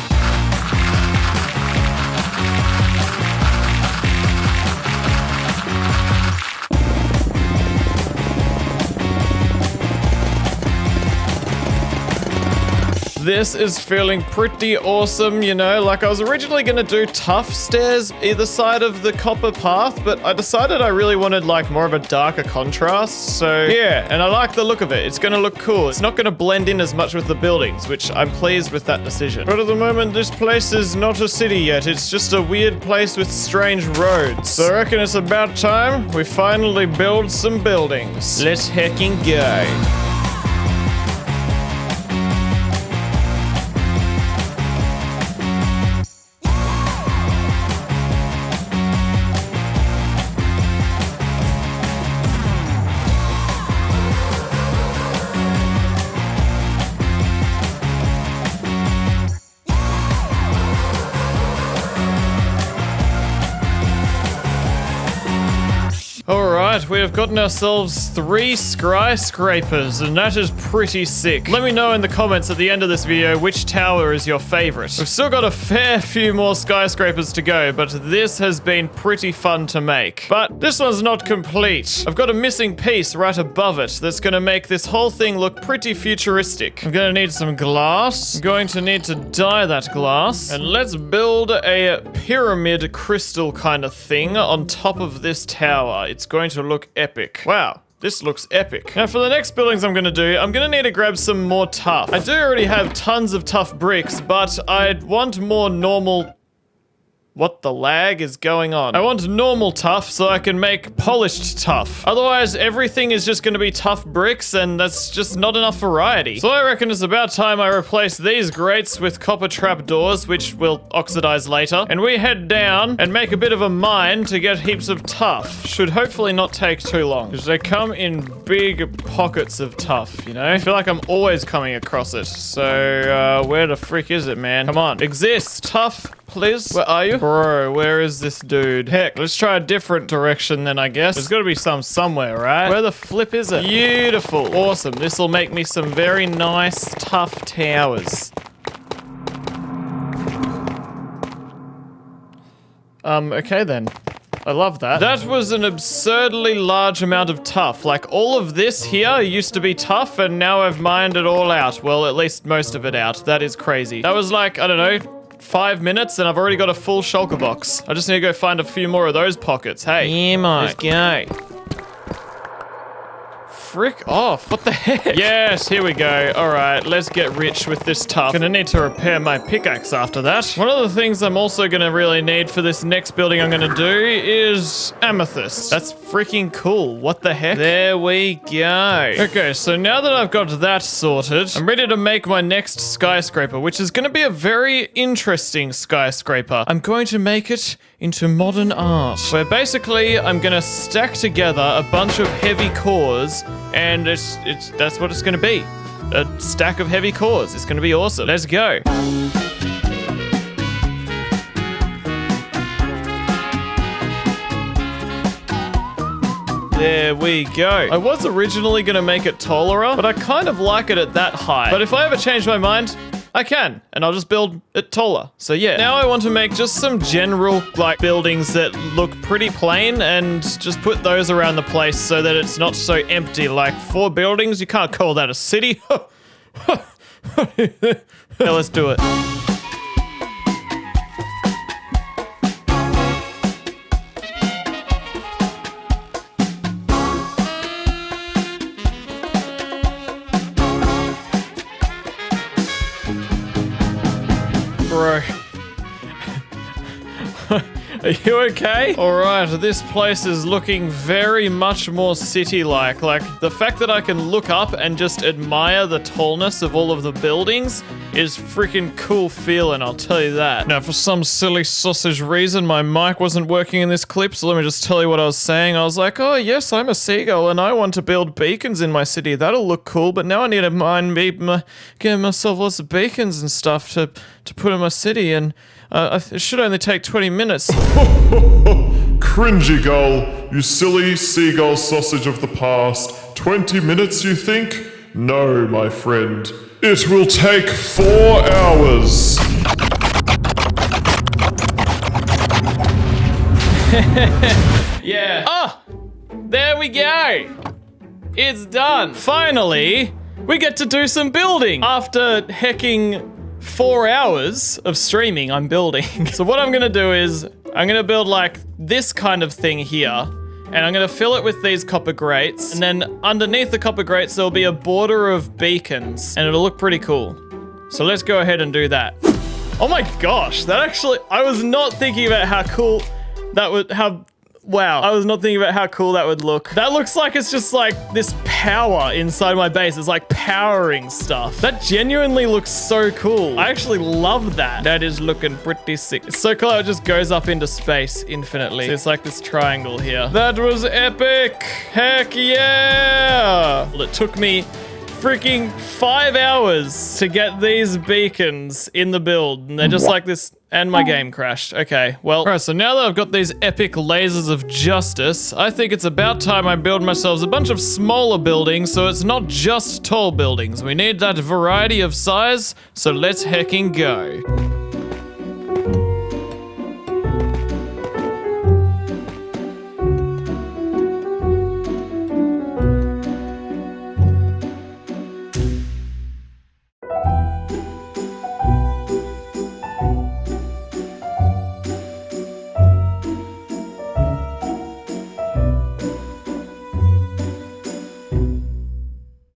This is feeling pretty awesome, you know? Like, I was originally gonna do tough stairs either side of the copper path, but I decided I really wanted, like, more of a darker contrast. So, yeah, and I like the look of it. It's gonna look cool. It's not gonna blend in as much with the buildings, which I'm pleased with that decision. But at the moment, this place is not a city yet. It's just a weird place with strange roads. So I reckon it's about time we finally build some buildings. Let's heckin' go. Alright, we have gotten ourselves 3 skyscrapers, and that is pretty sick. Let me know in the comments at the end of this video which tower is your favorite. We've still got a fair few more skyscrapers to go, but this has been pretty fun to make. But this one's not complete. I've got a missing piece right above it that's gonna make this whole thing look pretty futuristic. I'm gonna need some glass. I'm going to need to dye that glass. And let's build a pyramid crystal kind of thing on top of this tower. It's going to look epic. Wow. This looks epic. Now for the next buildings I'm gonna do, I'm gonna need to grab some more tough. I do already have tons of tough bricks, but I'd want more normal... What the lag is going on? I want normal tough so I can make polished tough. Otherwise, everything is just gonna be tough bricks and that's just not enough variety. So I reckon it's about time I replace these grates with copper trap doors, which will oxidize later. And we head down and make a bit of a mine to get heaps of tough. Should hopefully not take too long, because they come in big pockets of tough, you know? I feel like I'm always coming across it. So, where the frick is it, man? Come on. Exists. Tough. Please? Where are you? Bro, where is this dude? Heck, let's try a different direction then, I guess. There's gotta be some somewhere, right? Where the flip is it? Beautiful. Awesome. This will make me some very nice, tough towers. Okay then. I love that. That was an absurdly large amount of tough. Like, all of this here used to be tough, and now I've mined it all out. Well, at least most of it out. That is crazy. That was like, I don't know, 5 minutes and I've already got a full shulker box. I just need to go find a few more of those pockets. Hey. Yeah, mate. Let's go. Frick off. What the heck? Yes, here we go. All right, let's get rich with this tough. Gonna need to repair my pickaxe after that. One of the things I'm also gonna really need for this next building I'm gonna do is amethyst. That's freaking cool. What the heck? There we go. Okay, so now that I've got that sorted, I'm ready to make my next skyscraper, which is gonna be a very interesting skyscraper. I'm going to make it into modern art, where basically I'm gonna stack together a bunch of heavy cores, and that's what it's gonna be. A stack of heavy cores. It's gonna be awesome. Let's go. There we go. I was originally gonna make it taller, but I kind of like it at that height. But if I ever change my mind, I can, and I'll just build it taller. So yeah, now I want to make just some general, like, buildings that look pretty plain and just put those around the place so that it's not so empty. Like, 4 buildings, you can't call that a city. Yeah, let's do it. Bro. Are you okay? Alright, this place is looking very much more city-like. Like, the fact that I can look up and just admire the tallness of all of the buildings is freaking cool feeling, I'll tell you that. Now, for some silly sausage reason, my mic wasn't working in this clip, so let me just tell you what I was saying. I was like, oh yes, I'm a seagull and I want to build beacons in my city. That'll look cool, but now I need to get myself lots of beacons and stuff to put in my city, and it should only take 20 minutes. CringyGull, you silly seagull sausage of the past. 20 minutes, you think? No, my friend. It will take 4 hours. Yeah. Oh! There we go! It's done! Finally, we get to do some building. After hecking 4 hours of streaming, I'm building. So what I'm gonna do is, I'm gonna build like this kind of thing here, and I'm gonna fill it with these copper grates, and then underneath the copper grates, there'll be a border of beacons, and it'll look pretty cool. So let's go ahead and do that. Oh my gosh, that actually, I was not thinking about how cool that would, wow, I was not thinking about how cool that would look. That looks like it's just like this power inside my base. It's like powering stuff. That genuinely looks so cool. I actually love that. That is looking pretty sick. It's so cool how it just goes up into space infinitely. So it's like this triangle here. That was epic. Heck yeah. Well, it took me freaking 5 hours to get these beacons in the build, and they're just like this, and my game crashed. Okay, well, all right, so now that I've got these epic lasers of justice, I think it's about time I build myself a bunch of smaller buildings, so it's not just tall buildings. We need that variety of size, so let's hecking go.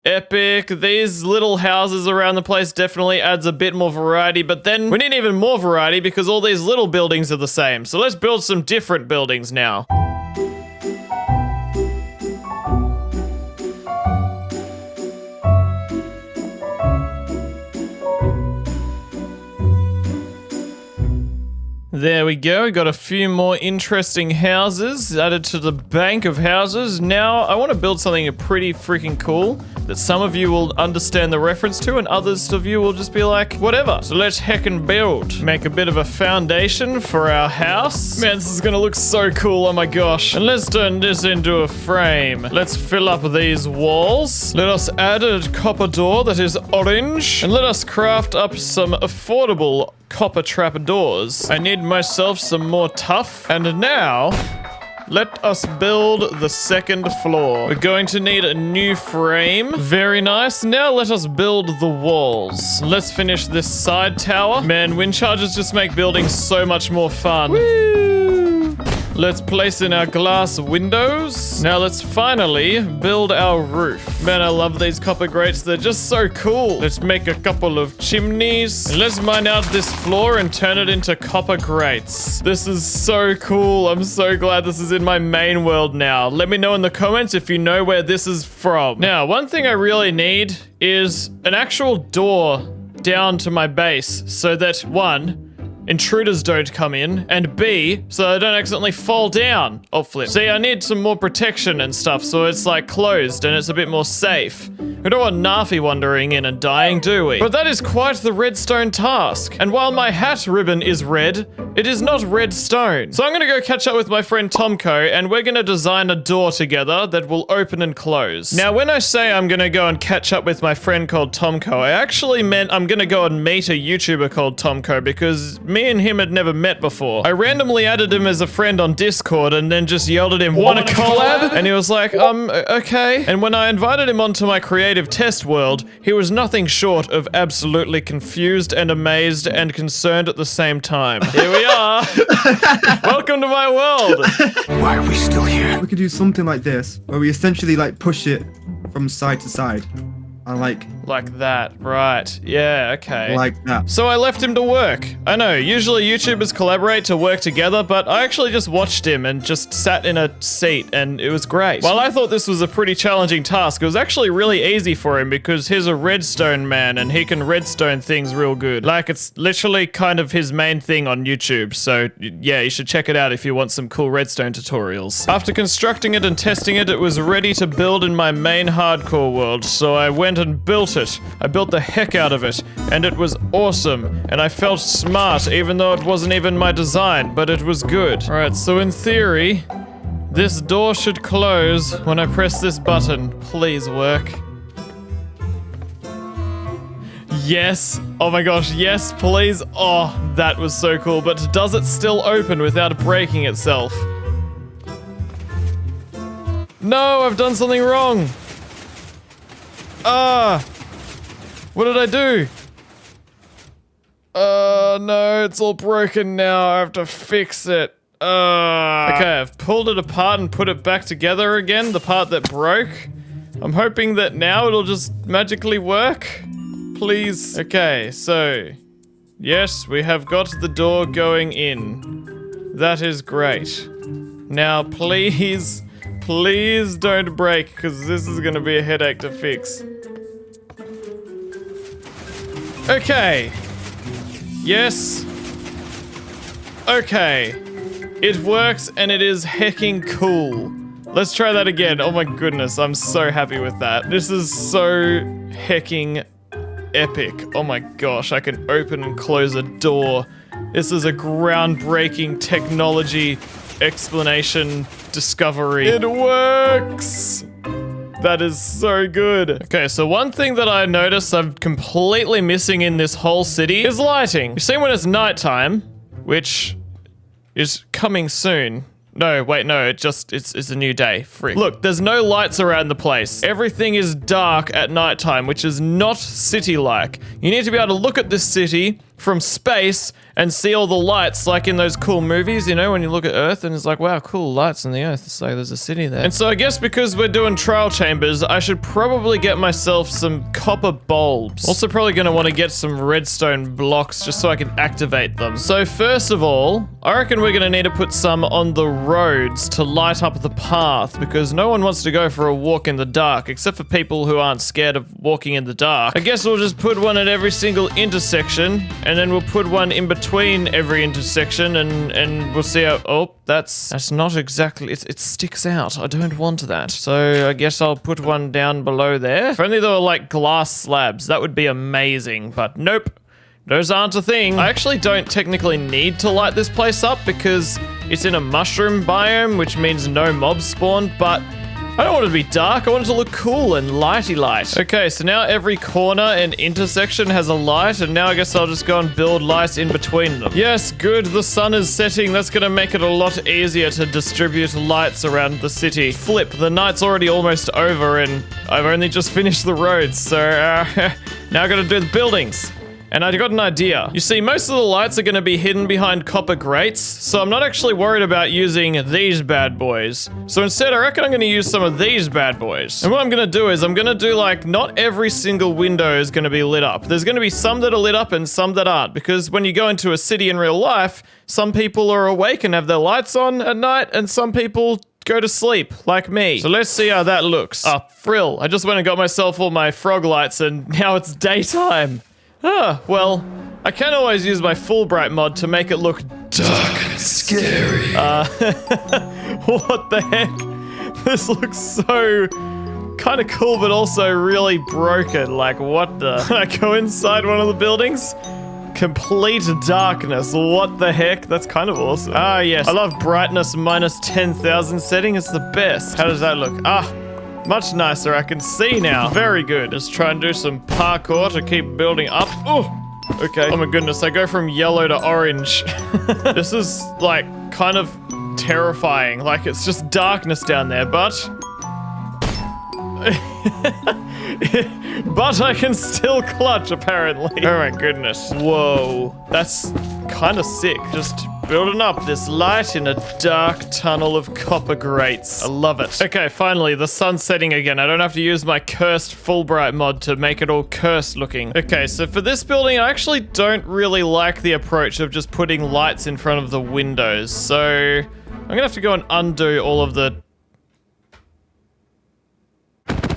Epic. These little houses around the place definitely adds a bit more variety, but then we need even more variety because all these little buildings are the same. So let's build some different buildings now. There we go, we got a few more interesting houses added to the bank of houses. Now, I want to build something pretty freaking cool that some of you will understand the reference to and others of you will just be like, whatever. So let's heckin' build. Make a bit of a foundation for our house. Man, this is gonna look so cool, oh my gosh. And let's turn this into a frame. Let's fill up these walls. Let us add a copper door that is orange. And let us craft up some affordable copper trapdoors. I need myself some more tuff. And now, let us build the second floor. We're going to need a new frame. Very nice. Now let us build the walls. Let's finish this side tower. Man, wind charges just make building so much more fun. Woo! Let's place in our glass windows. Now let's finally build our roof. Man, I love these copper grates. They're just so cool. Let's make a couple of chimneys. And let's mine out this floor and turn it into copper grates. This is so cool. I'm so glad this is in my main world now. Let me know in the comments if you know where this is from. Now, one thing I really need is an actual door down to my base so that, one, intruders don't come in, and B, so I don't accidentally fall down or flip. See, I need some more protection and stuff, so it's like closed and it's a bit more safe. We don't want Nafi wandering in and dying, do we? But that is quite the redstone task. And while my hat ribbon is red, it is not redstone. So I'm gonna go catch up with my friend Tomko, and we're gonna design a door together that will open and close. Now, when I say I'm gonna go and catch up with my friend called Tomko, I actually meant I'm gonna go and meet a YouTuber called Tomko, because me and him had never met before. I randomly added him as a friend on Discord and then just yelled at him, "Want a collab?" And he was like, okay. And when I invited him onto my creative test world, he was nothing short of absolutely confused and amazed and concerned at the same time. Here we are. Welcome to my world. Why are we still here? We could do something like this, where we essentially like push it from side to side. And like that, right. Yeah, okay. Like that. So I left him to work. I know, usually YouTubers collaborate to work together, but I actually just watched him and just sat in a seat, and it was great. While I thought this was a pretty challenging task, it was actually really easy for him because he's a redstone man and he can redstone things real good. Like, it's literally kind of his main thing on YouTube, so yeah, you should check it out if you want some cool redstone tutorials. After constructing it and testing it, it was ready to build in my main hardcore world, so I went and built it. I built the heck out of it, and it was awesome, and I felt smart even though it wasn't even my design, but it was good. Alright, so in theory, this door should close when I press this button. Please work. Yes. Oh my gosh, yes, please. Oh, that was so cool, but does it still open without breaking itself? No, I've done something wrong. What did I do? No, it's all broken now. I have to fix it. Okay, I've pulled it apart and put it back together again, the part that broke. I'm hoping that now it'll just magically work. Please. Okay, so... yes, we have got the door going in. That is great. Now, please, please don't break, because this is going to be a headache to fix. Okay. Yes. Okay. It works, and it is hecking cool. Let's try that again. Oh my goodness, I'm so happy with that. This is so hecking epic. Oh my gosh, I can open and close a door. This is a groundbreaking technology explanation discovery. It works! That is so good. Okay, so one thing that I noticed I'm completely missing in this whole city is lighting. You see when it's nighttime, which is coming soon. No, wait, no, it's a new day. Frick. Look, there's no lights around the place. Everything is dark at nighttime, which is not city-like. You need to be able to look at this city from space and see all the lights, like in those cool movies, you know, when you look at Earth and it's like, wow, cool lights in the Earth. It's like there's a city there. And so I guess because we're doing trial chambers, I should probably get myself some copper bulbs. Also probably gonna want to get some redstone blocks just so I can activate them. So first of all, I reckon we're gonna need to put some on the roads to light up the path because no one wants to go for a walk in the dark except for people who aren't scared of walking in the dark. I guess we'll just put one at every single intersection and then we'll put one in between every intersection and we'll see how, oh, that's not exactly, it sticks out. I don't want that. So I guess I'll put one down below there. If only there were like glass slabs, that would be amazing, but nope. Those aren't a thing. I actually don't technically need to light this place up because it's in a mushroom biome, which means no mobs spawn, but I don't want it to be dark. I want it to look cool and lighty light. Okay, so now every corner and intersection has a light, and now I guess I'll just go and build lights in between them. Yes, good. The sun is setting. That's gonna make it a lot easier to distribute lights around the city. Flip, the night's already almost over, and I've only just finished the roads, so now I gotta do the buildings. And I got an idea. You see, most of the lights are going to be hidden behind copper grates, so I'm not actually worried about using these bad boys. So instead, I reckon I'm going to use some of these bad boys. And what I'm going to do is I'm going to do like, not every single window is going to be lit up. There's going to be some that are lit up and some that aren't, because when you go into a city in real life, some people are awake and have their lights on at night, and some people go to sleep, like me. So let's see how that looks. Ah, frill. I just went and got myself all my frog lights, and now it's daytime. Ah, well, I can always use my Fulbright mod to make it look dark and scary. What the heck? This looks so kind of cool, but also really broken. Like, what the? Can I go inside one of the buildings? Complete darkness. What the heck? That's kind of awesome. Ah, yes. I love brightness minus 10,000 setting. It's the best. How does that look? Ah. Much nicer, I can see now. Very good. Just try and do some parkour to keep building up. Oh, okay. Oh my goodness, I go from yellow to orange. This is like kind of terrifying. Like it's just darkness down there, but but I can still clutch apparently. Oh my goodness. Whoa, that's kind of sick. Just building up this light in a dark tunnel of copper grates. I love it. Okay, finally, the sun's setting again. I don't have to use my cursed Fulbright mod to make it all cursed looking. Okay, so for this building, I actually don't really like the approach of just putting lights in front of the windows. So I'm gonna have to go and undo all of the...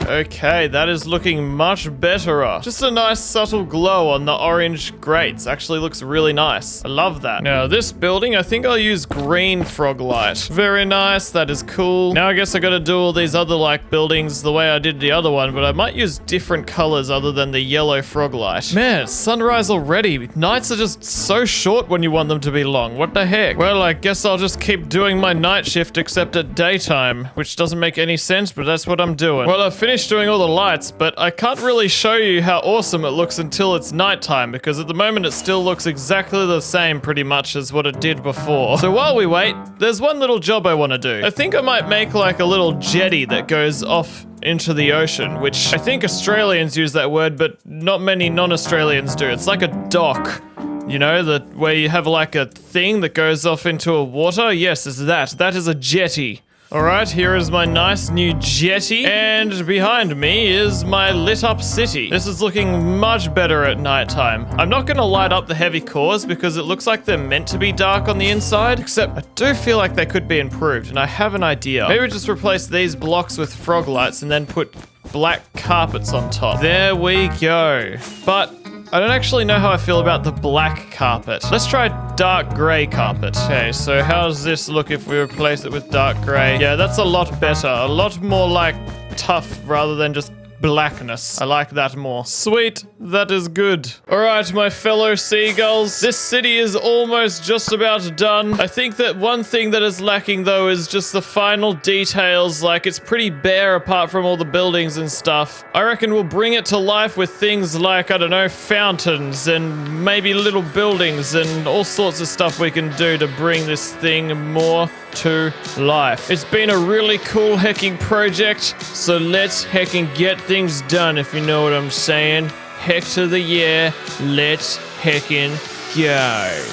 Okay, that is looking much better. Just a nice subtle glow on the orange grates. Actually looks really nice. I love that. Now this building, I think I'll use green frog light. Very nice, that is cool. Now I guess I gotta do all these other like buildings the way I did the other one, but I might use different colors other than the yellow frog light. Man, it's sunrise already. Nights are just so short when you want them to be long. What the heck? Well, I guess I'll just keep doing my night shift except at daytime, which doesn't make any sense, but that's what I'm doing. Well, I've finished doing all the lights, but I can't really show you how awesome it looks until it's nighttime, because at the moment it still looks exactly the same pretty much as what it did before. So while we wait, there's one little job I want to do. I think I might make like a little jetty that goes off into the ocean, which I think Australians use that word, but not many non-Australians do. It's like a dock. You know, where you have like a thing that goes off into a water? Yes, it's that. That is a jetty. Alright, here is my nice new jetty, and behind me is my lit up city. This is looking much better at nighttime. I'm not gonna light up the heavy cores because it looks like they're meant to be dark on the inside, except I do feel like they could be improved, and I have an idea. Maybe just replace these blocks with frog lights and then put black carpets on top. There we go. But I don't actually know how I feel about the black carpet. Let's try dark gray carpet. Okay, so how does this look if we replace it with dark gray? Yeah, that's a lot better. A lot more like tough rather than just blackness. I like that more. Sweet, that is good. All right, my fellow seagulls, this city is almost just about done. I think that one thing that is lacking though is just the final details. Like, it's pretty bare apart from all the buildings and stuff. I reckon we'll bring it to life with things like, I don't know, fountains and maybe little buildings and all sorts of stuff we can do to bring this thing more to life. It's been a really cool hecking project, so let's hecking get things done, if you know what I'm saying. Heck to the yeah, let's hecking go.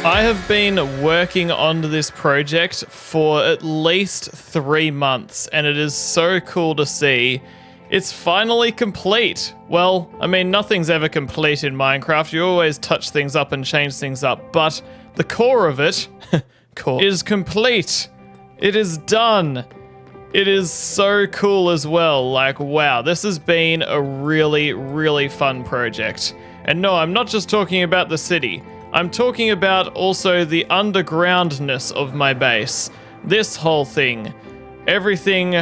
I have been working on this project for at least 3 months, and it is so cool to see. It's finally complete. Well, I mean, nothing's ever complete in Minecraft. You always touch things up and change things up, but the core of it is complete. It is done. It is so cool as well. Like, wow, this has been a really, really fun project. And no, I'm not just talking about the city. I'm talking about also the undergroundness of my base. This whole thing. Everything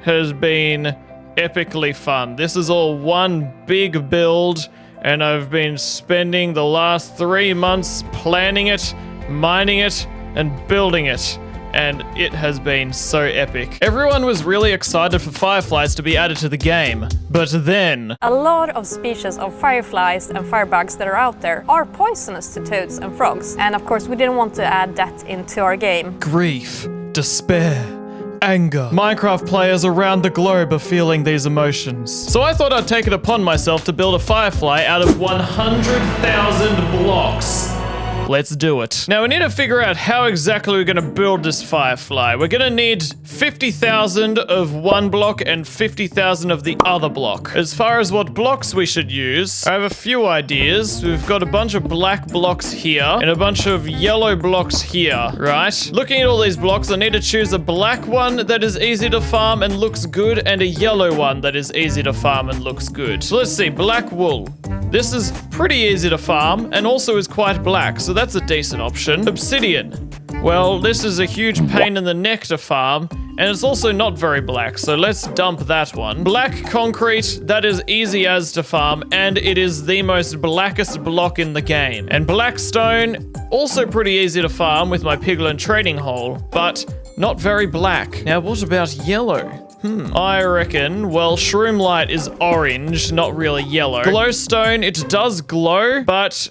has been epically fun. This is all one big build, and I've been spending the last 3 months planning it, mining it, and building it. And it has been so epic. Everyone was really excited for fireflies to be added to the game, but then a lot of species of fireflies and firebugs that are out there are poisonous to toads and frogs, and of course we didn't want to add that into our game. Grief, despair, anger. Minecraft players around the globe are feeling these emotions. So I thought I'd take it upon myself to build a firefly out of 100,000 blocks. Let's do it. Now we need to figure out how exactly we're gonna build this firefly. We're gonna need 50,000 of one block and 50,000 of the other block. As far as what blocks we should use, I have a few ideas. We've got a bunch of black blocks here and a bunch of yellow blocks here, right? Looking at all these blocks, I need to choose a black one that is easy to farm and looks good, and a yellow one that is easy to farm and looks good. So let's see, black wool. This is pretty easy to farm and also is quite black, so that's a decent option. Obsidian. Well, this is a huge pain in the neck to farm, and it's also not very black, so let's dump that one. Black concrete, that is easy as to farm, and it is the most blackest block in the game. And black stone, also pretty easy to farm with my piglin trading hole, but not very black. Now, what about yellow? I reckon, well, shroom light is orange, not really yellow. Glowstone, it does glow, but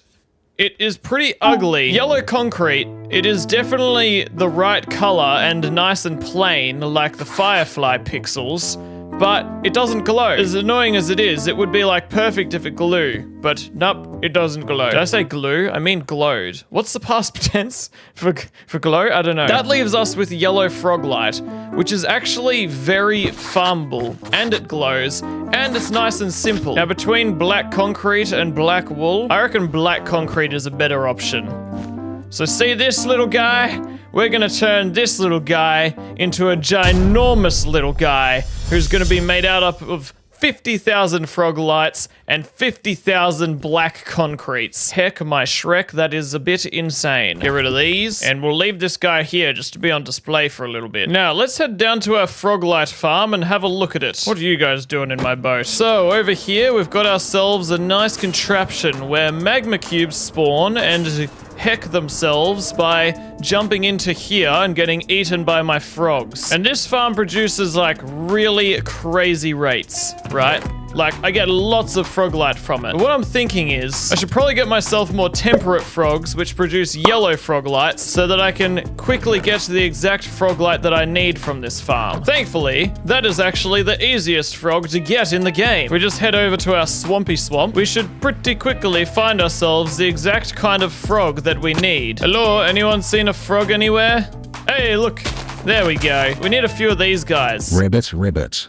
it is pretty ugly. Yellow concrete, it is definitely the right color and nice and plain, like the Firefly pixels, but it doesn't glow. As annoying as it is, it would be like perfect if it glowed, but nope, it doesn't glow. Did I say glue? I mean glowed. What's the past tense for glow? I don't know. That leaves us with yellow frog light, which is actually very farmable, and it glows, and it's nice and simple. Now, between black concrete and black wool, I reckon black concrete is a better option. So see this little guy? We're gonna turn this little guy into a ginormous little guy who's gonna be made out of 50,000 frog lights and 50,000 black concretes. Heck, my Shrek, that is a bit insane. Get rid of these, and we'll leave this guy here just to be on display for a little bit. Now, let's head down to our frog light farm and have a look at it. What are you guys doing in my boat? So, over here, we've got ourselves a nice contraption where magma cubes spawn and heck themselves by jumping into here and getting eaten by my frogs. And this farm produces like really crazy rates, right? Like, I get lots of frog light from it. But what I'm thinking is, I should probably get myself more temperate frogs, which produce yellow frog lights, so that I can quickly get to the exact frog light that I need from this farm. Thankfully, that is actually the easiest frog to get in the game. We just head over to our swampy swamp. We should pretty quickly find ourselves the exact kind of frog that we need. Hello, anyone seen a frog anywhere? Hey, look, there we go. We need a few of these guys. Ribbit.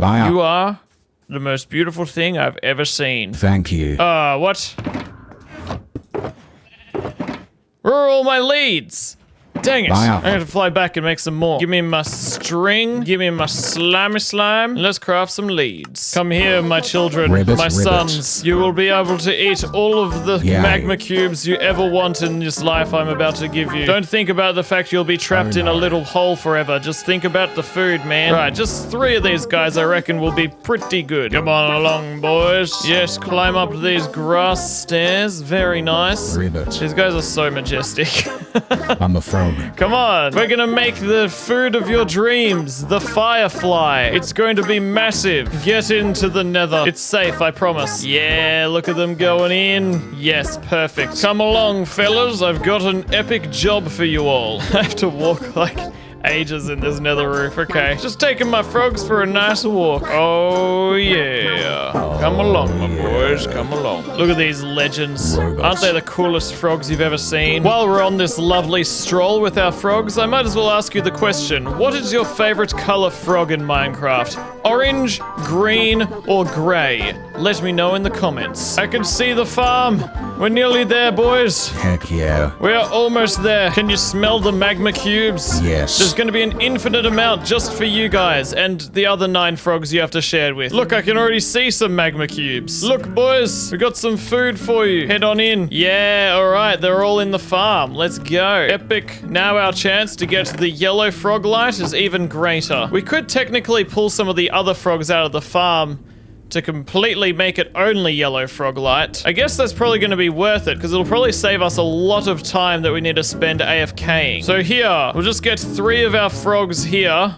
You are the most beautiful thing I've ever seen. Thank you. What? Where are all my leads? Dang it. I'm gonna fly back and make some more. Give me my string. Give me my slimy slime. Let's craft some leads. Come here, my children. My sons. You will be able to eat all of the magma cubes you ever want in this life I'm about to give you. Don't think about the fact you'll be trapped in a little hole forever. Just think about the food, man. Right, just 3 of these guys I reckon will be pretty good. Come on along, boys. Yes, climb up these grass stairs. Very nice. These guys are so majestic. I'm a frog. Come on, we're gonna make the food of your dreams, the Firefly. It's going to be massive. Get into the nether. It's safe, I promise. Yeah, look at them going in. Yes, perfect. Come along, fellas. I've got an epic job for you all. I have to walk like ages in this nether roof. Okay, just taking my frogs for a nice walk. Oh yeah, come along, my boys, come along. Look at these legends. Aren't they the coolest frogs you've ever seen? While we're on this lovely stroll with our frogs, I might as well ask you the question: what is your favorite color frog in Minecraft? Orange, green, or gray? Let me know in the comments. I can see the farm. We're nearly there, boys. Heck yeah. We are almost there. Can you smell the magma cubes? Yes. There's going to be an infinite amount just for you guys and the other 9 frogs you have to share with. Look, I can already see some magma cubes. Look, boys, we got some food for you. Head on in. Yeah, all right, they're all in the farm. Let's go. Epic. Now our chance to get the yellow frog light is even greater. We could technically pull some of the other frogs out of the farm to completely make it only yellow frog light. I guess that's probably going to be worth it because it'll probably save us a lot of time that we need to spend AFKing. So here, we'll just get 3 of our frogs here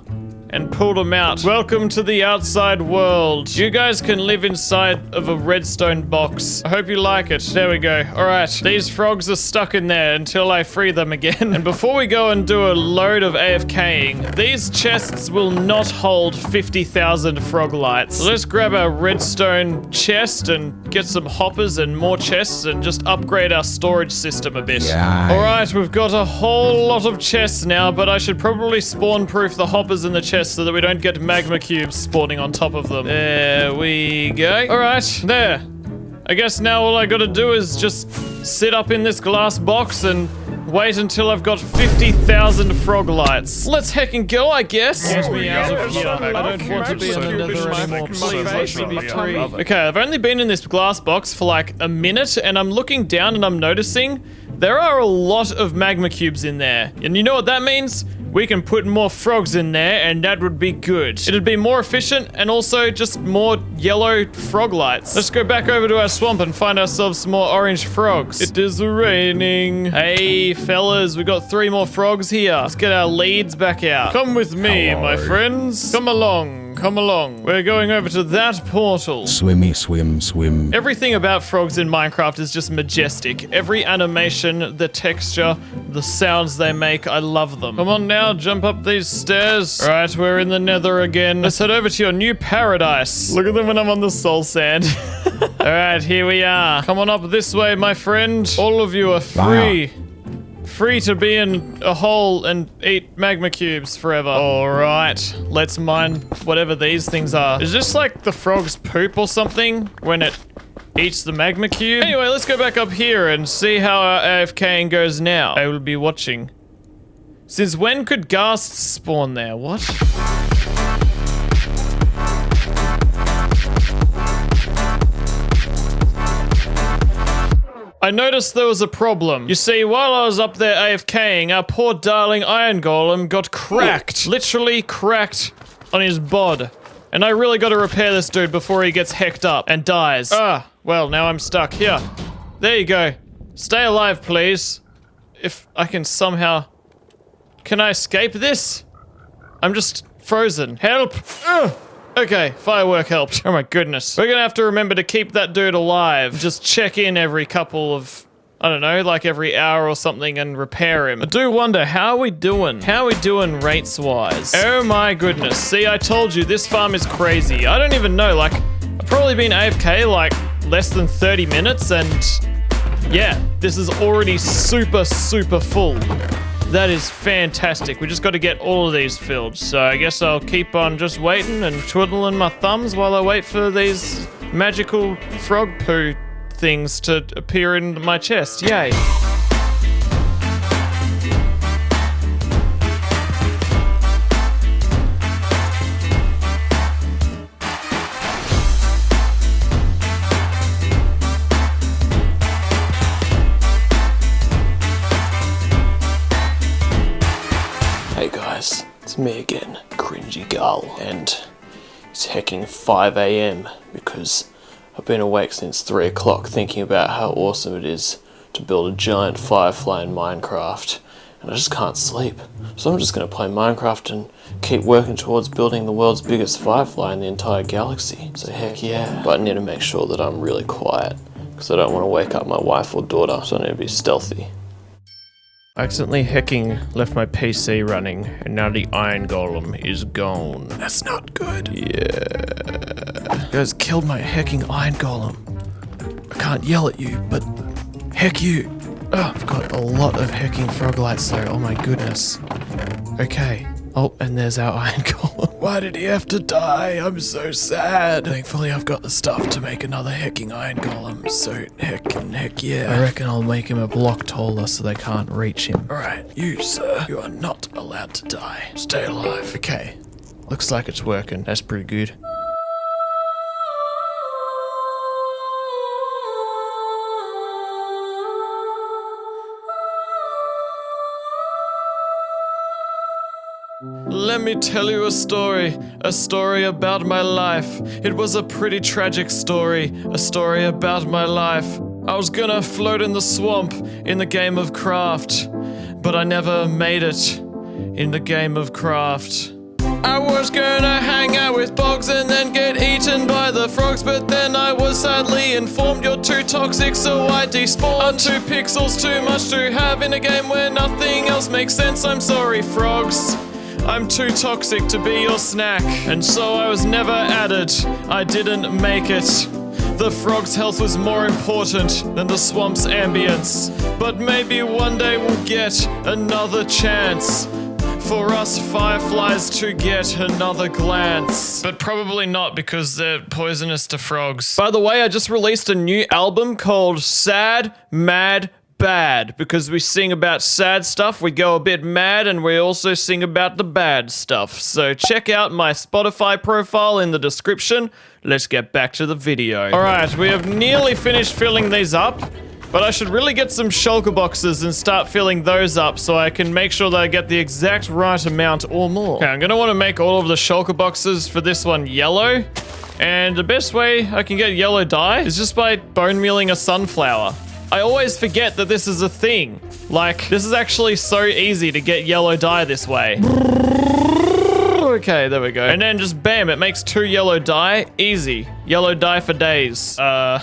and pull them out. Welcome to the outside world. You guys can live inside of a redstone box. I hope you like it. There we go. All right, these frogs are stuck in there until I free them again. And before we go and do a load of AFKing, these chests will not hold 50,000 frog lights. So let's grab our redstone chest and get some hoppers and more chests and just upgrade our storage system a bit. Yeah. All right, we've got a whole lot of chests now, but I should probably spawn proof the hoppers in the chest so that we don't get magma cubes spawning on top of them. There we go. All right, there. I guess now all I gotta do is just sit up in this glass box and wait until I've got 50,000 frog lights. Let's heckin' go, I guess. Get me out of here. I don't want to be in the nether anymore. Please let me be free. Okay, I've only been in this glass box for like a minute and I'm looking down and I'm noticing there are a lot of magma cubes in there. And you know what that means? We can put more frogs in there and that would be good. It'd be more efficient and also just more yellow frog lights. Let's go back over to our swamp and find ourselves some more orange frogs. It is raining. Hey, fellas, we got 3 more frogs here. Let's get our leads back out. Come with me, my friends. Come along. come along. We're going over to that portal. Swimmy, swim, swim. Everything about frogs in Minecraft is just majestic. Every animation, the texture, the sounds they make, I love them. Come on now, jump up these stairs. All right, we're in the nether again. Let's head over to your new paradise. Look at them when I'm on the soul sand. All right, here we are. Come on up this way, my friend. All of you are free. Free to be in a hole and eat magma cubes forever. All right, let's mine whatever these things are. Is this like the frog's poop or something when it eats the magma cube? Anyway, let's go back up here and see how our AFKing goes now. I will be watching. Since when could ghasts spawn there? What? I noticed there was a problem. You see, while I was up there AFKing, our poor darling iron golem got cracked. Literally cracked on his bod. And I really got to repair this dude before he gets hecked up and dies. Ah, well, now I'm stuck. Here. There you go. Stay alive, please. If I can somehow... Can I escape this? I'm just frozen. Help! Ugh. Okay, firework helped. Oh my goodness. We're gonna have to remember to keep that dude alive. Just check in every couple of, I don't know, like every hour or something and repair him. I do wonder, how are we doing? How are we doing rates-wise? Oh my goodness. See, I told you, this farm is crazy. I don't even know, like, I've probably been AFK like less than 30 minutes and yeah, this is already super, super full. That is fantastic. We just got to get all of these filled. So I guess I'll keep on just waiting and twiddling my thumbs while I wait for these magical frog poo things to appear in my chest. Yay. Hey guys, it's me again, CringyGull, and it's hecking 5 AM because I've been awake since 3 o'clock thinking about how awesome it is to build a giant Firefly in Minecraft, and I just can't sleep. So I'm just going to play Minecraft and keep working towards building the world's biggest Firefly in the entire galaxy. So heck yeah. But I need to make sure that I'm really quiet because I don't want to wake up my wife or daughter, so I need to be stealthy. Accidentally hacking left my PC running, and now the iron golem is gone. That's not good. Yeah. You guys killed my hacking iron golem. I can't yell at you, but heck you. Oh, I've got a lot of hacking frog lights though, oh my goodness. Okay. Oh, and there's our iron golem. Why did he have to die? I'm so sad. Thankfully, I've got the stuff to make another hacking iron golem. So heck yeah. I reckon I'll make him a block taller so they can't reach him. All right, you, sir, you are not allowed to die. Stay alive. Okay. Looks like it's working. That's pretty good. Let me tell you a story about my life. It was a pretty tragic story, a story about my life. I was gonna float in the swamp in the game of Craft, but I never made it in the game of Craft. I was gonna hang out with bogs and then get eaten by the frogs, but then I was sadly informed you're too toxic, so I despawned. 2 pixels too much to have in a game where nothing else makes sense. I'm sorry, frogs. I'm too toxic to be your snack, and so I was never added. I didn't make it. The frog's health was more important than the swamp's ambience. But maybe one day we'll get another chance for us fireflies to get another glance. But probably not, because they're poisonous to frogs. By the way, I just released a new album called Sad, Mad, Bad, because we sing about sad stuff, we go a bit mad, and we also sing about the bad stuff. So check out my Spotify profile in the description. Let's get back to the video. All right, we have nearly finished filling these up, but I should really get some shulker boxes and start filling those up so I can make sure that I get the exact right amount or more. Okay, I'm gonna want to make all of the shulker boxes for this one yellow, and the best way I can get yellow dye is just by bone mealing a sunflower. I always forget that this is a thing. Like, this is actually so easy to get yellow dye this way. Okay, there we go. And then just bam, it makes 2 yellow dye. Easy. Yellow dye for days. How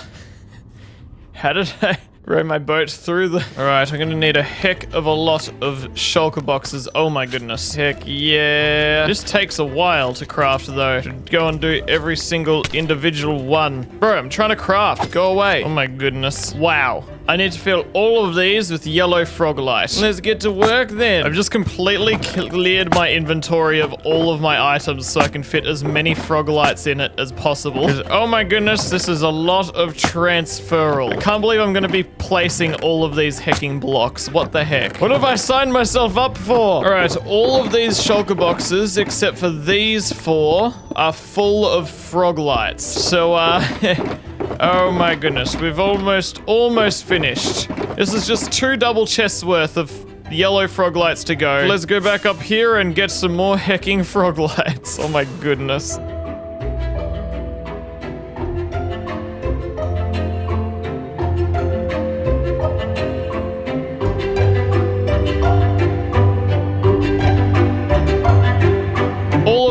did I row my boat through the... Alright, I'm gonna need a heck of a lot of shulker boxes. Oh my goodness. Heck yeah. This takes a while to craft though. To go and do every single individual one. Bro, I'm trying to craft. Go away. Oh my goodness. Wow. I need to fill all of these with yellow frog light. Let's get to work then. I've just completely cleared my inventory of all of my items so I can fit as many frog lights in it as possible. Oh my goodness, this is a lot of transferal. I can't believe I'm going to be placing all of these hecking blocks. What the heck? What have I signed myself up for? All right, all of these shulker boxes except for these 4 are full of frog lights. So, oh my goodness, we've almost finished. This is just 2 double chests worth of yellow frog lights to go. Let's go back up here and get some more hecking frog lights. Oh my goodness.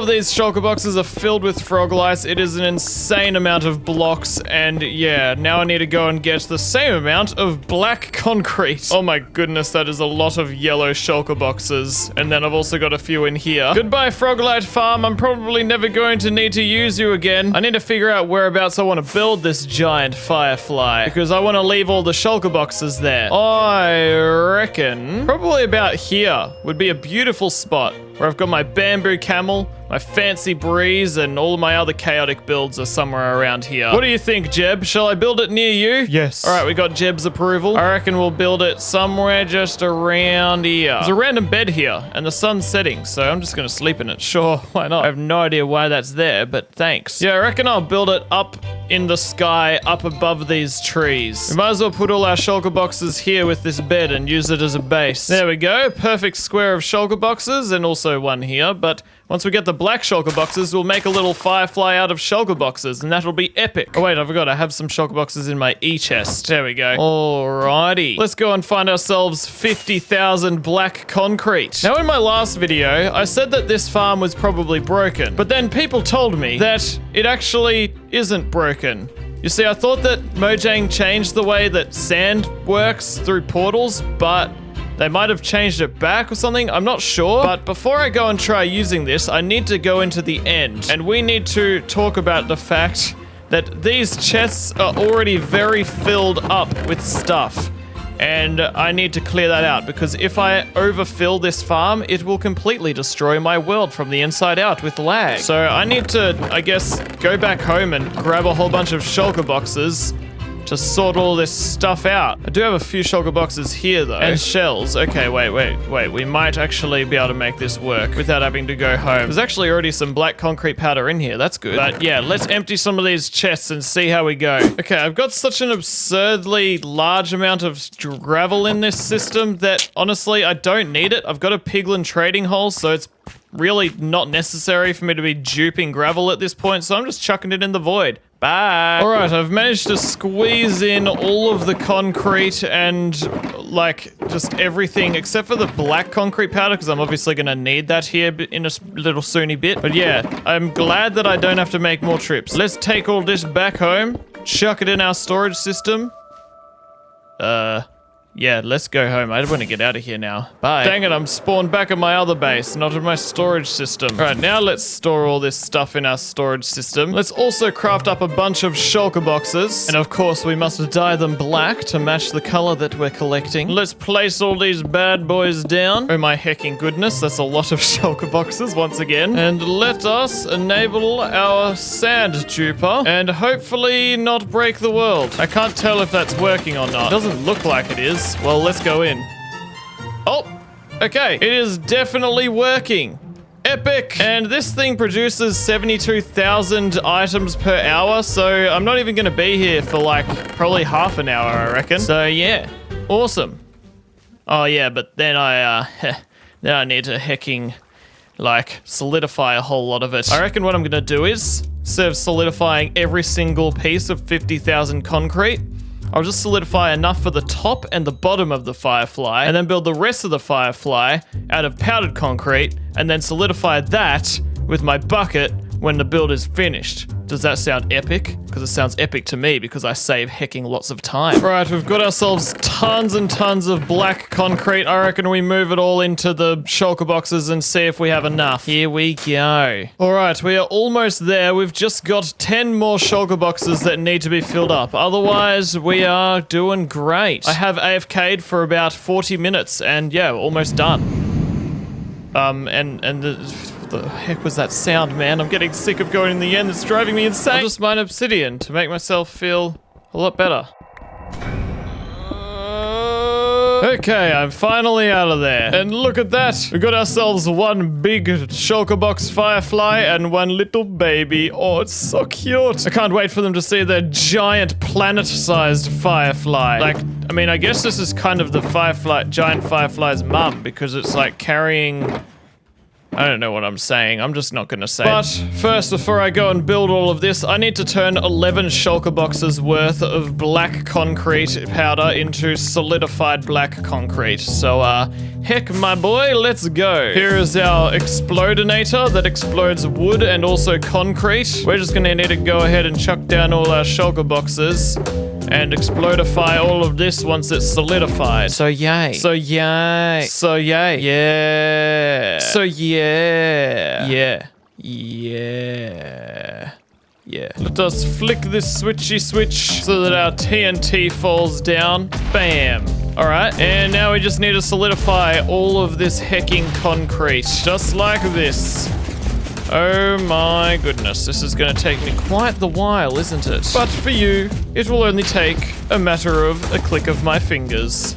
These shulker boxes are filled with frog lights. It is an insane amount of blocks, and yeah, now I need to go and get the same amount of black concrete. Oh my goodness, that is a lot of yellow shulker boxes. And then I've also got a few in here. Goodbye, Froglight Farm. I'm probably never going to need to use you again. I need to figure out whereabouts I want to build this giant Firefly, because I want to leave all the shulker boxes there. I reckon probably about here would be a beautiful spot where I've got my bamboo camel, my fancy breeze, and all of my other chaotic builds are somewhere around here. What do you think, Jeb? Shall I build it near you? Yes. All right, we got Jeb's approval. I reckon we'll build it somewhere just around here. There's a random bed here, and the sun's setting, so I'm just gonna sleep in it. Sure, why not? I have no idea why that's there, but thanks. Yeah, I reckon I'll build it up in the sky, up above these trees. We might as well put all our shulker boxes here with this bed and use it as a base. There we go, perfect square of shulker boxes, and also one here, but once we get the black shulker boxes, we'll make a little Firefly out of shulker boxes, and that'll be epic. Oh wait, I forgot, I have some shulker boxes in my e-chest. There we go. Alrighty. Let's go and find ourselves 50,000 black concrete. Now in my last video, I said that this farm was probably broken, but then people told me that it actually isn't broken. You see, I thought that Mojang changed the way that sand works through portals, but they might have changed it back or something, I'm not sure. But before I go and try using this, I need to go into the end. And we need to talk about the fact that these chests are already very filled up with stuff. And I need to clear that out, because if I overfill this farm, it will completely destroy my world from the inside out with lag. So I need to, I guess, go back home and grab a whole bunch of shulker boxes to sort all this stuff out. I do have a few shulker boxes here though. And shells. Okay, wait. We might actually be able to make this work without having to go home. There's actually already some black concrete powder in here. That's good. But yeah, let's empty some of these chests and see how we go. Okay, I've got such an absurdly large amount of gravel in this system that honestly, I don't need it. I've got a piglin trading hole, so it's really not necessary for me to be duping gravel at this point, so I'm just chucking it in the void. Bye. All right, I've managed to squeeze in all of the concrete and like just everything except for the black concrete powder, because I'm obviously going to need that here in a little soony bit. But yeah, I'm glad that I don't have to make more trips. Let's take all this back home, chuck it in our storage system. Yeah, let's go home. I want to get out of here now. Bye. Dang it, I'm spawned back at my other base, not in my storage system. All right, now let's store all this stuff in our storage system. Let's also craft up a bunch of shulker boxes. And of course, we must dye them black to match the color that we're collecting. Let's place all these bad boys down. Oh my hecking goodness, that's a lot of shulker boxes once again. And let us enable our sand duper and hopefully not break the world. I can't tell if that's working or not. It doesn't look like it is. Well, let's go in. Oh, okay. It is definitely working. Epic. And this thing produces 72,000 items per hour, so I'm not even going to be here for like probably half an hour, I reckon. So yeah, awesome. Oh yeah, but then I need to hecking like solidify a whole lot of it. I reckon what I'm going to do is, instead of solidifying every single piece of 50,000 concrete, I'll just solidify enough for the top and the bottom of the Firefly, and then build the rest of the Firefly out of powdered concrete, and then solidify that with my bucket when the build is finished. Does that sound epic? Because it sounds epic to me because I save hecking lots of time. Right, we've got ourselves tons and tons of black concrete. I reckon we move it all into the shulker boxes and see if we have enough. Here we go. All right, we are almost there. We've just got 10 more shulker boxes that need to be filled up. Otherwise, we are doing great. I have AFK'd for about 40 minutes and yeah, almost done. What the heck was that sound, man? I'm getting sick of going in the end. It's driving me insane. I'll just mine obsidian to make myself feel a lot better. Okay, I'm finally out of there. And look at that. We got ourselves one big shulker box firefly and one little baby. Oh, it's so cute. I can't wait for them to see their giant planet-sized firefly. Like, I mean, I guess this is kind of the giant firefly's mum because it's like carrying... I don't know what I'm saying. I'm just not gonna say. But first, before I go and build all of this, I need to turn 11 shulker boxes worth of black concrete powder into solidified black concrete. So, heck, my boy, let's go. Here is our explodinator that explodes wood and also concrete. We're just gonna need to go ahead and chuck down all our shulker boxes and explodify all of this once it's solidified. So yay. So yay. So yay. Yeah. So yeah. Yeah. Yeah. Yeah. Let us flick this switchy switch so that our TNT falls down. Bam. All right, and now we just need to solidify all of this hecking concrete. Just like this. Oh my goodness, this is going to take me quite the while, isn't it? But for you, it will only take a matter of a click of my fingers.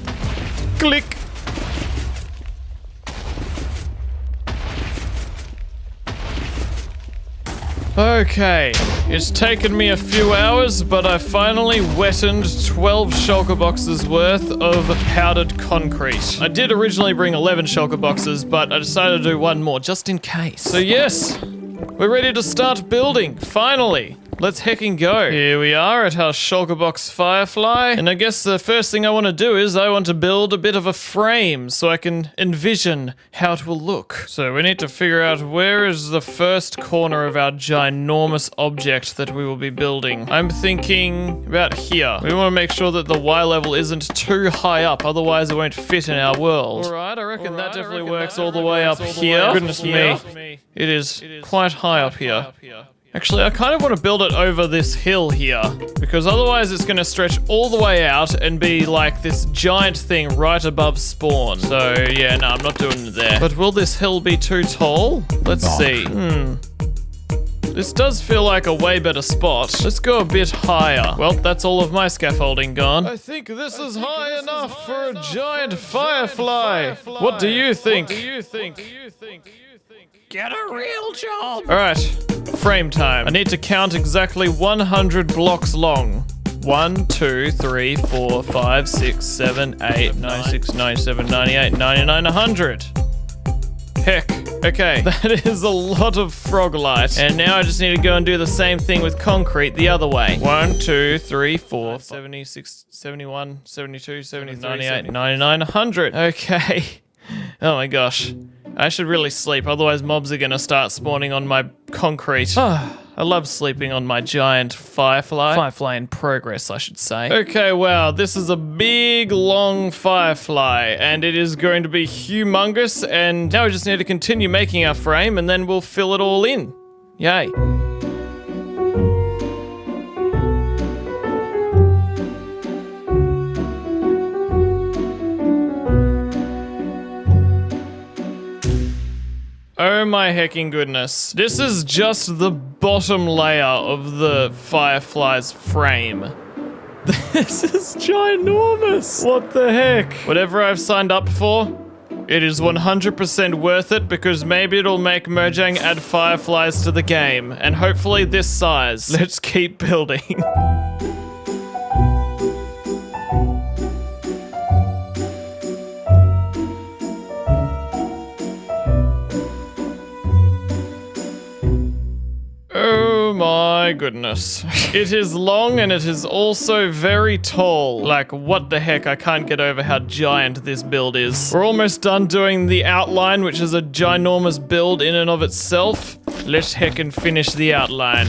Click! Okay, it's taken me a few hours, but I finally wetted 12 shulker boxes worth of powdered concrete. I did originally bring 11 shulker boxes, but I decided to do one more just in case. So yes, we're ready to start building, finally. Let's hecking go. Here we are at our shulker box Firefly. And I guess the first thing I want to do is I want to build a bit of a frame so I can envision how it will look. So we need to figure out where is the first corner of our ginormous object that we will be building. I'm thinking about here. We want to make sure that the Y level isn't too high up, otherwise it won't fit in our world. All right, I reckon that definitely works all the way up here. Goodness me, it is quite high up here. Actually, I kind of want to build it over this hill here, because otherwise it's going to stretch all the way out and be like this giant thing right above spawn. So yeah, no, I'm not doing it there. But will this hill be too tall? Let's see. This does feel like a way better spot. Let's go a bit higher. Well, that's all of my scaffolding gone. I think this is high enough for a giant firefly. What do you think? Get a real job. All right, frame time. I need to count exactly 100 blocks long. 1, 2, 3, 4, 5, 6, 7, 8, 96, 97, 98, 99, 100. Heck, okay, that is a lot of frog light. And now I just need to go and do the same thing with concrete the other way. 1, 2, 3, 4, 76, 71, 72, 73, 98, 99, 100. Okay. Oh my gosh. I should really sleep, otherwise mobs are gonna start spawning on my concrete. I love sleeping on my giant firefly. Firefly in progress, I should say. Okay, wow, this is a big, long firefly, and it is going to be humongous, and now we just need to continue making our frame, and then we'll fill it all in. Yay. Oh my hecking goodness. This is just the bottom layer of the Firefly's frame. This is ginormous. What the heck? Whatever I've signed up for, it is 100% worth it because maybe it'll make Mojang add Fireflies to the game. And hopefully this size. Let's keep building. Oh my goodness. It is long and it is also very tall. Like, what the heck? I can't get over how giant this build is. We're almost done doing the outline, which is a ginormous build in and of itself. Let's heckin' finish the outline.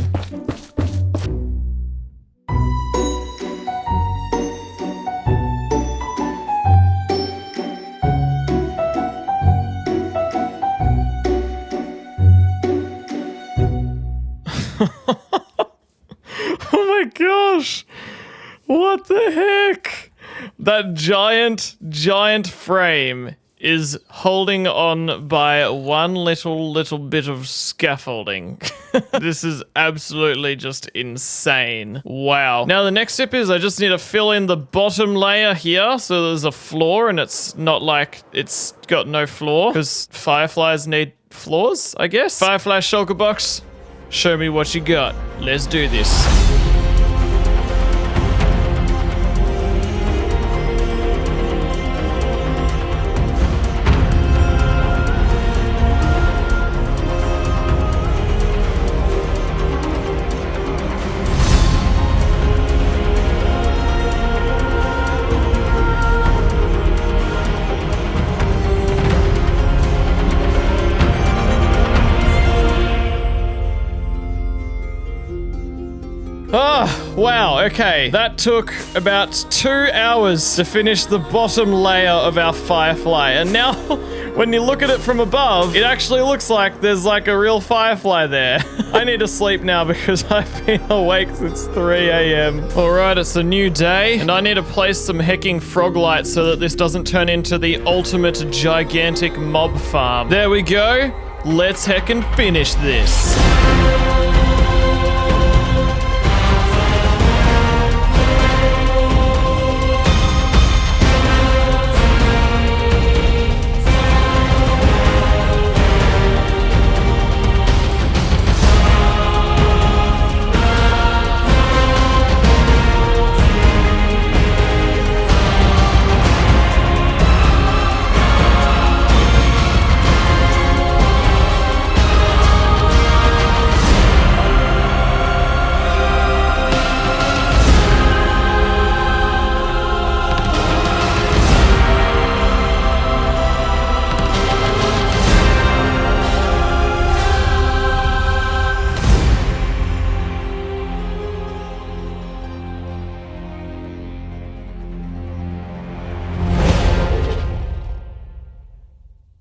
Oh my gosh! What the heck? That giant frame is holding on by one little bit of scaffolding. This is absolutely just insane. Wow. Now the next step is I just need to fill in the bottom layer here so there's a floor and it's not like it's got no floor because fireflies need floors, I guess. Firefly shulker box, show me what you got. Let's do this. Oh, wow, okay. That took about 2 hours to finish the bottom layer of our firefly. And now, when you look at it from above, it actually looks like there's like a real firefly there. I need to sleep now because I've been awake since 3 a.m. All right, it's a new day, and I need to place some hecking frog lights so that this doesn't turn into the ultimate gigantic mob farm. There we go. Let's heckin' finish this.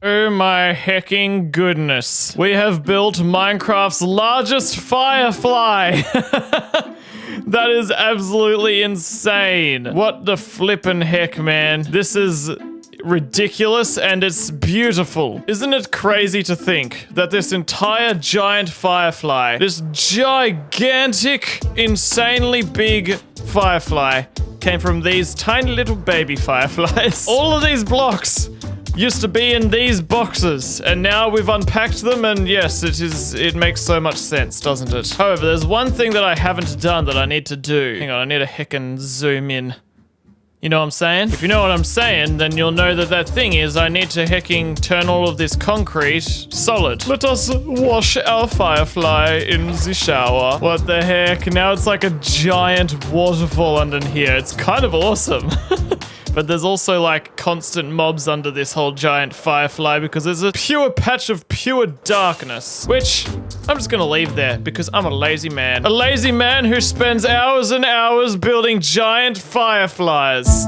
Oh my hecking goodness. We have built Minecraft's largest firefly. That is absolutely insane. What the flippin' heck, man? This is ridiculous and it's beautiful. Isn't it crazy to think that this entire giant firefly, this gigantic, insanely big firefly, came from these tiny little baby fireflies? All of these blocks used to be in these boxes, and now we've unpacked them, and yes, it makes so much sense, doesn't it? However, there's one thing that I haven't done that I need to do. Hang on, I need to heckin' zoom in. You know what I'm saying? If you know what I'm saying, then you'll know that that thing is I need to hecking turn all of this concrete solid. Let us wash our firefly in the shower. What the heck? Now it's like a giant waterfall under here. It's kind of awesome. But there's also like constant mobs under this whole giant firefly because there's a pure patch of pure darkness, which I'm just gonna leave there because I'm a lazy man. A lazy man who spends hours and hours building giant fireflies.